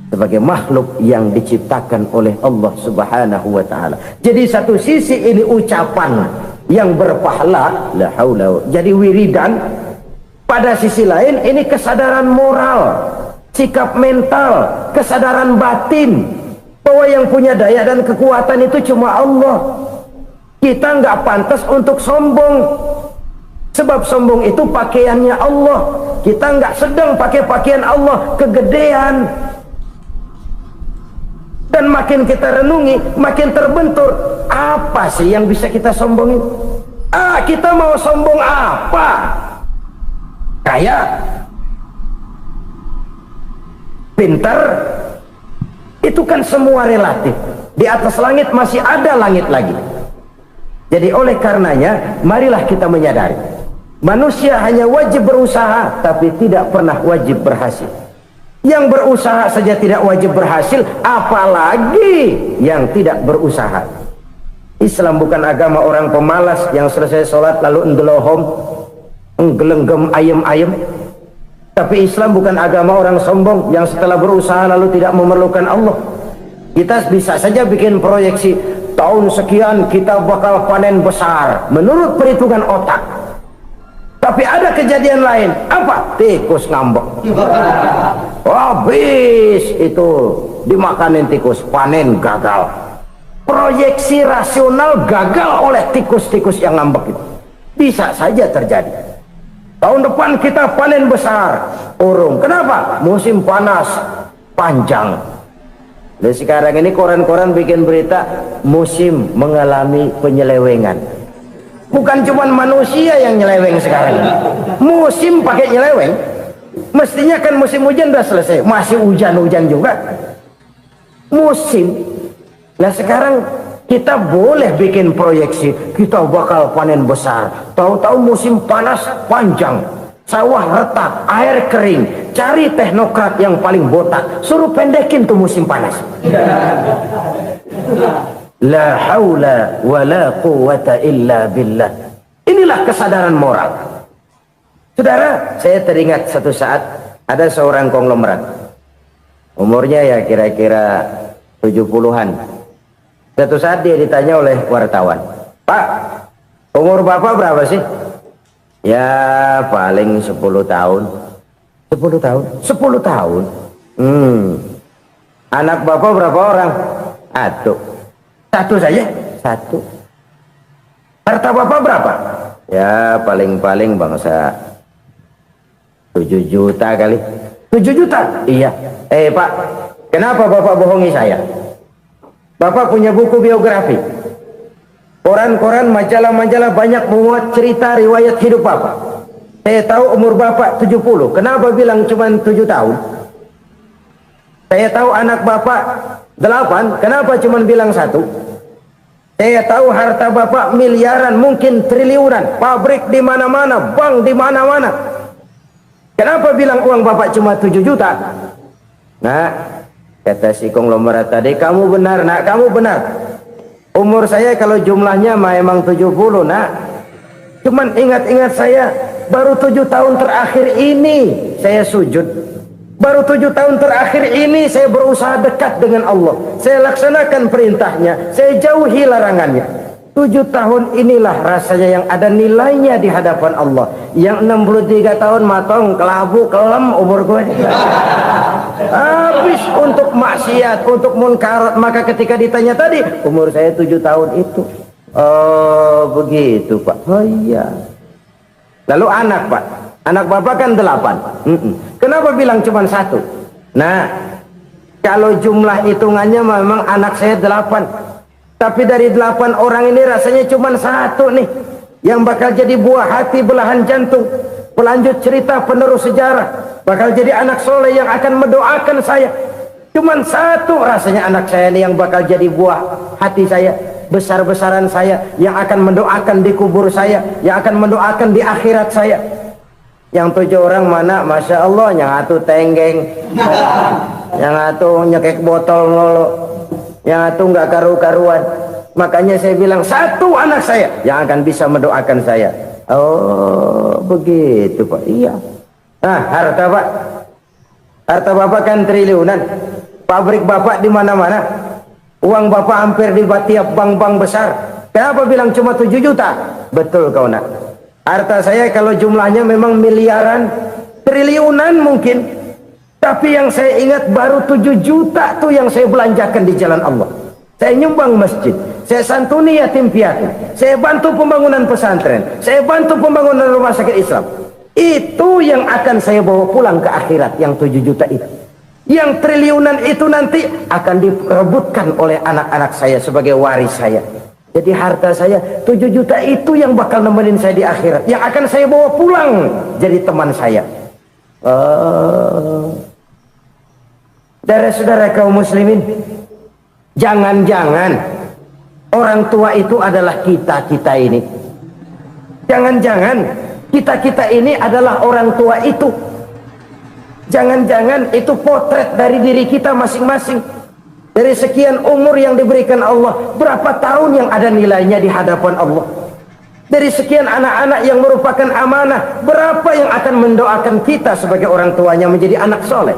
sebagai makhluk yang diciptakan oleh Allah Subhanahu wa taala. Jadi satu sisi ini ucapan yang berpahala, la haula, jadi wiridan. Pada sisi lain ini kesadaran moral, sikap mental, kesadaran batin bahwa yang punya daya dan kekuatan itu cuma Allah. Kita nggak pantas untuk sombong, sebab sombong itu pakaiannya Allah. Kita nggak sedang pakai pakaian Allah, kegedean. Dan makin kita renungi, makin terbentur. Apa sih yang bisa kita sombongin? Kita mau sombong apa? Kaya? Pintar? Itu kan semua relatif. Di atas langit masih ada langit lagi. Jadi oleh karenanya, marilah kita menyadari. Manusia hanya wajib berusaha, tapi tidak pernah wajib berhasil. Yang berusaha saja tidak wajib berhasil, apalagi yang tidak berusaha. Islam bukan agama orang pemalas yang selesai sholat lalu endelohom, nggelenggem ayem-ayem. Tapi Islam bukan agama orang sombong yang setelah berusaha lalu tidak memerlukan Allah. Kita bisa saja bikin proyeksi, tahun sekian kita bakal panen besar menurut perhitungan otak. Tapi ada kejadian lain. Apa? Tikus ngambek. Habis itu dimakanin tikus, panen gagal. Proyeksi rasional gagal oleh tikus-tikus yang ngambek itu. Bisa saja terjadi. Tahun depan kita panen besar, urung. Kenapa? Musim panas panjang. Dan sekarang ini koran-koran bikin berita musim mengalami penyelewengan. Bukan cuma manusia yang nyeleweng sekarang. Musim pakai nyeleweng. Mestinya kan musim hujan udah selesai, masih hujan-hujan juga. Musim. Nah sekarang kita boleh bikin proyeksi, kita bakal panen besar. Tahu-tahu musim panas panjang. sawah retak, air kering, cari teknokrat yang paling botak, suruh pendekin tuh musim panas. La haula wa la quwata illa billah. Inilah kesadaran moral. Saudara, saya teringat satu saat ada seorang konglomerat. Umurnya ya kira-kira 70-an. Satu saat dia ditanya oleh wartawan, "Pak, umur Bapak berapa sih?" "Ya paling 10 tahun." 10 tahun? 10 tahun? Anak Bapak berapa orang? Satu saja? Satu. Harta Bapak berapa? Ya paling-paling bangsa 7 juta kali. 7 juta? Iya. Pak, kenapa Bapak bohongi saya? Bapak punya buku biografi, koran-koran, majalah-majalah banyak memuat cerita riwayat hidup Bapak. Saya tahu umur Bapak 70. Kenapa bilang cuma 7 tahun? Saya tahu anak Bapak 8. Kenapa cuma bilang 1? Saya tahu harta Bapak miliaran, mungkin triliunan, pabrik di mana-mana, bank di mana-mana. Kenapa bilang uang Bapak cuma 7 juta? Nah, kata si konglomerat tadi, "Kamu benar, Nak, kamu benar. Umur saya kalau jumlahnya memang 70, Nak. Cuman ingat-ingat saya, baru 7 tahun terakhir ini saya sujud. Baru 7 tahun terakhir ini saya berusaha dekat dengan Allah. Saya laksanakan perintahnya, saya jauhi larangannya. 7 tahun inilah rasanya yang ada nilainya di hadapan Allah. Yang 63 tahun matong, kelabu, kelem umur gue. Habis untuk maksiat, untuk munkarat. Maka ketika ditanya tadi, umur saya 7 tahun itu. Oh begitu Pak. Oh iya. Lalu anak Pak, anak Bapak kan 8. Kenapa bilang cuma 1? Nah, kalau jumlah hitungannya memang anak saya 8. Tapi dari 8 orang ini rasanya cuma 1 nih yang bakal jadi buah hati, belahan jantung, pelanjut cerita, penerus sejarah, bakal jadi anak soleh yang akan mendoakan saya. Cuma 1 rasanya anak saya ini yang bakal jadi buah hati saya, besar-besaran saya, yang akan mendoakan di kubur saya, yang akan mendoakan di akhirat saya. Yang 7 orang mana? Masya Allah, yang 1 tenggeng, yang 1 nyekek botol ngolo, yang 1 nggak karu-karuan. Makanya saya bilang 1 anak saya yang akan bisa mendoakan saya. Oh begitu Pak. Iya. Nah, harta Pak, harta Bapak kan triliunan, pabrik Bapak di mana-mana, uang Bapak hampir di tiap bank-bank besar. Kenapa bilang cuma 7 juta? Betul kau Nak. Harta saya kalau jumlahnya memang miliaran, triliunan mungkin. Tapi yang saya ingat baru 7 juta tuh yang saya belanjakan di jalan Allah. Saya nyumbang masjid, saya santuni yatim piatu, saya bantu pembangunan pesantren, saya bantu pembangunan rumah sakit Islam. Itu yang akan saya bawa pulang ke akhirat, yang 7 juta itu. Yang triliunan itu nanti akan diperebutkan oleh anak-anak saya sebagai waris saya. Jadi harta saya 7 juta itu yang bakal nemenin saya di akhirat, yang akan saya bawa pulang jadi teman saya. Saudara-saudara kaum muslimin, jangan-jangan orang tua itu adalah kita-kita ini. Jangan-jangan kita-kita ini adalah orang tua itu. Jangan-jangan itu potret dari diri kita masing-masing. Dari sekian umur yang diberikan Allah, berapa tahun yang ada nilainya di hadapan Allah? Dari sekian anak-anak yang merupakan amanah, berapa yang akan mendoakan kita sebagai orang tuanya menjadi anak soleh?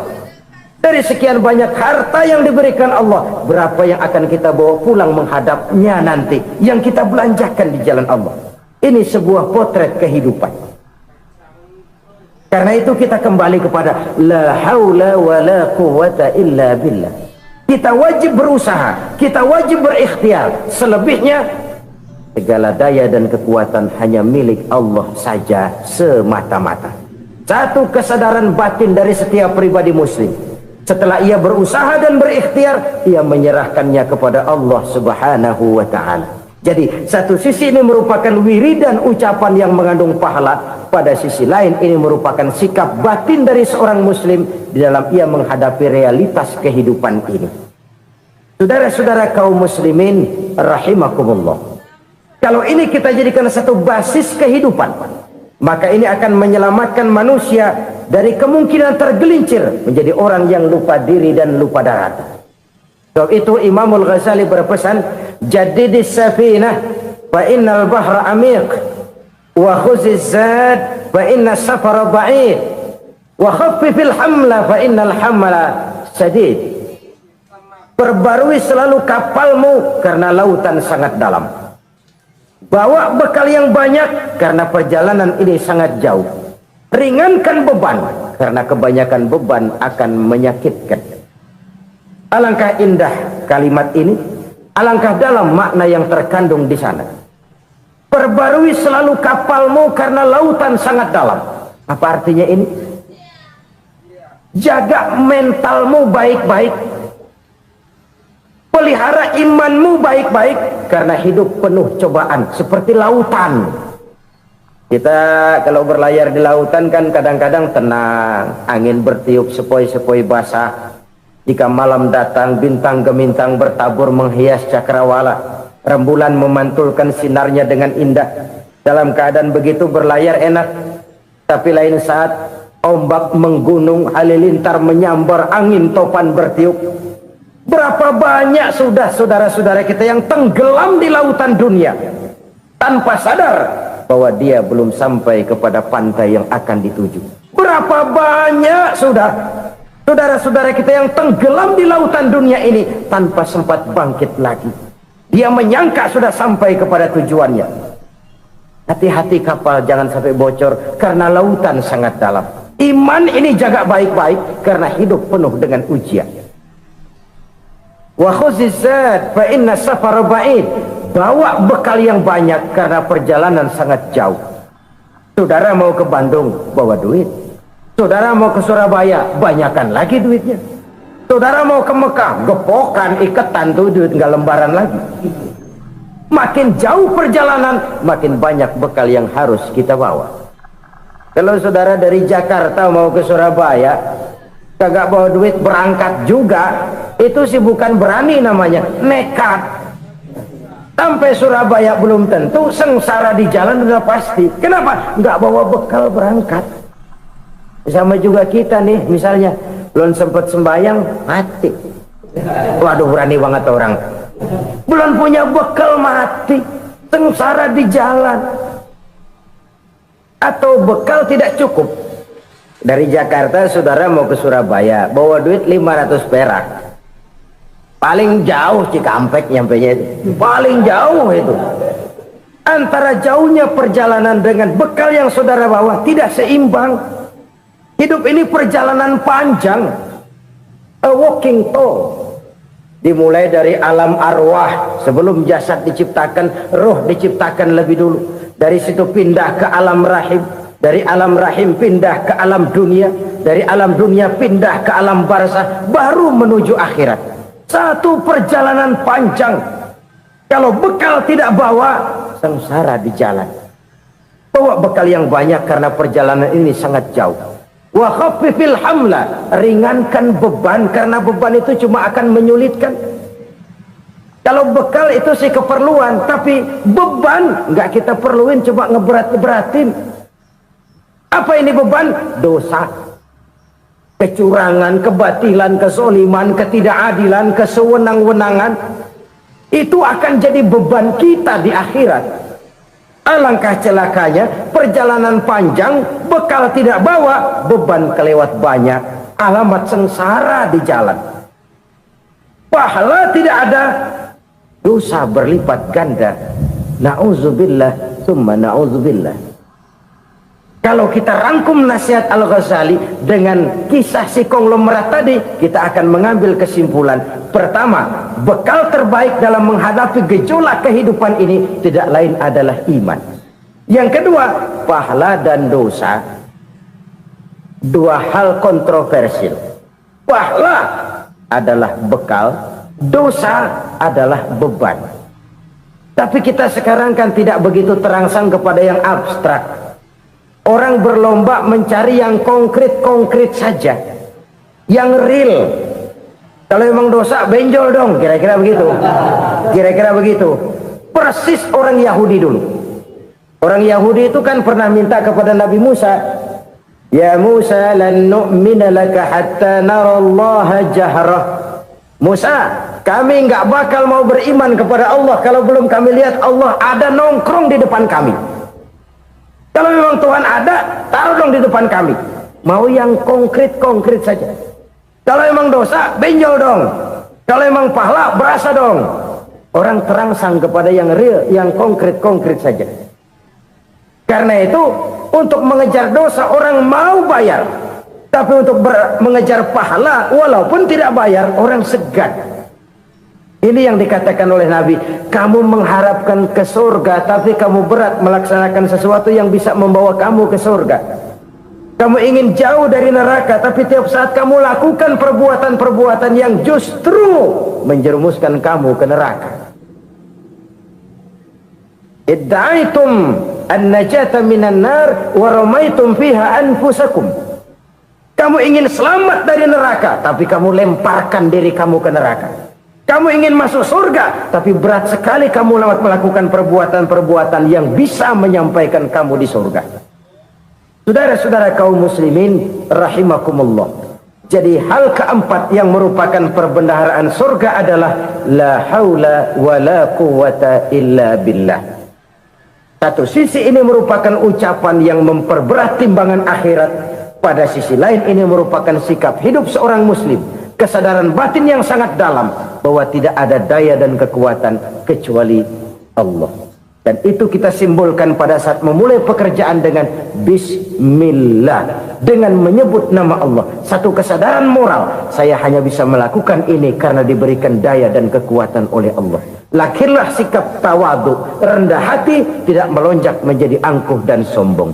Dari sekian banyak harta yang diberikan Allah, berapa yang akan kita bawa pulang menghadapnya nanti, yang kita belanjakan di jalan Allah? Ini sebuah potret kehidupan. Karena itu kita kembali kepada la haula wa la quwata illa billah. Kita wajib berusaha, kita wajib berikhtiar. Selebihnya, segala daya dan kekuatan hanya milik Allah saja semata-mata. Satu kesadaran batin dari setiap pribadi muslim. Setelah ia berusaha dan berikhtiar, ia menyerahkannya kepada Allah Subhanahu wa ta'ala. Jadi satu sisi ini merupakan wiridan ucapan yang mengandung pahala, pada sisi lain ini merupakan sikap batin dari seorang muslim di dalam ia menghadapi realitas kehidupan ini. Saudara-saudara kaum muslimin rahimakumullah, kalau ini kita jadikan satu basis kehidupan, Maka ini akan menyelamatkan manusia dari kemungkinan tergelincir menjadi orang yang lupa diri dan lupa darat. Sebab itu Imamul Ghazali berpesan, jadidis safinah fa innal bahra amiq wa khuziz zad fa inna safara ba'id wa khaffifil hamla fa innal hamla sadid. Perbarui selalu kapalmu karena lautan sangat dalam. Bawa bekal yang banyak karena perjalanan ini sangat jauh. Ringankan beban karena kebanyakan beban akan menyakitkan. Alangkah indah kalimat ini, alangkah dalam makna yang terkandung di sana. Perbarui selalu kapalmu karena lautan sangat dalam. Apa artinya ini? Jaga mentalmu baik-baik. Pelihara imanmu baik-baik karena hidup penuh cobaan seperti lautan. Kita kalau berlayar di lautan kan kadang-kadang tenang, angin bertiup sepoi-sepoi basah. Jika malam datang bintang gemintang bertabur menghias cakrawala, rembulan memantulkan sinarnya dengan indah. Dalam keadaan begitu berlayar enak. Tapi lain saat ombak menggunung, halilintar menyambar, angin topan bertiup. Berapa banyak sudah saudara-saudara kita yang tenggelam di lautan dunia tanpa sadar bahwa dia belum sampai kepada pantai yang akan dituju. Berapa banyak sudah saudara-saudara kita yang tenggelam di lautan dunia ini tanpa sempat bangkit lagi. Dia menyangka sudah sampai kepada tujuannya. Hati-hati kapal jangan sampai bocor karena lautan sangat dalam. Iman ini jaga baik-baik karena hidup penuh dengan ujian. Wa khuzizat fa inna safara ba'id. Bawa bekal yang banyak karena perjalanan sangat jauh. Saudara mau ke Bandung, bawa duit. Saudara mau ke Surabaya, banyakkan lagi duitnya. Saudara mau ke Mekah, gepokan, iketan tuh duit nggak lembaran lagi. Makin jauh perjalanan, makin banyak bekal yang harus kita bawa. Kalau saudara dari Jakarta mau ke Surabaya, kagak bawa duit berangkat juga, itu sih bukan berani namanya, nekat. Sampai Surabaya belum tentu, sengsara di jalan udah pasti. Kenapa? Nggak bawa bekal berangkat. Sama juga kita nih, misalnya belum sempat sembahyang, mati. Waduh, berani banget orang. Belum punya bekal, mati. Sengsara di jalan. Atau bekal tidak cukup. Dari Jakarta saudara mau ke Surabaya, bawa duit 500 perak. Paling jauh Cikampek nyampenya itu. Paling jauh itu. Antara jauhnya perjalanan dengan bekal yang saudara bawa tidak seimbang. Hidup ini perjalanan panjang. A walking tour. Dimulai dari alam arwah. Sebelum jasad diciptakan, roh diciptakan lebih dulu. Dari situ pindah ke alam rahim. Dari alam rahim pindah ke alam dunia. Dari alam dunia pindah ke alam barzah. Baru menuju akhirat. Satu perjalanan panjang. Kalau bekal tidak bawa, sengsara di jalan. Bawa bekal yang banyak karena perjalanan ini sangat jauh. Wa khaffifil hamla, ringankan beban karena beban itu cuma akan menyulitkan. Kalau bekal itu sih keperluan, tapi beban nggak kita perluin, cuma ngeberat-beratin. Apa ini beban? Dosa, kecurangan, kebatilan, kezoliman, ketidakadilan, kesewenang-wenangan. Itu akan jadi beban kita di akhirat. Alangkah celakanya, perjalanan panjang, bekal tidak bawa, beban kelewat banyak, alamat sengsara di jalan. Pahala tidak ada, dosa berlipat ganda. Na'udzubillah, summa na'udzubillah. Kalau kita rangkum nasihat Al-Ghazali dengan kisah si konglomerat tadi, kita akan mengambil kesimpulan. Pertama, bekal terbaik dalam menghadapi gejolak kehidupan ini tidak lain adalah iman. Yang kedua, pahala dan dosa. Dua hal kontroversial. Pahala adalah bekal, dosa adalah beban. Tapi kita sekarang kan tidak begitu terangsang kepada yang abstrak. Orang berlomba mencari yang konkret-konkret saja, yang real. Kalau memang dosa, benjol dong, kira-kira begitu. Kira-kira begitu. Persis orang Yahudi dulu. Orang Yahudi itu kan pernah minta kepada Nabi Musa, ya Musa lan nu'mina laka hatta narallaha jahrah. Musa, kami nggak bakal mau beriman kepada Allah kalau belum kami lihat Allah ada nongkrong di depan kami. Kalau memang Tuhan ada, taruh dong di depan kami. Mau yang konkret-konkret saja. Kalau emang dosa, benjol dong. Kalau emang pahala, berasa dong. Orang terangsang kepada yang real, yang konkret-konkret saja. Karena itu, untuk mengejar dosa orang mau bayar. Tapi untuk mengejar pahala, walaupun tidak bayar, orang segan. Ini yang dikatakan oleh Nabi, kamu mengharapkan ke surga, tapi kamu berat melaksanakan sesuatu yang bisa membawa kamu ke surga. Kamu ingin jauh dari neraka, tapi tiap saat kamu lakukan perbuatan-perbuatan yang justru menjerumuskan kamu ke neraka. Idda'aitum an-najata minan nar wa ramaitum fiha anfusakum. Kamu ingin selamat dari neraka, tapi kamu lemparkan diri kamu ke neraka. Kamu ingin masuk surga, tapi berat sekali kamu melakukan perbuatan-perbuatan yang bisa menyampaikan kamu di surga. Saudara-saudara kaum muslimin rahimakumullah. Jadi hal keempat yang merupakan perbendaharaan surga adalah la haula wa la quwwata illa billah. Satu sisi ini merupakan ucapan yang memperberat timbangan akhirat. Pada sisi lain ini merupakan sikap hidup seorang muslim. Kesadaran batin yang sangat dalam bahwa tidak ada daya dan kekuatan kecuali Allah. Dan itu kita simbolkan pada saat memulai pekerjaan dengan Bismillah, dengan menyebut nama Allah. Satu kesadaran moral, saya hanya bisa melakukan ini karena diberikan daya dan kekuatan oleh Allah. Lahirlah sikap tawadu, rendah hati, tidak melonjak menjadi angkuh dan sombong.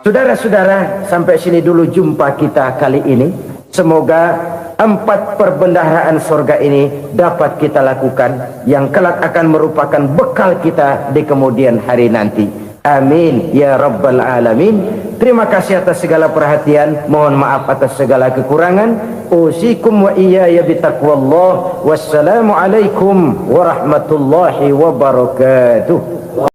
Saudara-saudara, sampai sini dulu jumpa kita kali ini. Semoga 4 perbendaharaan surga ini dapat kita lakukan, yang kelak akan merupakan bekal kita di kemudian hari nanti. Amin ya rabbal alamin. Terima kasih atas segala perhatian, mohon maaf atas segala kekurangan. Usikum wa iyaya bitaqwallah. Wassalamu alaikum warahmatullahi wabarakatuh.